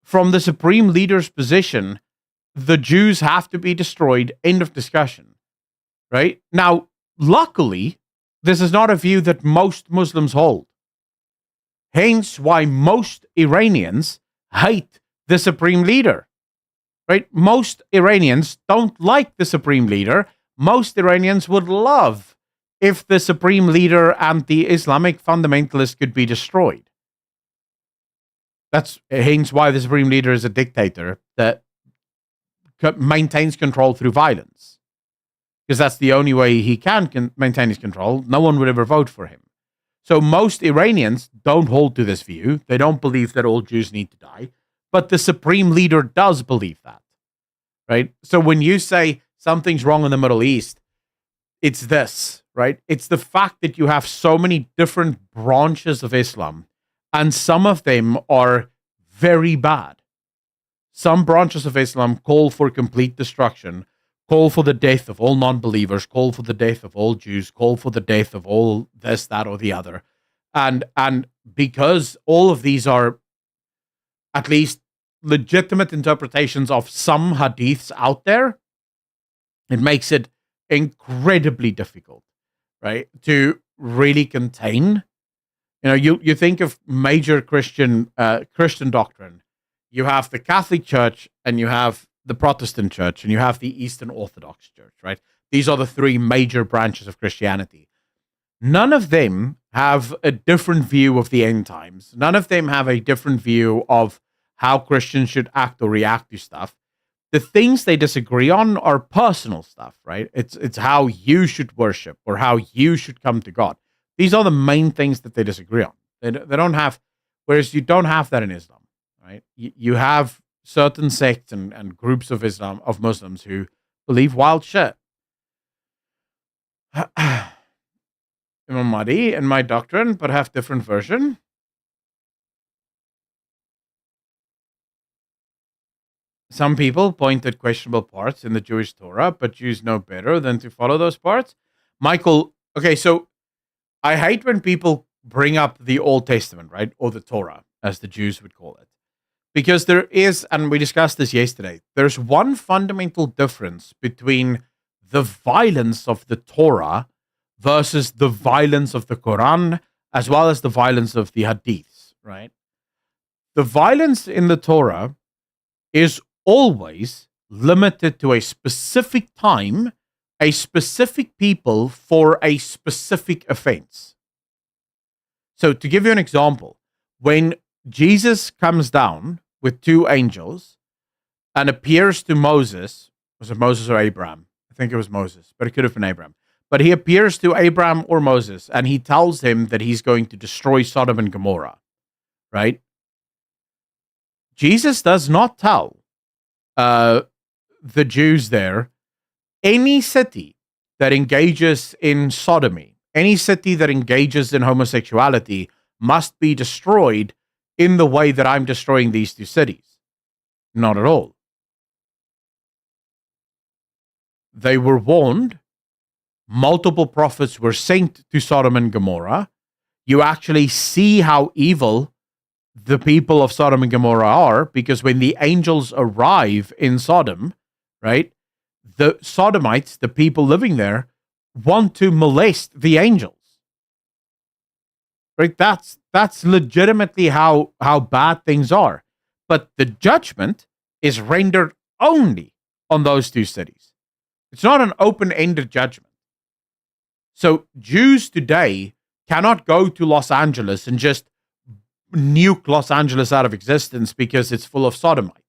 From the supreme leader's position, the Jews have to be destroyed. End of discussion. Right? Now, luckily, this is not a view that most Muslims hold. Hence why most Iranians hate the supreme leader. Right? Most Iranians don't like the supreme leader. Most Iranians would love if the supreme leader and the Islamic fundamentalists could be destroyed. That's hence why the supreme leader is a dictator that maintains control through violence. Because that's the only way he can maintain his control. No one would ever vote for him. So most Iranians don't hold to this view. They don't believe that all Jews need to die. But the supreme leader does believe that. Right? So when you say something's wrong in the Middle East, it's this, right? It's the fact that you have so many different branches of Islam, and some of them are very bad. Some branches of Islam call for complete destruction, call for the death of all non-believers, call for the death of all Jews, call for the death of all this, that, or the other. And because all of these are at least legitimate interpretations of some hadiths out there, it makes it incredibly difficult, right, to really contain. You know, you think of major Christian doctrine. You have the Catholic Church, and you have the Protestant Church, and you have the Eastern Orthodox Church, right? These are the three major branches of Christianity. None of them have a different view of the end times. None of them have a different view of how Christians should act or react to stuff. The things they disagree on are personal stuff, right? It's how you should worship or how you should come to God. These are the main things that they disagree on. They don't have, whereas you don't have that in Islam, right? You have certain sects and groups of Muslims who believe wild shit. Imam Mahdi and my doctrine, but have different version. Some people point at questionable parts in the Jewish Torah, but Jews know better than to follow those parts. Michael, okay, so I hate when people bring up the Old Testament, right? Or the Torah, as the Jews would call it. Because there is, and we discussed this yesterday, there's one fundamental difference between the violence of the Torah versus the violence of the Quran, as well as the violence of the Hadiths, right? The violence in the Torah is always limited to a specific time, a specific people for a specific offense. So to give you an example, when Jesus comes down with two angels and appears to Moses, was it Moses or Abraham? I think it was Moses, but it could have been Abraham. But he appears to Abraham or Moses, and he tells him that he's going to destroy Sodom and Gomorrah, right? Jesus does not tell the Jews there, any city that engages in sodomy, any city that engages in homosexuality must be destroyed in the way that I'm destroying these two cities. Not at all. They were warned. Multiple prophets were sent to Sodom and Gomorrah. You actually see how evil the people of Sodom and Gomorrah are, because when the angels arrive in Sodom, right, the Sodomites, the people living there, want to molest the angels. Right? That's legitimately how bad things are. But the judgment is rendered only on those two cities. It's not an open-ended judgment. So Jews today cannot go to Los Angeles and just nuke Los Angeles out of existence because it's full of sodomites.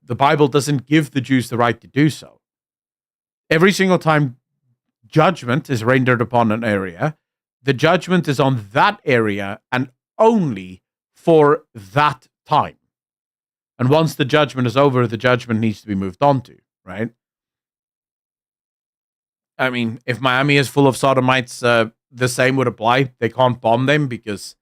The Bible doesn't give the Jews the right to do so. Every single time judgment is rendered upon an area, the judgment is on that area and only for that time. And once the judgment is over, the judgment needs to be moved on to, right? I mean, if Miami is full of sodomites, the same would apply. They can't bomb them because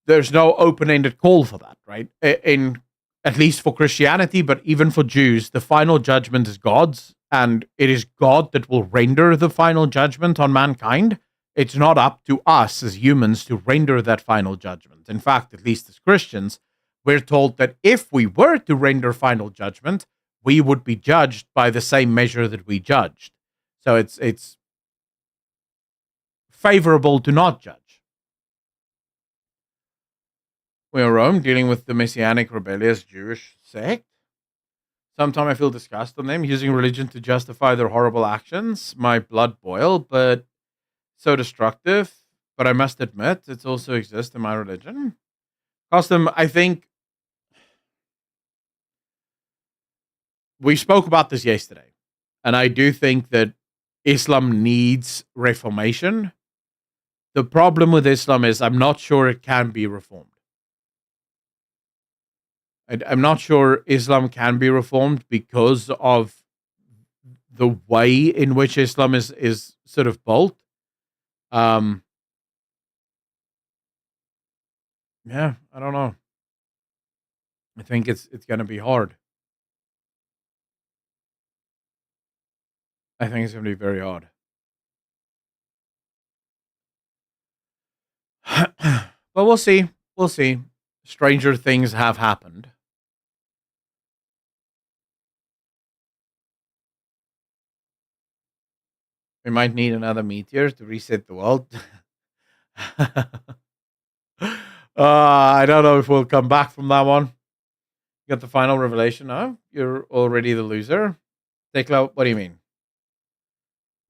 there's no open-ended call for that, right? In at least for Christianity, but even for Jews, the final judgment is God's, and it is God that will render the final judgment on mankind. It's not up to us as humans to render that final judgment. In fact, at least as Christians, we're told that if we were to render final judgment, we would be judged by the same measure that we judged. So it's favorable to not judge. We are Rome, dealing with the Messianic rebellious Jewish sect. Sometimes I feel disgust on them, using religion to justify their horrible actions. My blood boil, but so destructive. But I must admit, it also exists in my religion. Custom, I think we spoke about this yesterday, and I do think that Islam needs reformation. The problem with Islam is I'm not sure it can be reformed. I'm not sure Islam can be reformed because of the way in which Islam is sort of built. Yeah, I don't know. I think it's going to be hard. I think it's going to be very hard. But we'll see. We'll see. Stranger things have happened. We might need another meteor to reset the world. I don't know if we'll come back from that one. You got the final revelation now? You're already the loser? Tekla, what do you mean?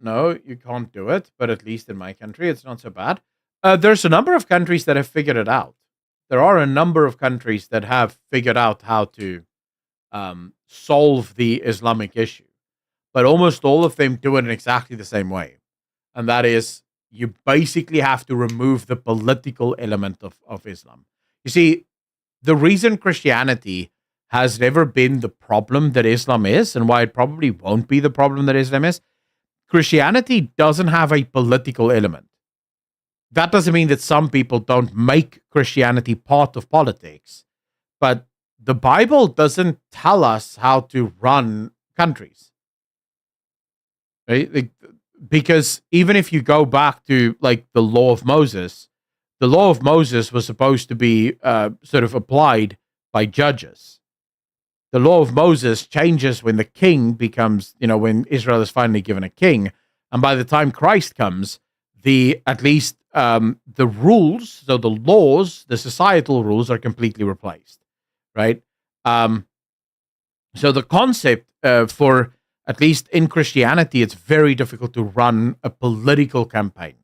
No, you can't do it, but at least in my country, it's not so bad. There's a number of countries that have figured it out. There are a number of countries that have figured out how to solve the Islamic issue. But almost all of them do it in exactly the same way. And that is, you basically have to remove the political element of Islam. You see, the reason Christianity has never been the problem that Islam is, and why it probably won't be the problem that Islam is, Christianity doesn't have a political element. That doesn't mean that some people don't make Christianity part of politics, but the Bible doesn't tell us how to run countries, right? Because even if you go back to like the law of Moses, the law of Moses was supposed to be sort of applied by judges. The law of Moses changes when the king becomes, when Israel is finally given a king, and by the time Christ comes, at least the rules, so the laws, the societal rules, are completely replaced, right? So the concept for, at least in Christianity, it's very difficult to run a political campaign.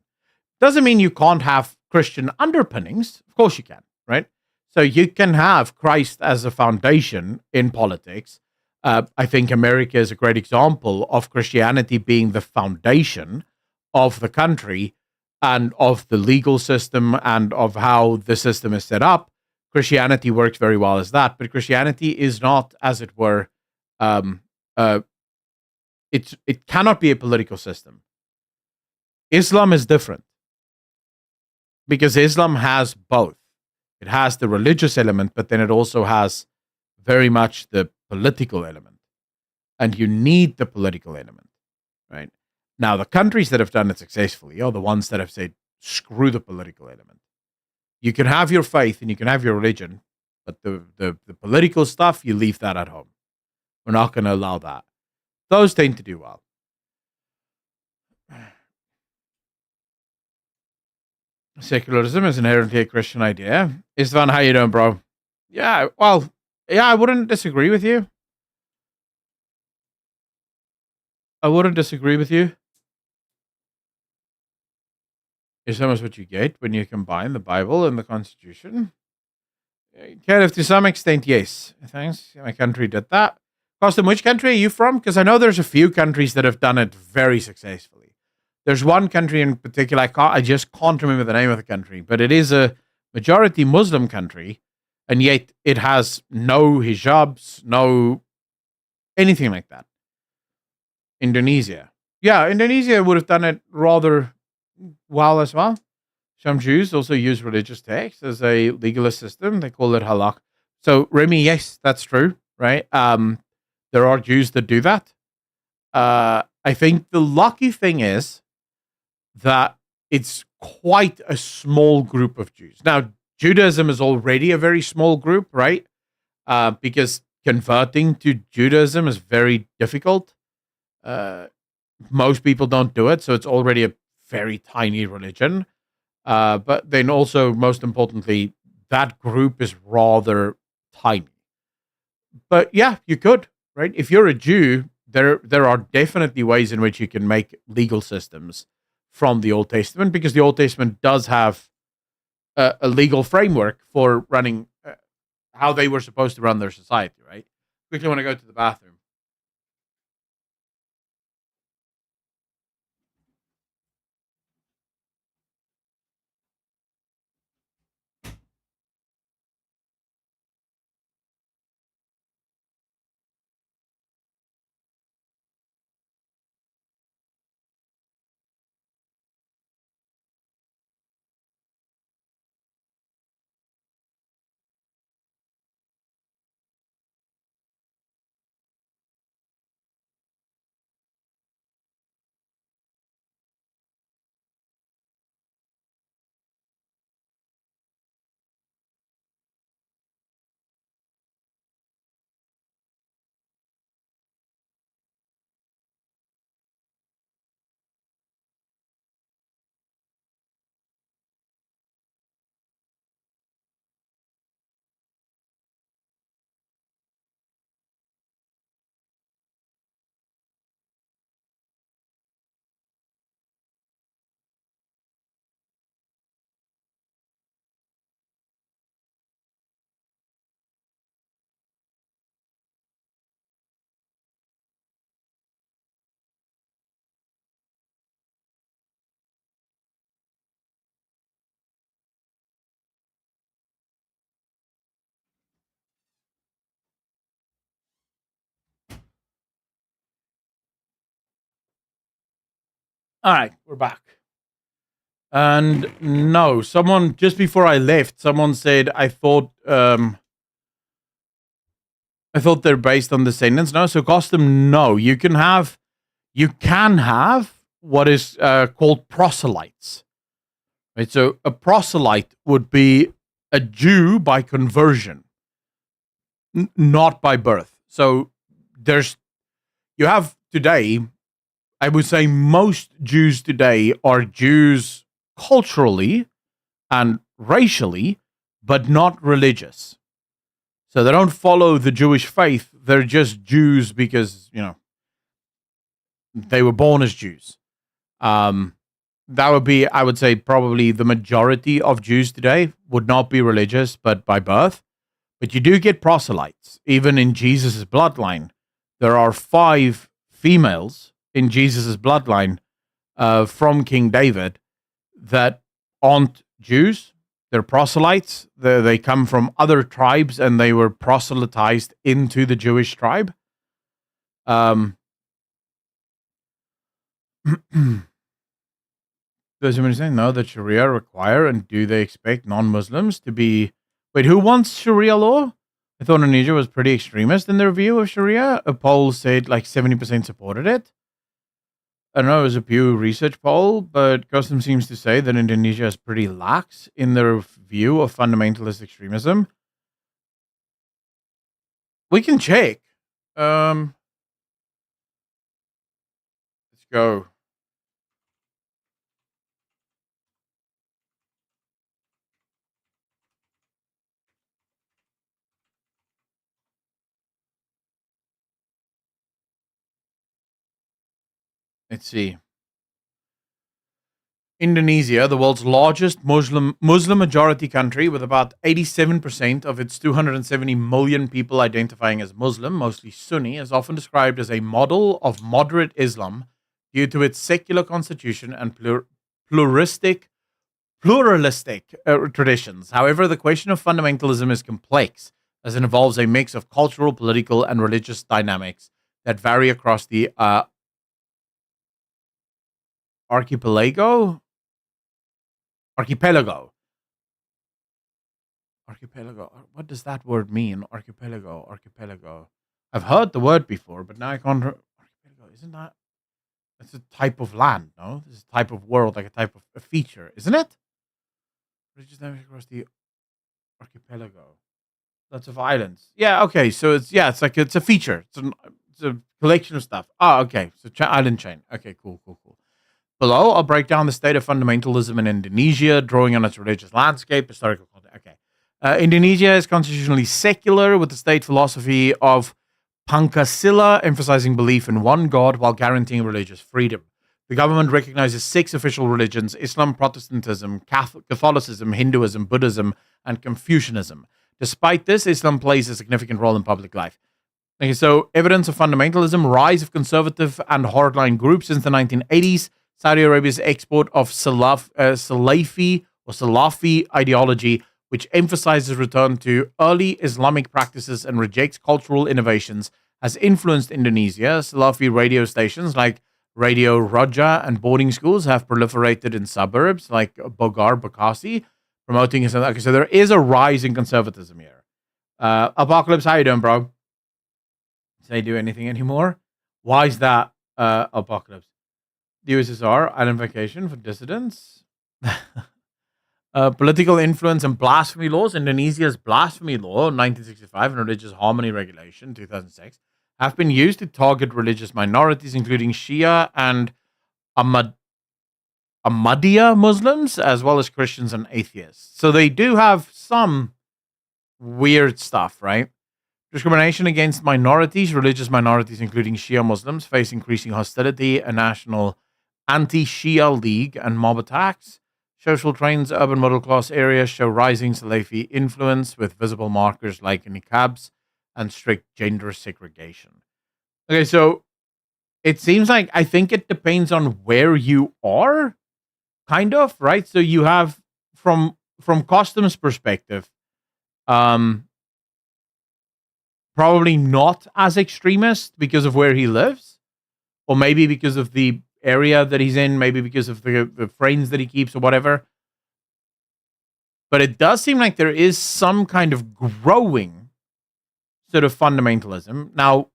Doesn't mean you can't have Christian underpinnings. Of course you can, right? So you can have Christ as a foundation in politics. I think America is a great example of Christianity being the foundation of the country and of the legal system and of how the system is set up. Christianity works very well as that, but Christianity is not, as it were, um, uh, it cannot be a political system. Islam is different because Islam has both. It has the religious element, but then it also has very much the political element. And you need the political element, right? Now, the countries that have done it successfully are the ones that have said, screw the political element. You can have your faith and you can have your religion, but the political stuff, you leave that at home. We're not going to allow that. Those tend to do well. Secularism is inherently a Christian idea. Istvan, how you doing, bro? Yeah, well, yeah, I wouldn't disagree with you. Islam is what you get when you combine the Bible and the Constitution. Kind of, to some extent, yes. Thanks. My country did that. Costin, which country are you from? Because I know there's a few countries that have done it very successfully. There's one country in particular, I just can't remember the name of the country, but it is a majority Muslim country, and yet it has no hijabs, no anything like that. Indonesia. Yeah, Indonesia would have done it rather well as well. Some Jews also use religious texts as a legalist system. They call it halak. So, Remy, yes, that's true, right? There are Jews that do that. I think the lucky thing is that it's quite a small group of Jews. Now, Judaism is already a very small group, right? Because converting to Judaism is very difficult. Most people don't do it, so it's already a very tiny religion. But then also, most importantly, that group is rather tiny. But yeah, you could, right? If you're a Jew, there are definitely ways in which you can make legal systems from the Old Testament, because the Old Testament does have a legal framework for running how they were supposed to run their society, right? Quickly want to go to the bathroom. All right, we're back. And no, someone just before I left, someone said I thought they're based on descendants. No, so custom. No, you can have what is called proselytes. Right, so a proselyte would be a Jew by conversion, not by birth. So you have today. I would say most Jews today are Jews culturally and racially, but not religious. So they don't follow the Jewish faith. They're just Jews because, they were born as Jews. That would be, I would say, probably the majority of Jews today would not be religious, but by birth. But you do get proselytes. Even in Jesus' bloodline, there are 5 females in Jesus' bloodline from King David that aren't Jews. They're proselytes. They come from other tribes and they were proselytized into the Jewish tribe. Does anyone say no that Sharia require, and do they expect non-Muslims to be... Wait, who wants Sharia law? I thought Indonesia was pretty extremist in their view of Sharia. A poll said like 70% supported it. I don't know, it was a Pew Research poll, but Custom seems to say that Indonesia is pretty lax in their view of fundamentalist extremism. We can check. Let's go. Let's see. Indonesia, the world's largest Muslim majority country with about 87% of its 270 million people identifying as Muslim, mostly Sunni, is often described as a model of moderate Islam due to its secular constitution and pluralistic traditions. However, the question of fundamentalism is complex as it involves a mix of cultural, political, and religious dynamics that vary across the archipelago. What does that word mean? Archipelago. I've heard the word before, but now I can't. Archipelago, isn't that? It's a type of land, no? This is a type of world, like a type of a feature, isn't it? Religious dynamics across the archipelago. Lots of islands. Yeah. Okay. So it's a feature. It's a collection of stuff. Oh, okay. So island chain. Okay. Cool. Below, I'll break down the state of fundamentalism in Indonesia, drawing on its religious landscape, historical context. Okay. Indonesia is constitutionally secular with the state philosophy of Pancasila, emphasizing belief in one God while guaranteeing religious freedom. The government recognizes 6 official religions: Islam, Protestantism, Catholicism, Hinduism, Buddhism, and Confucianism. Despite this, Islam plays a significant role in public life. Okay, so evidence of fundamentalism, rise of conservative and hardline groups since the 1980s, Saudi Arabia's export of Salafi ideology, which emphasizes return to early Islamic practices and rejects cultural innovations, has influenced Indonesia. Salafi radio stations like Radio Raja and boarding schools have proliferated in suburbs like Bogar, Bekasi, promoting... Okay, so there is a rise in conservatism here. Apocalypse, how you doing, bro? Do they do anything anymore? Why is that, Apocalypse? The USSR, identification for dissidents. Political influence and blasphemy laws. Indonesia's blasphemy law, 1965, and religious harmony regulation, 2006, have been used to target religious minorities, including Shia and Ahmadiyya Muslims, as well as Christians and atheists. So they do have some weird stuff, right? Discrimination against minorities, religious minorities, including Shia Muslims, face increasing hostility. A national anti-Shia league and mob attacks. Social trends, urban middle-class areas show rising Salafi influence with visible markers like niqabs and strict gender segregation. Okay, so it seems like, I think it depends on where you are, kind of, right? So you have, from Custom's perspective, probably not as extremist because of where he lives, or maybe because of the area that he's in, maybe because of the friends that he keeps or whatever. But it does seem like there is some kind of growing sort of fundamentalism. Now,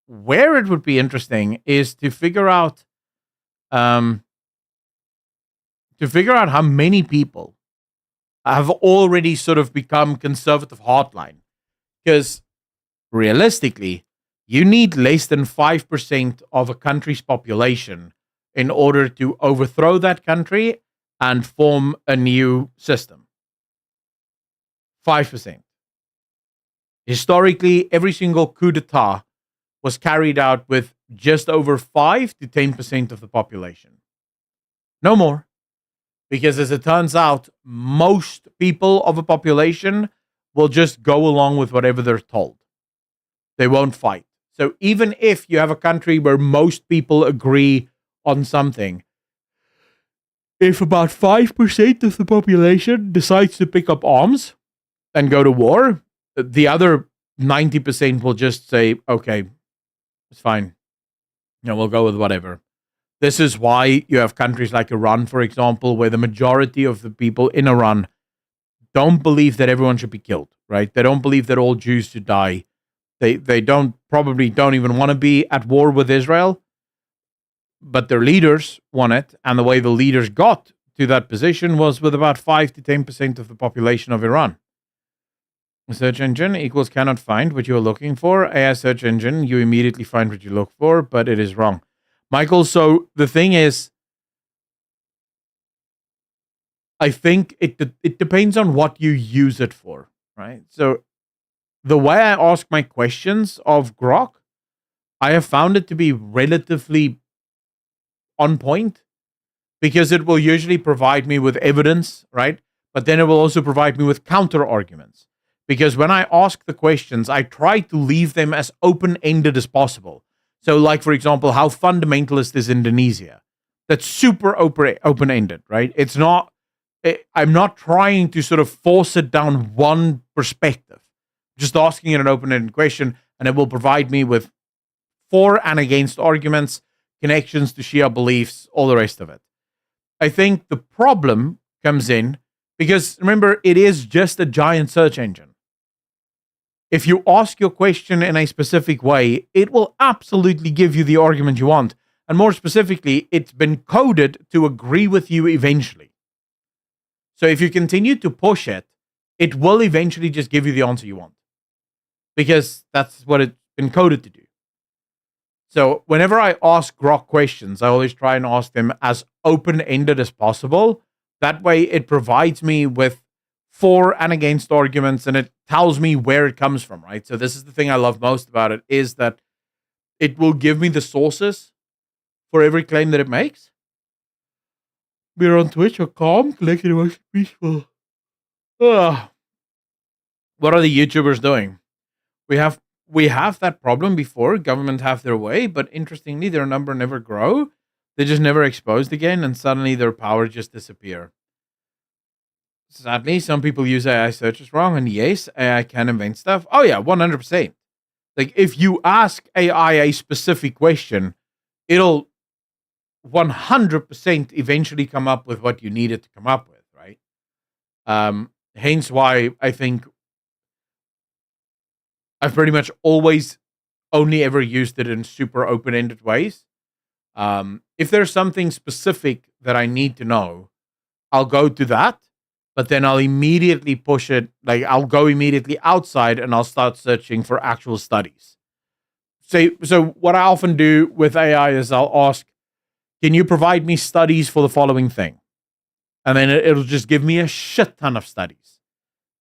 where it would be interesting is to figure out how many people have already sort of become conservative hardline. Because realistically, you need less than 5% of a country's population in order to overthrow that country and form a new system. 5%. Historically, every single coup d'etat was carried out with just over 5 to 10% of the population. No more. Because as it turns out, most people of a population will just go along with whatever they're told. They won't fight. So even if you have a country where most people agree on something, if about 5% of the population decides to pick up arms and go to war, the other 90% will just say, okay, it's fine. We'll go with whatever. This is why you have countries like Iran, for example, where the majority of the people in Iran don't believe that everyone should be killed, right? They don't believe that all Jews should die. They probably don't even want to be at war with Israel, but their leaders want it. And the way the leaders got to that position was with about 5 to 10% of the population of Iran. A search engine equals cannot find what you are looking for. AI search engine, you immediately find what you look for, but it is wrong. Michael, so the thing is, I think it depends on what you use it for, right? So the way I ask my questions of Grok, I have found it to be relatively on point because it will usually provide me with evidence, right? But then it will also provide me with counter arguments. Because when I ask the questions, I try to leave them as open-ended as possible. So, like, for example, how fundamentalist is Indonesia? That's super open-ended, right? It's not, I'm not trying to sort of force it down one perspective. Just asking it an open-ended question, and it will provide me with for and against arguments, connections to Shia beliefs, all the rest of it. I think the problem comes in because, remember, it is just a giant search engine. If you ask your question in a specific way, it will absolutely give you the argument you want. And more specifically, it's been coded to agree with you eventually. So if you continue to push it, it will eventually just give you the answer you want. Because that's what it's been coded to do. So whenever I ask Grok questions, I always try and ask them as open-ended as possible. That way it provides me with for and against arguments, and it tells me where it comes from, right? So this is the thing I love most about it, is that it will give me the sources for every claim that it makes. We're on Twitch or calm, collected emotion, peaceful. Ugh. What are the YouTubers doing? We have that problem before. Government have their way, but interestingly, their number never grow. They just never exposed again, and suddenly their power just disappear. Sadly, some people use AI searches wrong, and yes, AI can invent stuff. Oh yeah, 100%. Like, if you ask AI a specific question, it'll 100% eventually come up with what you need it to come up with, right? Hence why I think I've pretty much always only ever used it in super open-ended ways. If there's something specific that I need to know, I'll go to that. But then I'll immediately push it, like I'll go immediately outside and I'll start searching for actual studies. So what I often do with AI is I'll ask, can you provide me studies for the following thing? And then it'll just give me a shit ton of studies.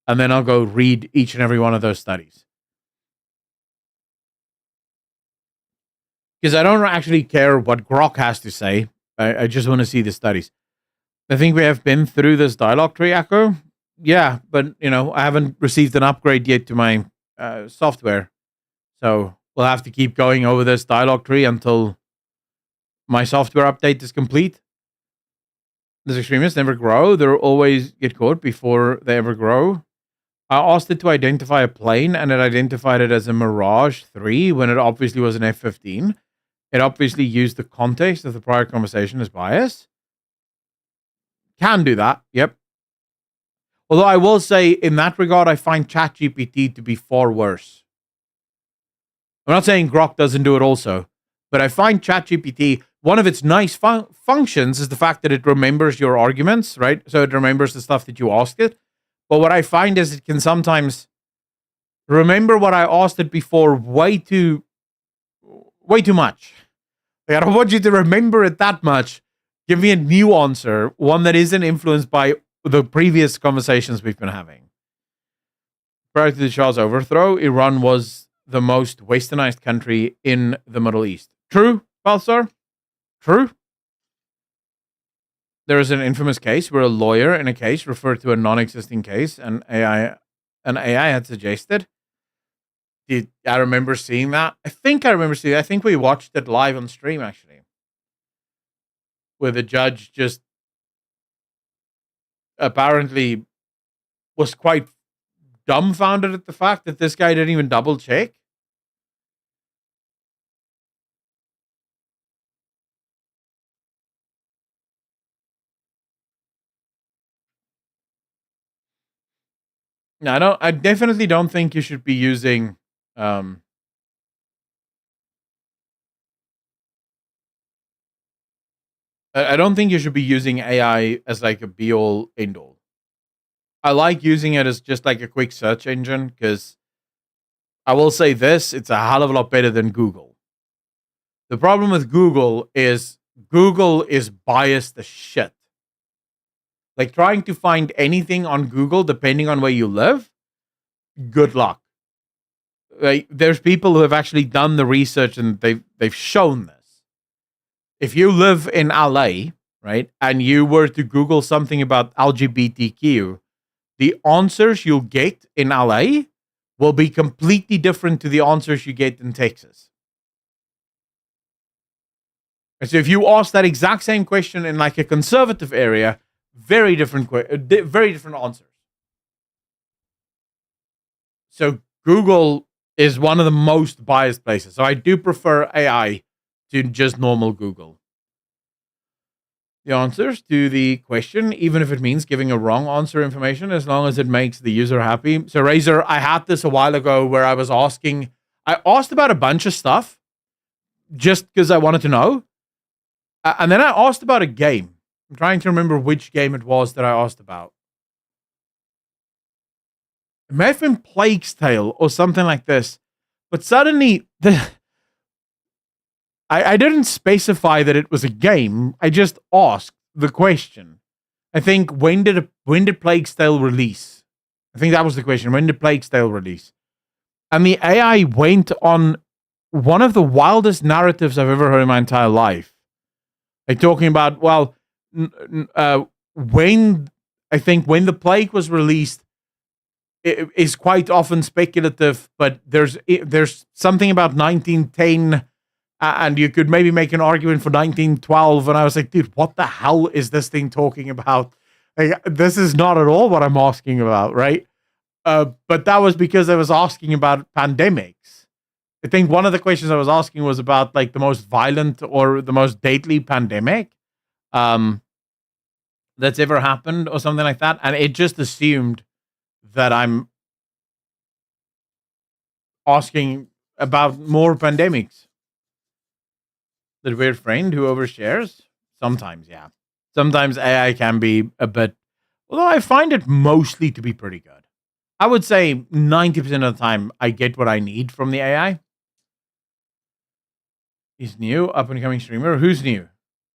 And then I'll go read each and every one of those studies. Because I don't actually care what Grok has to say. I just want to see the studies. I think we have been through this dialogue tree, Echo. Yeah, but, I haven't received an upgrade yet to my software. So we'll have to keep going over this dialogue tree until my software update is complete. These extremists never grow. They'll always get caught before they ever grow. I asked it to identify a plane, and it identified it as a Mirage 3 when it obviously was an F-15. It obviously used the context of the prior conversation as bias. Can do that, yep. Although I will say, in that regard, I find ChatGPT to be far worse. I'm not saying Grok doesn't do it also, but I find ChatGPT, one of its nice functions is the fact that it remembers your arguments, right? So it remembers the stuff that you asked it. But what I find is it can sometimes remember what I asked it before way too much. Like, I don't want you to remember it that much. Give me a new answer, one that isn't influenced by the previous conversations we've been having. Prior to the Shah's overthrow, Iran was the most westernized country in the Middle East. True, Balsar? True. There is an infamous case where a lawyer in a case referred to a non-existing case, and AI had suggested. I remember seeing that. I think we watched it live on stream, actually, where the judge just apparently was quite dumbfounded at the fact that this guy didn't even double check. No, I definitely don't think you should be using I don't think you should be using AI as like a be all end all. I like using it as just like a quick search engine because I will say this, it's a hell of a lot better than Google. The problem with Google is biased as shit. Like trying to find anything on Google, depending on where you live, good luck. Like, there's people who have actually done the research and they've shown this. If you live in LA, right, and you were to Google something about LGBTQ, the answers you'll get in LA will be completely different to the answers you get in Texas. And so if you ask that exact same question in like a conservative area, very different answers. So Google is one of the most biased places. So I do prefer AI to just normal Google. The answers to the question, even if it means giving a wrong answer information, as long as it makes the user happy. So Razor, I had this a while ago where I asked about a bunch of stuff just because I wanted to know. And then I asked about a game. I'm trying to remember which game it was that I asked about. It may have been Plague's Tale or something like this. But suddenly, I didn't specify that it was a game. I just asked the question. I think, when did Plague's Tale release? I think that was the question. When did Plague's Tale release? And the AI went on one of the wildest narratives I've ever heard in my entire life. Like talking about, when the Plague was released, it is quite often speculative, but there's something about 1910, and you could maybe make an argument for 1912. And I was like, dude, what the hell is this thing talking about? Like, this is not at all what I'm asking about, right? But that was because I was asking about pandemics. I think one of the questions I was asking was about like the most violent or the most deadly pandemic that's ever happened or something like that. And it just assumed that I'm asking about more pandemics. The weird friend who overshares? Sometimes, yeah. Sometimes AI can be a bit, although I find it mostly to be pretty good. I would say 90% of the time I get what I need from the AI. He's new, up and coming streamer. Who's new?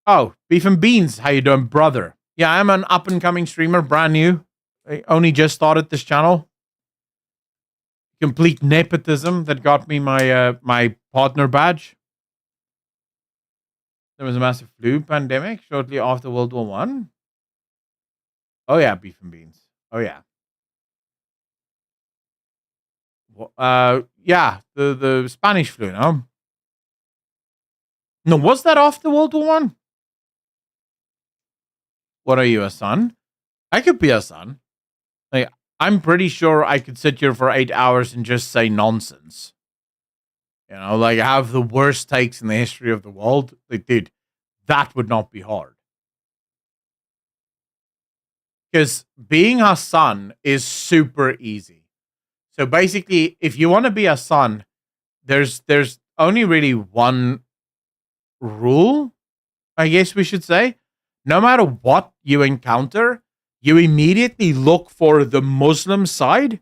Oh, Beef and Beans. How you doing, brother? Yeah, I'm an up and coming streamer, brand new. I only just started this channel. Complete nepotism that got me my my partner badge. There was a massive flu pandemic shortly after World War One. Oh yeah, Beef and Beans. Oh yeah. Yeah, the Spanish flu, no? No, was that after World War One? What are you, a son? I could be a son. Like, I'm pretty sure I could sit here for 8 hours and just say nonsense. Like have the worst takes in the history of the world. Like, dude, that would not be hard. Because being Hassan is super easy. So basically, if you want to be Hassan, there's only really one rule, I guess we should say. No matter what you encounter, you immediately look for the Muslim side,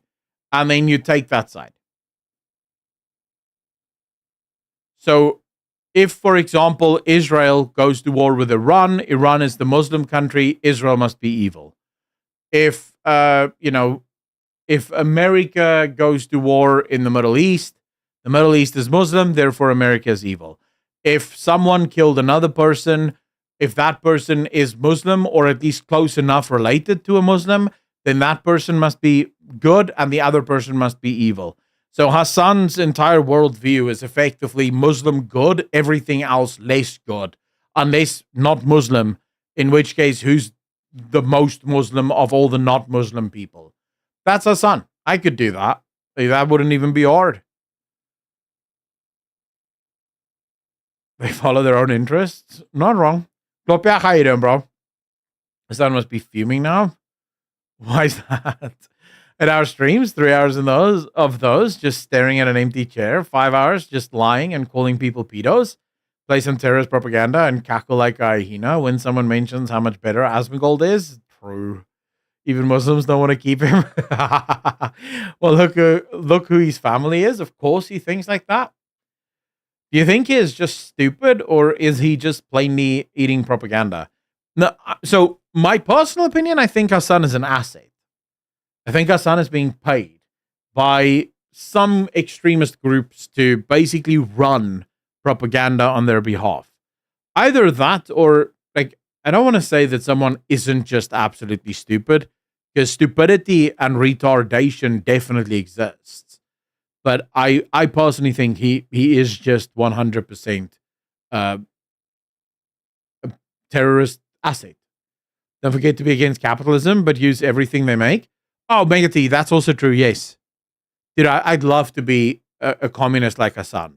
and then you take that side. So if, for example, Israel goes to war with Iran, Iran is the Muslim country, Israel must be evil. If if America goes to war in the Middle East is Muslim, therefore America is evil. If someone killed another person, if that person is Muslim or at least close enough related to a Muslim, then that person must be good and the other person must be evil. So Hassan's entire worldview is effectively Muslim good, everything else less good, unless not Muslim, in which case who's the most Muslim of all the not Muslim people? That's Hassan. I could do that. That wouldn't even be hard. They follow their own interests. Not wrong. Klopia, how you doing, bro? Hassan must be fuming now. Why is that? At our streams, 3 hours in those, just staring at an empty chair. 5 hours just lying and calling people pedos. Play some terrorist propaganda and cackle like a hyena when someone mentions how much better Asmongold is. True. Even Muslims don't want to keep him. Well, look who his family is. Of course he thinks like that. Do you think he is just stupid or is he just plainly eating propaganda? No, so my personal opinion, I think Hassan is an asset. I think Hassan is being paid by some extremist groups to basically run propaganda on their behalf. Either that or, like, I don't want to say that someone isn't just absolutely stupid, because stupidity and retardation definitely exists. But I personally think he is just 100% a terrorist asset. Don't forget to be against capitalism, but use everything they make. Oh, Mega T, that's also true, yes. Dude, I'd love to be a communist like Hassan.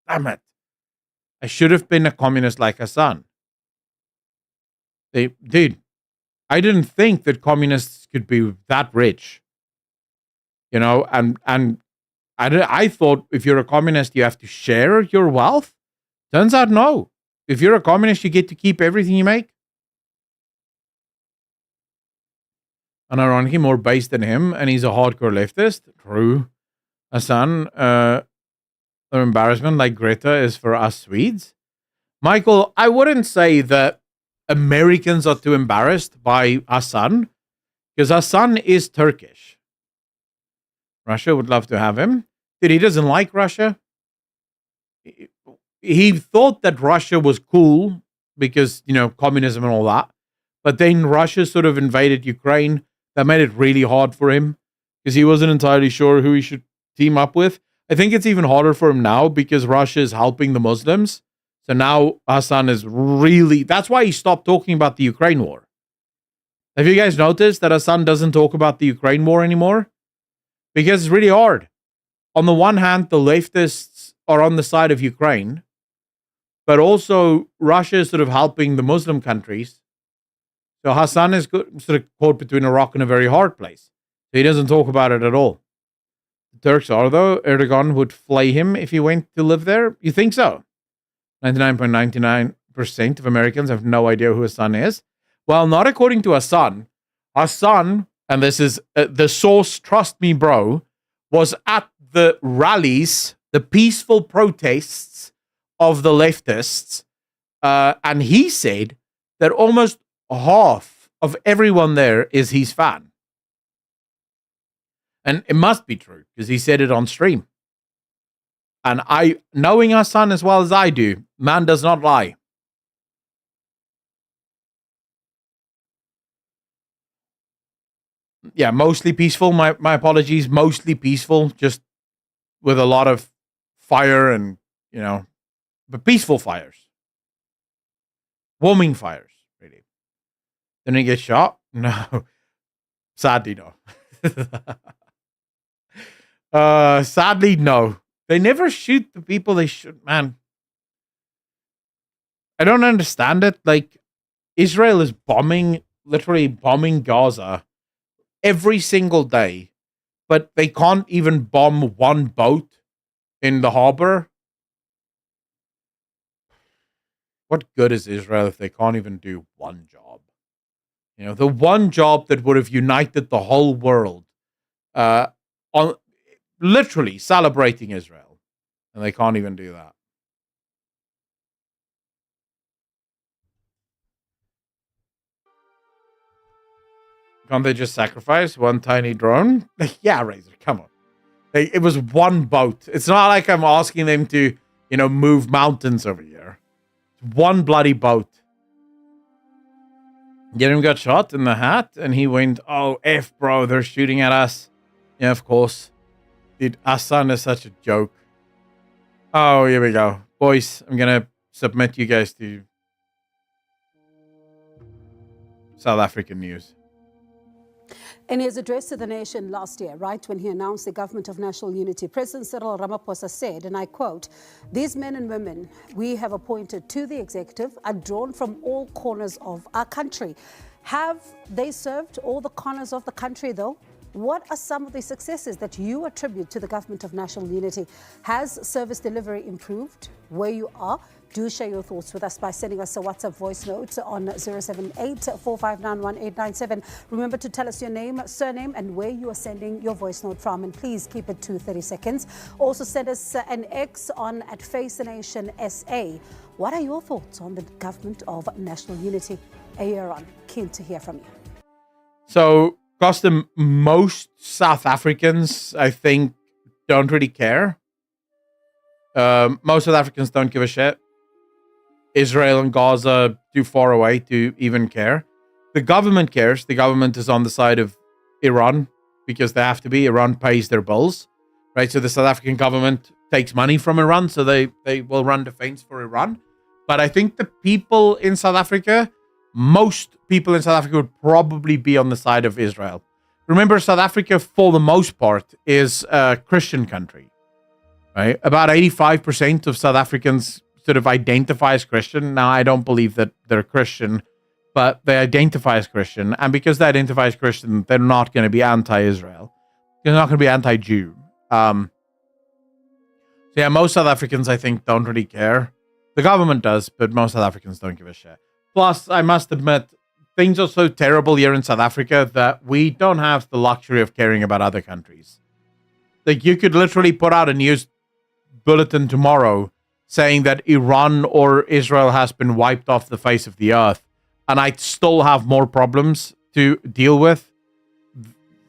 Damn it. I should have been a communist like Hassan. Dude, I didn't think that communists could be that rich. And I thought if you're a communist, you have to share your wealth. Turns out, no. If you're a communist, you get to keep everything you make. And ironically, more base than him, and he's a hardcore leftist. True. Hassan, the embarrassment like Greta is for us Swedes. Michael, I wouldn't say that Americans are too embarrassed by Hassan, because Hassan is Turkish. Russia would love to have him. Dude, he doesn't like Russia. He thought that Russia was cool because, communism and all that. But then Russia sort of invaded Ukraine. That made it really hard for him because he wasn't entirely sure who he should team up with. I think it's even harder for him now because Russia is helping the Muslims. So now Hassan is really... That's why he stopped talking about the Ukraine war. Have you guys noticed that Hassan doesn't talk about the Ukraine war anymore? Because it's really hard. On the one hand, the leftists are on the side of Ukraine, but also Russia is sort of helping the Muslim countries. So Hassan is sort of caught between a rock and a very hard place. So he doesn't talk about it at all. The Turks are, though. Erdogan would flay him if he went to live there. You think so? 99.99% of Americans have no idea who Hassan is. Well, not according to Hassan. Hassan, and this is the source, trust me, bro, was at the rallies, the peaceful protests of the leftists. And he said that almost half of everyone there is his fan. And it must be true because he said it on stream. And knowing Hassan as well as I do, man does not lie. Yeah, mostly peaceful. My apologies. Mostly peaceful, just with a lot of fire and, but peaceful fires. Warming fires, really. Didn't he get shot? No. Sadly, no. Sadly, no. They never shoot the people they should. Man, I don't understand it. Like, Israel is literally bombing Gaza every single day, but they can't even bomb one boat in the harbor. What good is Israel if they can't even do one job? You know, the one job that would have united the whole world, on literally celebrating Israel, and they can't even do that. Can't they just sacrifice one tiny drone? Yeah, Razor, come on. It was one boat. It's not like I'm asking them to, move mountains over here. It's one bloody boat. Jeremy got shot in the hat, and he went, "Oh, F, bro, they're shooting at us." Yeah, of course. Dude, Hassan is such a joke. Oh, here we go. Boys, I'm going to submit you guys to South African news. In his address to the nation last year, right when he announced the government of national unity, President Cyril Ramaphosa said, and I quote, "These men and women we have appointed to the executive are drawn from all corners of our country." Have they served all the corners of the country, though? What are some of the successes that you attribute to the government of national unity? Has service delivery improved where you are? Do share your thoughts with us by sending us a WhatsApp voice note on 078-459-1897. Remember to tell us your name, surname, and where you are sending your voice note from. And please keep it to 30 seconds. Also send us an X on at Face the Nation SA. What are your thoughts on the government of national unity? Aaron, keen to hear from you. So, Custom, most South Africans, I think, don't really care. Most South Africans don't give a shit. Israel and Gaza too far away to even care. The government cares. The government is on the side of Iran because they have to be. Iran pays their bills, right? So the South African government takes money from Iran, so they will run defense for Iran. But I think the people in South Africa, most people in South Africa would probably be on the side of Israel. Remember, South Africa, for the most part, is a Christian country, right? About 85% of South Africans sort of identify as Christian. Now, I don't believe that they're Christian, but they identify as Christian. And because they identify as Christian, they're not going to be anti-Israel. They're not going to be anti-Jew. So yeah, most South Africans, I think, don't really care. The government does, but most South Africans don't give a shit. Plus, I must admit, things are so terrible here in South Africa that we don't have the luxury of caring about other countries. Like, you could literally put out a news bulletin tomorrow saying that Iran or Israel has been wiped off the face of the earth, and I'd still have more problems to deal with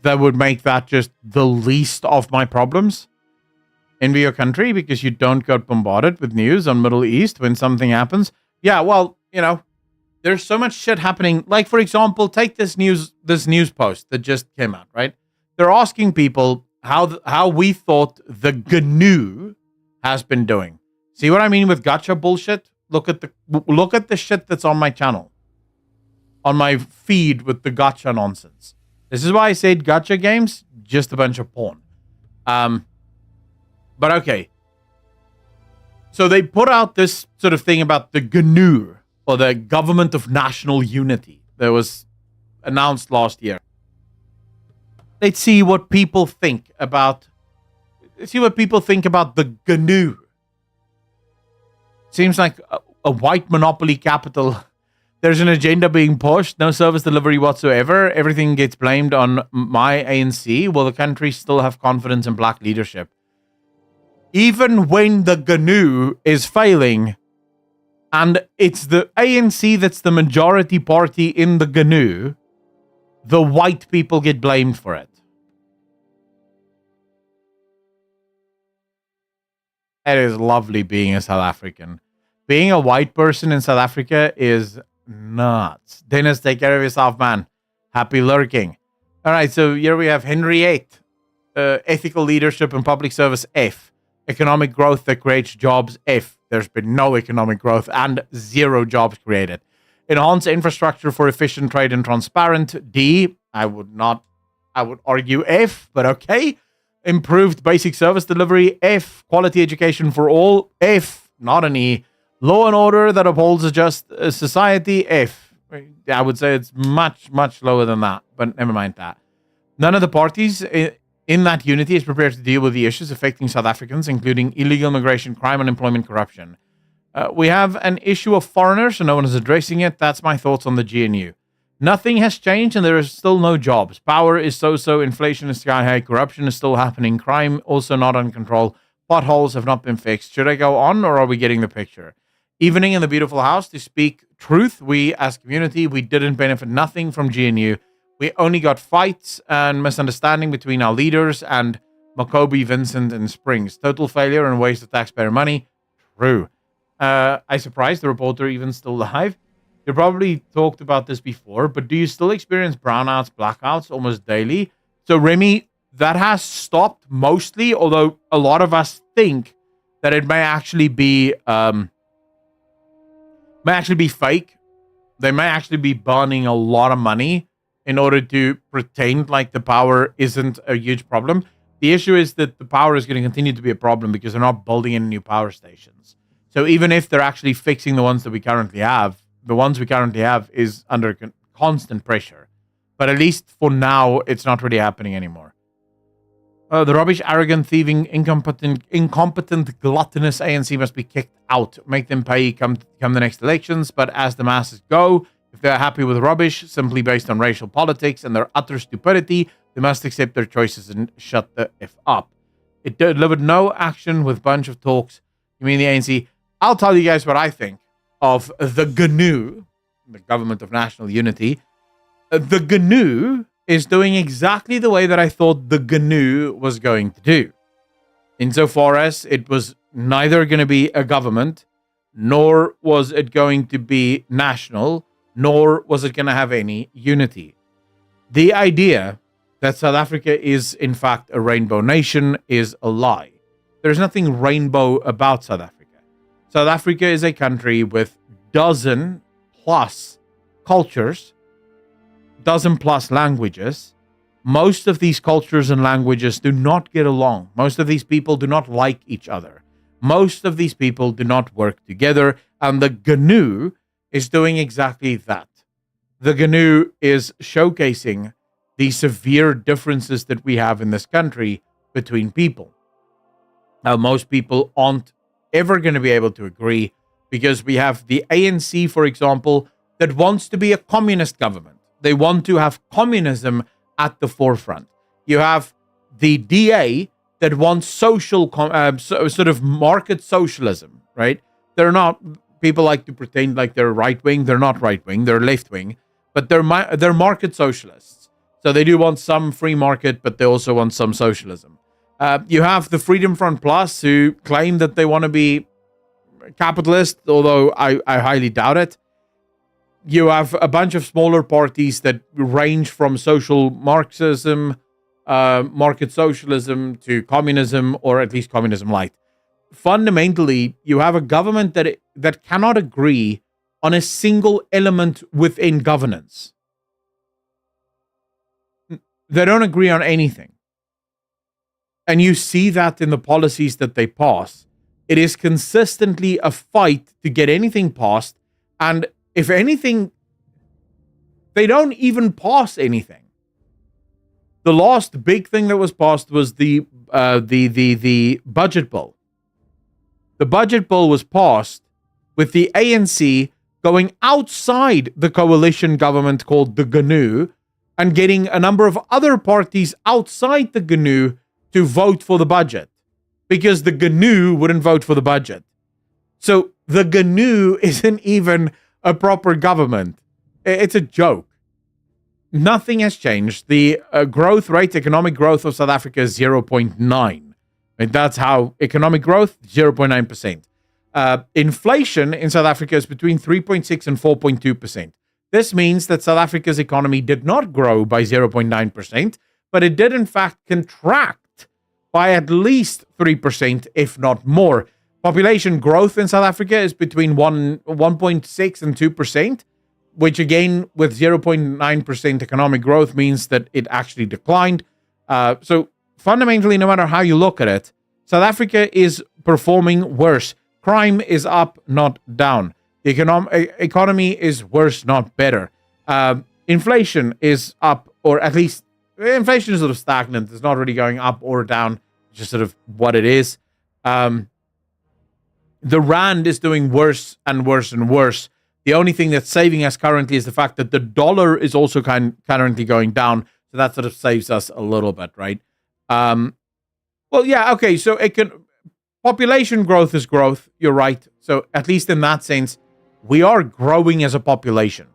that would make that just the least of my problems. Envy your country because you don't get bombarded with news on Middle East when something happens. Yeah, well, there's so much shit happening. Like, for example, take this news post that just came out, right? They're asking people how we thought the GNU has been doing. See what I mean with gotcha bullshit? Look at the shit that's on my channel, on my feed with the gotcha nonsense. This is why I said gotcha games, just a bunch of porn. But okay. So they put out this sort of thing about the GNU, or the Government of National Unity, that was announced last year. Let's see what people think about the GNU. Seems like a white monopoly capital. There's an agenda being pushed, no service delivery whatsoever. Everything gets blamed on my ANC. Will the country still have confidence in black leadership? Even when the GNU is failing, and it's the ANC that's the majority party in the GNU, the white people get blamed for it. It is lovely being a South African. Being a white person in South Africa is nuts. Dennis, take care of yourself, man. Happy lurking. All right, so here we have Henriette. Ethical leadership and public service, F. Economic growth that creates jobs, F. There's been no economic growth and 0 jobs created. Enhance infrastructure for efficient trade and transparent, D. I would argue F, but okay. Improved basic service delivery, F. Quality education for all, F. Not an E. Law and order that upholds a just society, F. I would say it's much, much lower than that, but never mind that. None of the parties in that unity is prepared to deal with the issues affecting South Africans, including illegal immigration, crime, unemployment, corruption. We have an issue of foreigners, and no one is addressing it. That's my thoughts on the GNU. Nothing has changed, and there is still no jobs. Power is so-so, inflation is sky high, corruption is still happening, crime also not under control, potholes have not been fixed. Should I go on, or are we getting the picture? Evening in the beautiful house, to speak truth, we as community, we didn't benefit nothing from GNU. We only got fights and misunderstanding between our leaders and Makobi, Vincent, and Springs. Total failure and waste of taxpayer money. True. I surprised the reporter even still alive. You probably talked about this before, but do you still experience brownouts, blackouts almost daily? So Remy, that has stopped mostly, although a lot of us think that it may actually be fake. They may actually be burning a lot of money in order to pretend like the power isn't a huge problem. The issue is that the power is going to continue to be a problem because they're not building any new power stations. So even if they're actually fixing the ones that we currently have, the ones we currently have is under constant pressure. But at least for now, it's not really happening anymore. The rubbish, arrogant, thieving, incompetent, gluttonous ANC must be kicked out. Make them pay come the next elections. But as the masses go, if they're happy with rubbish simply based on racial politics and their utter stupidity, they must accept their choices and shut the F up. It delivered no action with bunch of talks. You mean the ANC? I'll tell you guys what I think of the GNU, the Government of National Unity. The GNU is doing exactly the way that I thought the GNU was going to do. Insofar as it was neither going to be a government, nor was it going to be national, nor was it going to have any unity. The idea that South Africa is in fact a rainbow nation is a lie. There's nothing rainbow about South Africa. South Africa is a country with dozen plus cultures, dozen plus languages. Most of these cultures and languages do not get along. Most of these people do not like each other. Most of these people do not work together. And the GNU is doing exactly that. The GNU is showcasing the severe differences that we have in this country between people. Now, most people aren't ever going to be able to agree because we have the ANC, for example, that wants to be a communist government. They want to have communism at the forefront. You have the DA that wants social, sort of market socialism, right? They're not, people like to pretend like they're right-wing. They're not right-wing. They're left-wing. But they're market socialists. So they do want some free market, but they also want some socialism. You have the Freedom Front Plus who claim that they want to be capitalist, although I highly doubt it. You have a bunch of smaller parties that range from social Marxism, market socialism to communism, or at least communism light. Fundamentally, you have a government that cannot agree on a single element within governance. They don't agree on anything. And you see that in the policies that they pass. It is consistently a fight to get anything passed. And if anything, they don't even pass anything. The last big thing that was passed was the budget bill. The budget bill was passed with the ANC going outside the coalition government called the GNU and getting a number of other parties outside the GNU to vote for the budget because the GNU wouldn't vote for the budget. So the GNU isn't even a proper government. It's a joke. Nothing has changed. The growth rate, economic growth of South Africa is 0.9. And that's how economic growth, 0.9%. Inflation in South Africa is between 3.6 and 4.2%. This means that South Africa's economy did not grow by 0.9%, but it did in fact contract by at least 3%, if not more. Population growth in South Africa is between 1.6 and 2%, which again, with 0.9% economic growth means that it actually declined. So fundamentally, no matter how you look at it, South Africa is performing worse. Crime is up, not down. The economy is worse, not better. Inflation is up, or at least inflation is sort of stagnant. It's not really going up or down, just sort of what it is. The rand is doing worse and worse and worse. The only thing that's saving us currently is the fact that the dollar is also currently going down. So that sort of saves us a little bit, right? Well, yeah, okay. So population growth is growth. You're right. So at least in that sense, we are growing as a population.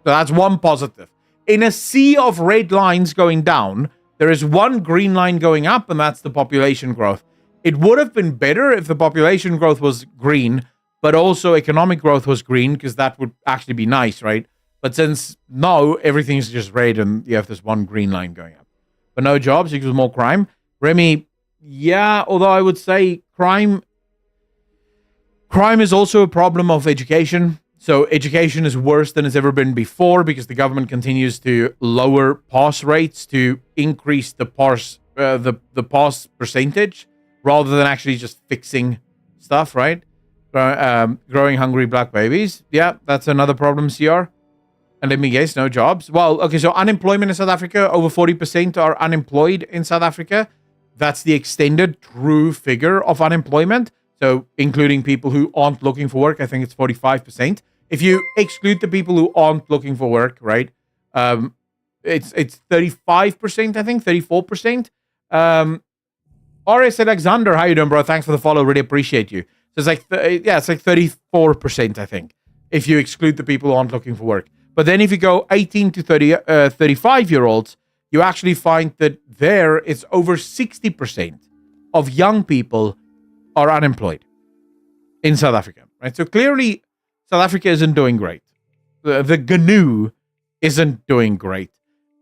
So that's one positive. In a sea of red lines going down, there is one green line going up, and that's the population growth. It would have been better if the population growth was green, but also economic growth was green, because that would actually be nice, right? But since now everything's just red and you have this one green line going up. But no jobs equals more crime. Remy, yeah, although I would say crime is also a problem of education. So education is worse than it's ever been before because the government continues to lower pass rates to increase the pass percentage rather than actually just fixing stuff, right? Growing hungry black babies. Yeah, that's another problem, CR. And let me guess, no jobs. Well, okay, so unemployment in South Africa, over 40% are unemployed in South Africa. That's the extended true figure of unemployment. So including people who aren't looking for work, I think it's 45%. If you exclude the people who aren't looking for work, right? It's 35%, I think, 34%. RS Alexander, how you doing, bro? Thanks for the follow. Really appreciate you. So it's like, it's like 34%, I think, if you exclude the people who aren't looking for work. But then if you go 18 to 35-year-olds, you actually find that there it's over 60% of young people are unemployed in South Africa, right? So clearly, South Africa isn't doing great. The GNU isn't doing great.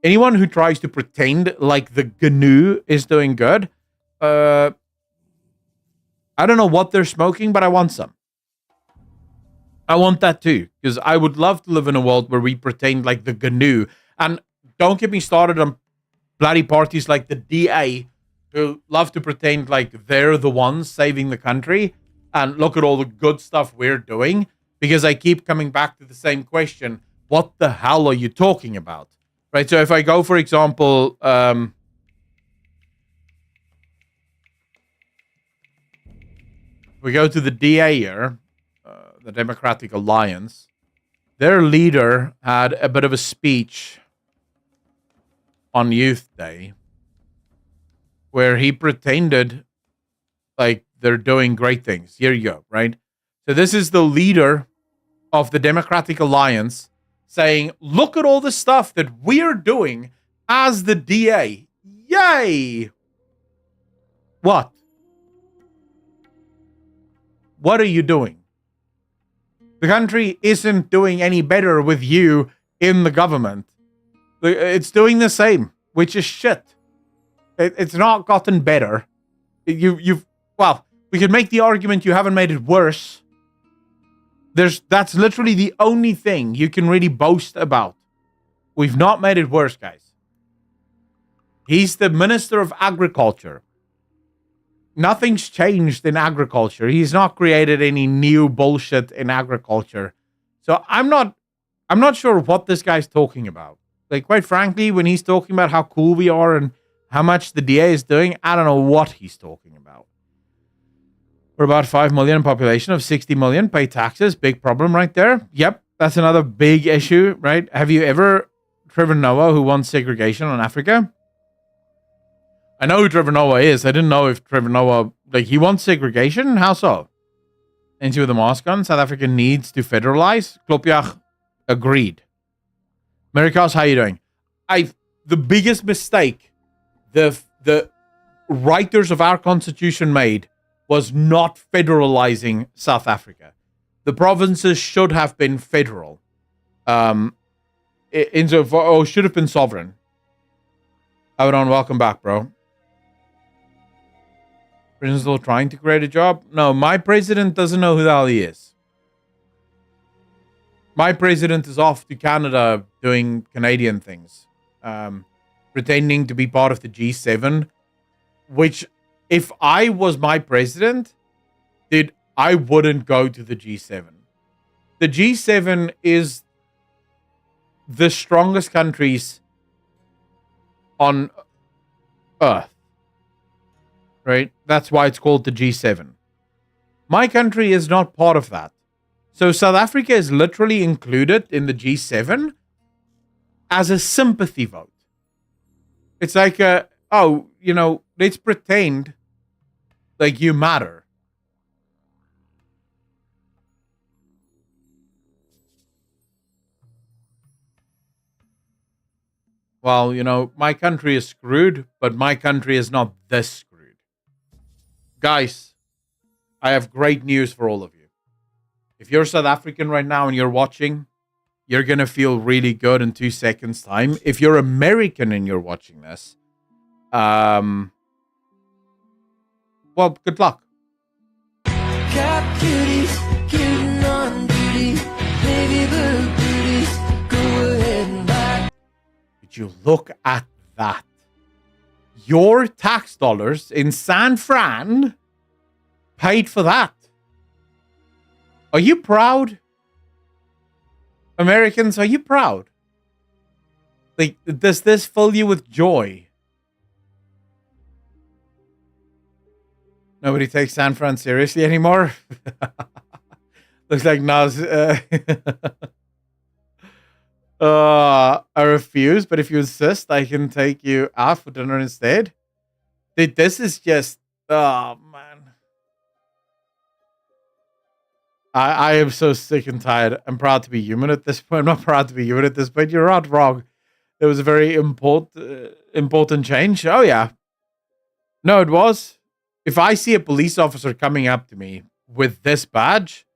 Anyone who tries to pretend like the GNU is doing good, I don't know what they're smoking, but I want some. I want that too, because I would love to live in a world where we pretend like the GNU. And don't get me started on bloody parties like the DA who love to pretend like they're the ones saving the country and look at all the good stuff we're doing, because I keep coming back to the same question. What the hell are you talking about? Right? So if I go, for example, we go to the DA here, the Democratic Alliance, their leader had a bit of a speech on Youth Day where he pretended like they're doing great things. Here you go, right? So this is the leader of the Democratic Alliance saying, look at all the stuff that we're doing as the DA. Yay! What? What are you doing? The country isn't doing any better with you in the government. It's doing the same, which is shit. It's not gotten better. Well, we could make the argument you haven't made it worse. That's literally the only thing you can really boast about. We've not made it worse, guys. He's the Minister of Agriculture. Nothing's changed in agriculture. He's not created any new bullshit in agriculture. So I'm not sure what this guy's talking about. Like, quite frankly, when he's talking about how cool we are and how much the DA is doing, I don't know what he's talking about. We're about 5 million population of 60 million, pay taxes. Big problem right there. Yep, that's another big issue, right? Have you ever, Trevor Noah, who wants segregation on Africa? I know who Trevor Noah is. I didn't know if Trevor Noah, he wants segregation? How so? Into the mask on. South Africa needs to federalize. Klopjach agreed. Marikos, how you doing? The biggest mistake the writers of our constitution made was not federalizing South Africa. The provinces should have been federal. Should have been sovereign. Abaddon, welcome back, bro. President's still trying to create a job? No, my president doesn't know who the hell he is. My president is off to Canada doing Canadian things. Pretending to be part of the G7 which if I was my president, dude, I wouldn't go to the G7. The G7 is the strongest countries on Earth, right? That's why it's called the G7. My country is not part of that. So South Africa is literally included in the G7 as a sympathy vote. It's like, let's pretend like you matter. Well, my country is screwed, but my country is not this screwed. Guys, I have great news for all of you. If you're South African right now and you're watching, you're going to feel really good in 2 seconds' time. If you're American and you're watching this, well, good luck. Cap cuties, cute on duty, baby blue beauties, go ahead and buy. Did you look at that? Your tax dollars in San Fran paid for that. Are you proud? Americans, are you proud? Like, does this fill you with joy? Nobody takes San Fran seriously anymore. Looks like Nas. I refuse, but if you insist, I can take you out for dinner instead. Dude, this is just. Oh, man. I am so sick and tired. I'm proud to be human at this point. I'm not proud to be human at this point. You're not wrong. It was a very important change. Oh, yeah. No, it was. If I see a police officer coming up to me with this badge,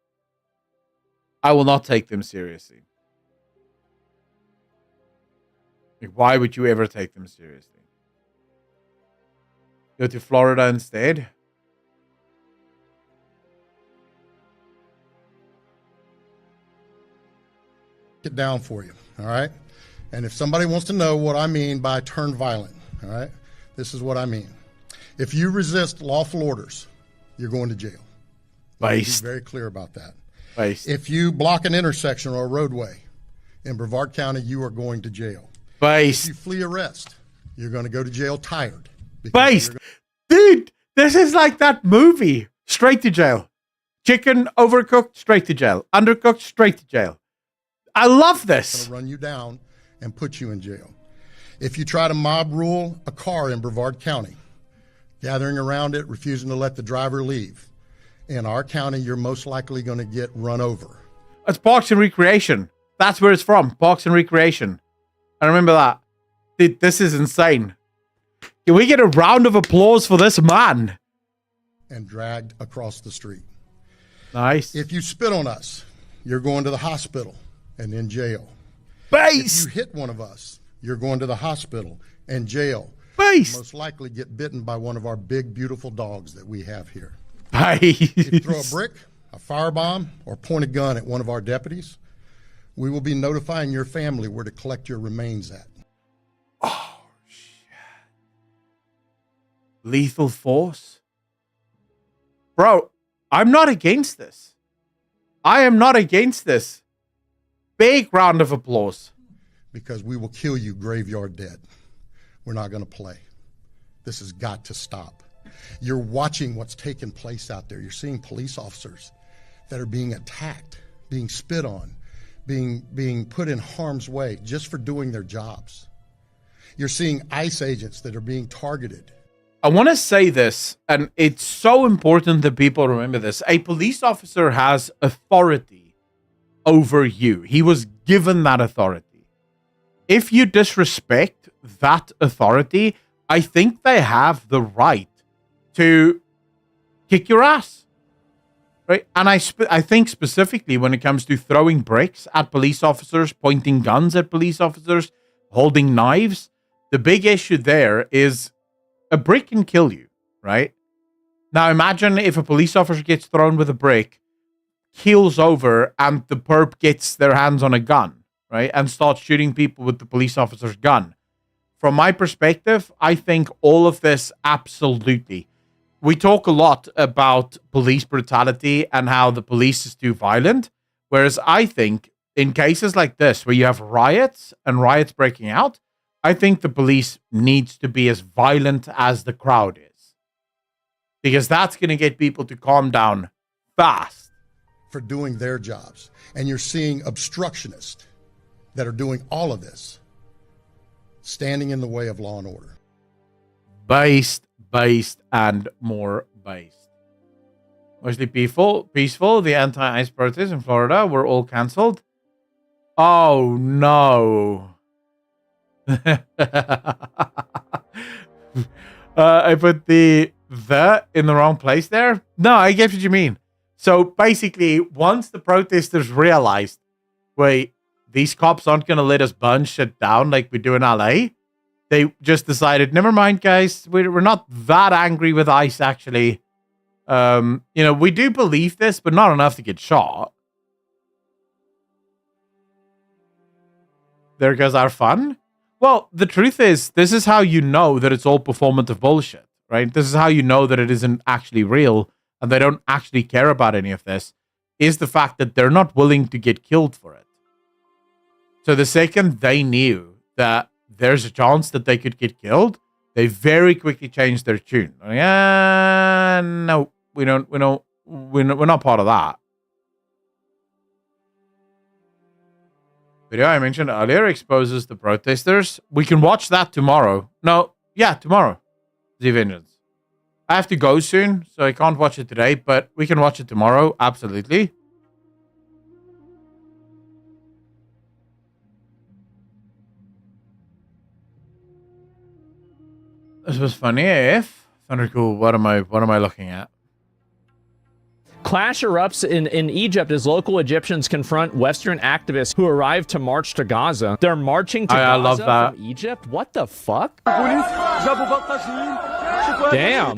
I will not take them seriously. Like, why would you ever take them seriously? Go to Florida instead? It down for you, all right? And if somebody wants to know what I mean by turn violent, all right, this is what I mean. If you resist lawful orders, you're going to jail. Based. Be very clear about that. Based. If you block an intersection or a roadway in Brevard County, you are going to jail. Based. If you flee arrest, you're going to go to jail tired. Based. Dude, this is like that movie. Straight to jail. Chicken overcooked, straight to jail. Undercooked, straight to jail. I love this. Going to run you down and put you in jail. If you try to mob rule a car in Brevard County, gathering around it, refusing to let the driver leave, in our county, you're most likely going to get run over. It's Parks and Recreation. That's where it's from. Parks and Recreation. I remember that. Dude, this is insane. Can we get a round of applause for this man? And dragged across the street. Nice. If you spit on us, you're going to the hospital and in jail. Base. If you hit one of us, you're going to the hospital and jail. Base. Most likely get bitten by one of our big, beautiful dogs that we have here. Base. If you throw a brick, a firebomb, or point a gun at one of our deputies, we will be notifying your family where to collect your remains at. Oh, shit. Lethal force? Bro, I'm not against this. I am not against this. Big round of applause. Because we will kill you graveyard dead. We're not going to play. This has got to stop. You're watching what's taking place out there. You're seeing police officers that are being attacked, being spit on, being put in harm's way just for doing their jobs. You're seeing ICE agents that are being targeted. I want to say this, and it's so important that people remember this. A police officer has authority over you. He was given that authority. If you disrespect that authority, I think they have the right to kick your ass. Right? And I think specifically when it comes to throwing bricks at police officers, pointing guns at police officers, holding knives, the big issue there is a brick can kill you, right? Now imagine if a police officer gets thrown with a brick, keels over, and the perp gets their hands on a gun, right? And starts shooting people with the police officer's gun. from my perspective, I think all of this absolutely. We talk a lot about police brutality and how the police is too violent, whereas I think in cases like this, where you have riots and riots breaking out, I think the police needs to be as violent as the crowd is. Because that's going to get people to calm down fast. For doing their jobs. And you're seeing obstructionists that are doing all of this, standing in the way of law and order. Based, and more based. Mostly peaceful. The anti-ICE protests in Florida were all cancelled. Oh, no. I put the in the wrong place there. No, I get what you mean. So basically, once the protesters realized, wait, these cops aren't going to let us burn shit down like we do in LA, they just decided, never mind, guys, we're not that angry with ICE, actually. We do believe this, but not enough to get shot. There goes our fun. Well, the truth is, this is how you know that it's all performative bullshit, right? This is how you know that it isn't actually real and they don't actually care about any of this, is the fact that they're not willing to get killed for it. So the second they knew that there's a chance that they could get killed, they very quickly changed their tune. No, we're not part of that. Video I mentioned earlier exposes the protesters. We can watch that tomorrow. Tomorrow. The Vengeance. I have to go soon, so I can't watch it today, but we can watch it tomorrow, absolutely. This was funny AF. Thundercool, what am I looking at? Clash erupts in Egypt as local Egyptians confront Western activists who arrived to march to Gaza. They're marching to Gaza I love that. from Egypt? What the fuck? Damn.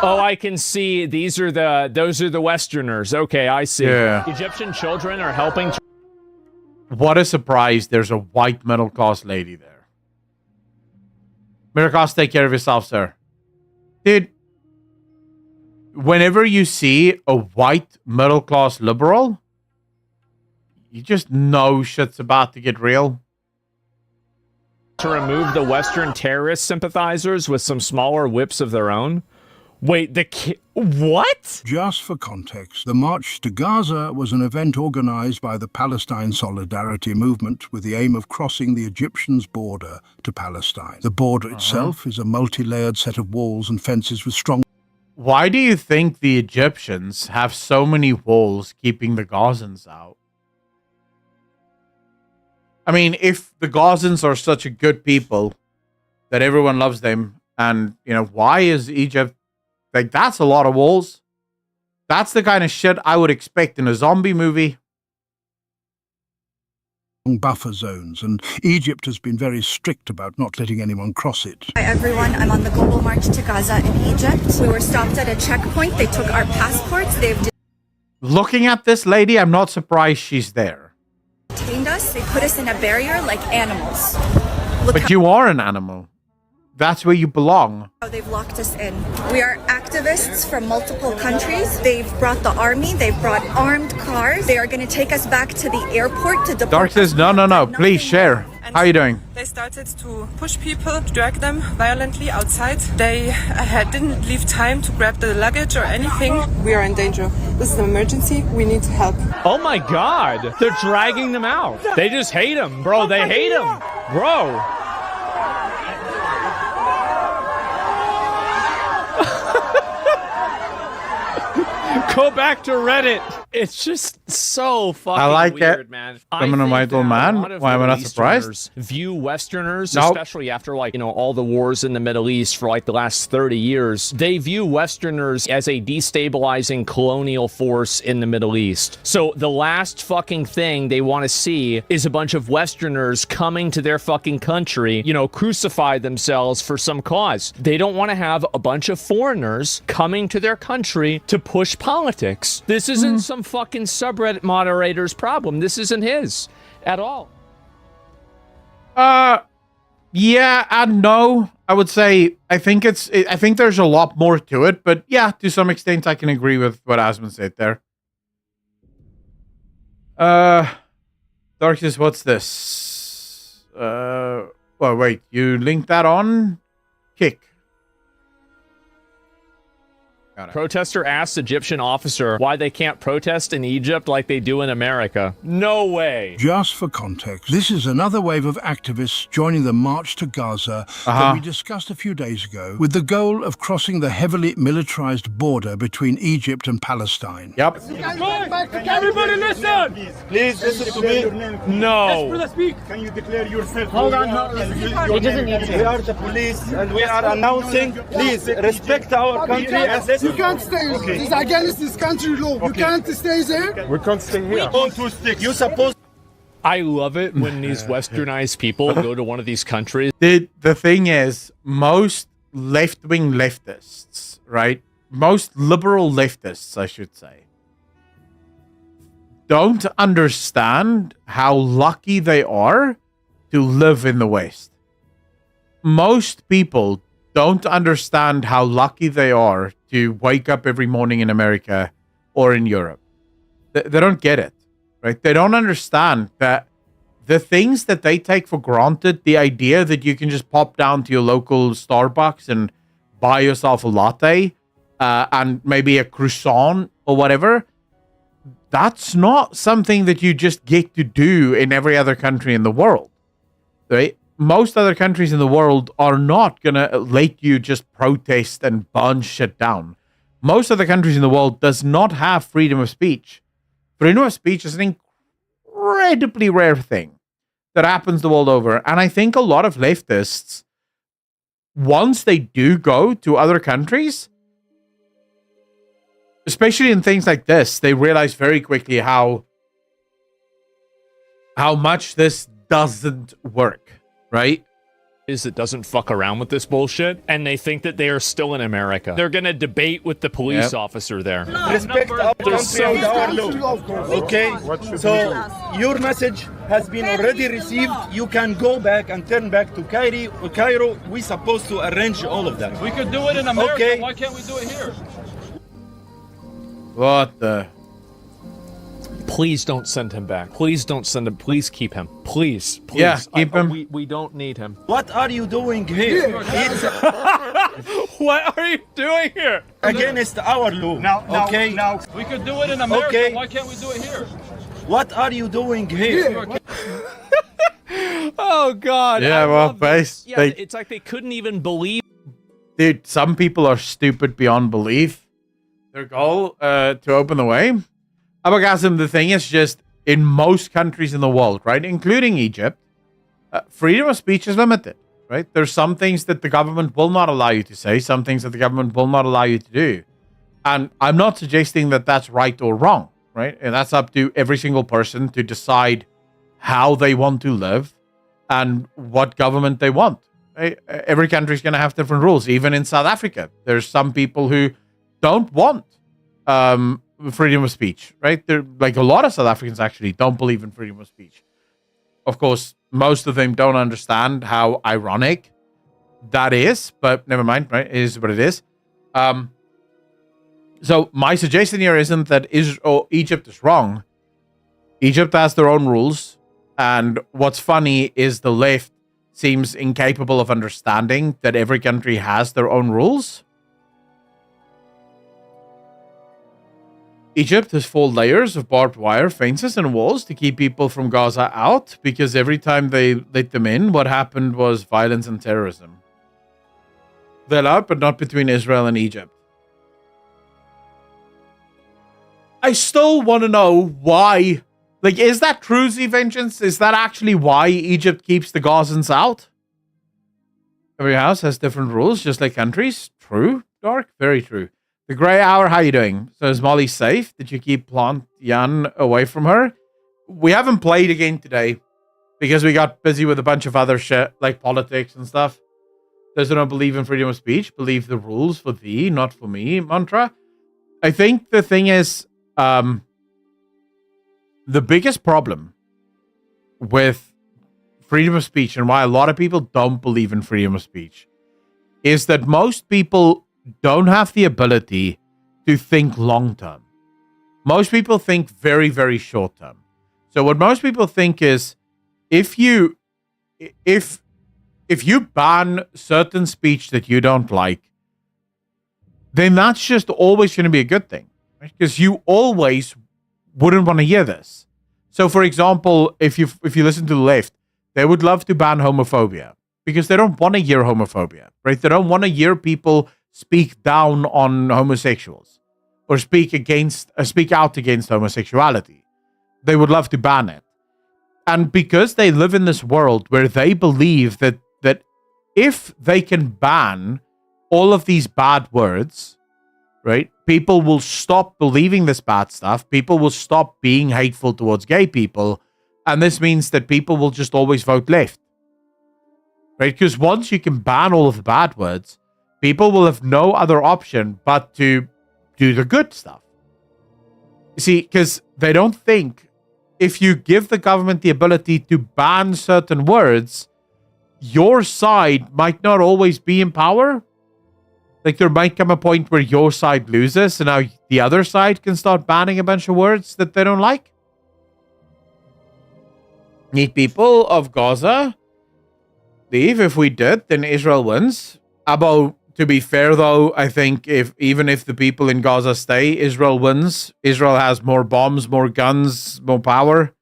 Oh, I can see. Those are the Westerners. Okay, I see. Yeah. Egyptian children are helping. What a surprise. There's a white middle-class lady there. Middle-class, take care of yourself, sir. Dude, whenever you see a white middle-class liberal, you just know shit's about to get real. To remove the Western terrorist sympathizers with some smaller whips of their own. Wait, what? Just for context, the March to Gaza was an event organized by the Palestine Solidarity Movement with the aim of crossing the Egyptians' border to Palestine. The border itself is a multi-layered set of walls and fences with strong... Why do you think the Egyptians have so many walls keeping the Gazans out? I mean, if the Gazans are such a good people that everyone loves them, and, why is Egypt... Like, that's a lot of walls. That's the kind of shit I would expect in a zombie movie. Buffer zones, and Egypt has been very strict about not letting anyone cross it. Hi everyone, I'm on the global march to Gaza in Egypt. We were stopped at a checkpoint. They took our passports. Looking at this lady, I'm not surprised she's there. Detained us. They put us in a barrier like animals. But you are an animal. That's where you belong. How they've locked us in. We are activists from multiple countries. They've brought the army. They've brought armed cars. They are going to take us back to the airport to deport. Dark says, no. Please share. How are you doing? They started to push people, drag them violently outside. They didn't leave time to grab the luggage or anything. We are in danger. This is an emergency. We need help. Oh my God. They're dragging them out. They just hate him, bro. They hate him, bro. Go back to Reddit. It's just so fucking weird, man. I'm an white man. Why am I not surprised? View Westerners, especially after all the wars in the Middle East for the last 30 years, they view Westerners as a destabilizing colonial force in the Middle East. So the last fucking thing they want to see is a bunch of Westerners coming to their fucking country, crucify themselves for some cause. They don't want to have a bunch of foreigners coming to their country to push politics. This isn't some fucking subreddit moderator's problem. This isn't his at all. Yeah and no. I would say I think there's a lot more to it, but yeah, to some extent I can agree with what Asmund said there. Darkness, what's this? Well, wait, you linked that on? Kick. Protester asks Egyptian officer why they can't protest in Egypt like they do in America. No way. Just for context, this is another wave of activists joining the march to Gaza that we discussed a few days ago with the goal of crossing the heavily militarized border between Egypt and Palestine. Yep. Everybody listen! Please listen to me. No. Can you declare yourself? Hold on. He doesn't need to. We are the police and we are announcing, please respect our country and let's. You can't stay. Okay. This is against this country law. Okay. You can't stay there. We can't stay here. On two sticks. You supposed. I love it when these westernized people go to one of these countries. The thing is, most left-wing leftists, right? Most liberal leftists, I should say, don't understand how lucky they are to live in the West. Most people don't understand how lucky they are to wake up every morning in America or in Europe. They don't get it, right? They don't understand that the things that they take for granted, the idea that you can just pop down to your local Starbucks and buy yourself a latte and maybe a croissant or whatever, that's not something that you just get to do in every other country in the world, right? Most other countries in the world are not going to let you just protest and burn shit down. Most other countries in the world does not have freedom of speech. Freedom of speech is an incredibly rare thing that happens the world over. And I think a lot of leftists, once they do go to other countries, especially in things like this, they realize very quickly how much this doesn't work. Right? Is that doesn't fuck around with this bullshit, and they think that they are still in America. They're gonna debate with the police officer there. Respect our country and our law. Okay? So your message has been already received. You can go back and turn back to Cairo. We're supposed to arrange all of that. We could do it in America. Okay. Why can't we do it here? What the? Please don't send him back. Please don't send him. Please keep him. Please. Yeah, keep him. We don't need him. What are you doing here? What are you doing here? Against our law. Okay? Now, we could do it in America. Okay. Why can't we do it here? What are you doing here? Oh, God. Yeah, well, base. Yeah, it's like they couldn't even believe. Dude, some people are stupid beyond belief. Their goal to open the way. Abagazim, the thing is just, in most countries in the world, right, including Egypt, freedom of speech is limited, right? There's some things that the government will not allow you to say, some things that the government will not allow you to do. And I'm not suggesting that that's right or wrong, right? And that's up to every single person to decide how they want to live and what government they want. Right? Every country is going to have different rules. Even in South Africa, there's some people who don't want freedom of speech, right? They're like a lot of South Africans actually don't believe in freedom of speech. Of course, most of them don't understand how ironic that is, but never mind, right? It is what it is. So my suggestion here isn't that Egypt is wrong. Egypt has their own rules, and what's funny is the left seems incapable of understanding that every country has their own rules. Egypt has 4 layers of barbed wire, fences, and walls to keep people from Gaza out, because every time they let them in, what happened was violence and terrorism. They're allowed, but not between Israel and Egypt. I still want to know why. Like, is that true, Z Vengeance? Is that actually why Egypt keeps the Gazans out? Every house has different rules, just like countries. True, Dark? Very true. The Grey Hour, how you doing? So is Molly safe? Did you keep Plant Yan away from her? We haven't played again today because we got busy with a bunch of other shit, like politics and stuff. Those who don't believe in freedom of speech believe the rules for thee, not for me, mantra. I think the thing is, the biggest problem with freedom of speech and why a lot of people don't believe in freedom of speech is that most people don't have the ability to think long term. Most people think very, very short term. So what most people think is if you ban certain speech that you don't like, then that's just always going to be a good thing, right? Because you always wouldn't want to hear this. So, for example, if you listen to the left, they would love to ban homophobia because they don't want to hear homophobia, right? They don't want to hear people speak down on homosexuals or speak out against homosexuality. They would love to ban it. And because they live in this world where they believe that if they can ban all of these bad words, right, people will stop believing this bad stuff. People will stop being hateful towards gay people. And this means that people will just always vote left, right? Because once you can ban all of the bad words, people will have no other option but to do the good stuff. You see, because they don't think if you give the government the ability to ban certain words, your side might not always be in power. Like there might come a point where your side loses and now the other side can start banning a bunch of words that they don't like. The people of Gaza leave. If we did, then Israel wins. To be fair though, I think even if the people in Gaza stay, Israel wins. Israel has more bombs, more guns, more power.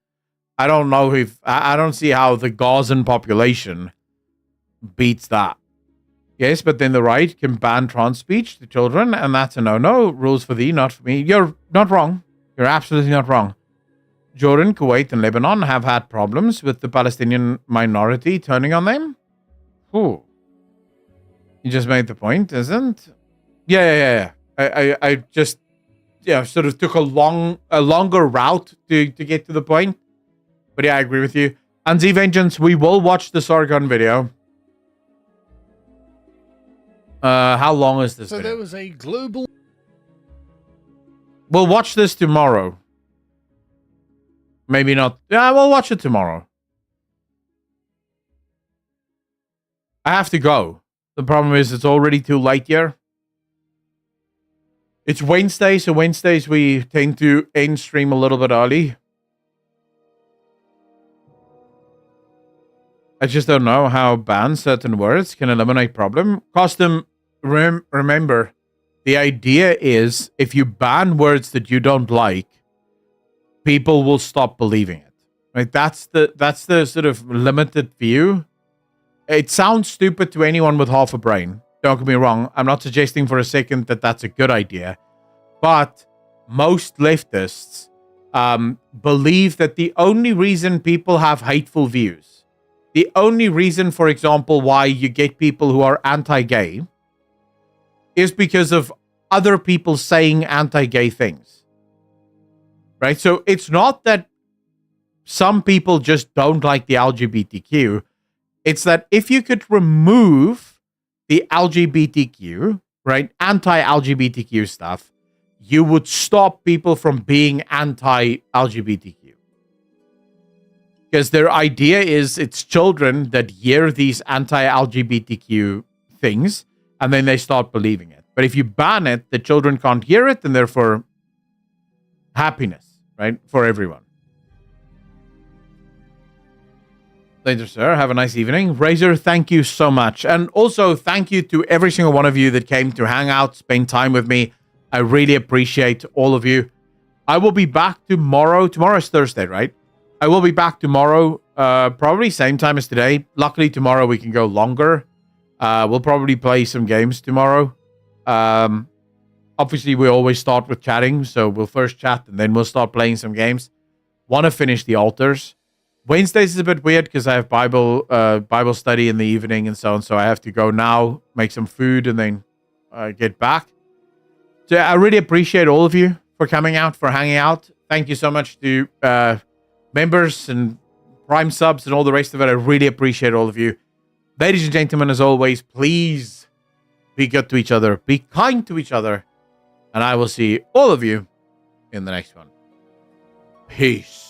I don't know I don't see how the Gazan population beats that. Yes, but then the right can ban trans speech to children, and that's a no-no. Rules for thee, not for me. You're not wrong. You're absolutely not wrong. Jordan, Kuwait, and Lebanon have had problems with the Palestinian minority turning on them. Ooh. You just made the point, isn't? Yeah. I just sort of took a longer route to get to the point. But yeah, I agree with you. And Z Vengeance, we will watch the Sargon video. How long is this video? there was a global... We'll watch this tomorrow. Maybe not. Yeah, we'll watch it tomorrow. I have to go. The problem is it's already too late here. It's Wednesday, so Wednesdays we tend to end stream a little bit early. I just don't know how ban certain words can eliminate problem. Custom, remember, the idea is if you ban words that you don't like, people will stop believing it. Right? That's the sort of limited view. It sounds stupid to anyone with half a brain. Don't get me wrong. I'm not suggesting for a second that that's a good idea. But most leftists believe that the only reason people have hateful views, the only reason, for example, why you get people who are anti-gay is because of other people saying anti-gay things. Right? So it's not that some people just don't like the LGBTQ. It's that if you could remove the LGBTQ, right, anti-LGBTQ stuff, you would stop people from being anti-LGBTQ. Because their idea is it's children that hear these anti-LGBTQ things, and then they start believing it. But if you ban it, the children can't hear it, and therefore happiness, right, for everyone. Later, sir. Have a nice evening. Razor, thank you so much. And also, thank you to every single one of you that came to hang out, spend time with me. I really appreciate all of you. I will be back tomorrow. Tomorrow is Thursday, right? I will be back tomorrow, probably same time as today. Luckily, tomorrow we can go longer. We'll probably play some games tomorrow. Obviously, we always start with chatting, so we'll first chat and then we'll start playing some games. Want to finish the altars. Wednesdays is a bit weird because I have Bible study in the evening and so on. So I have to go now, make some food, and then get back. So I really appreciate all of you for coming out, for hanging out. Thank you so much to members and Prime subs and all the rest of it. I really appreciate all of you. Ladies and gentlemen, as always, please be good to each other. Be kind to each other. And I will see all of you in the next one. Peace.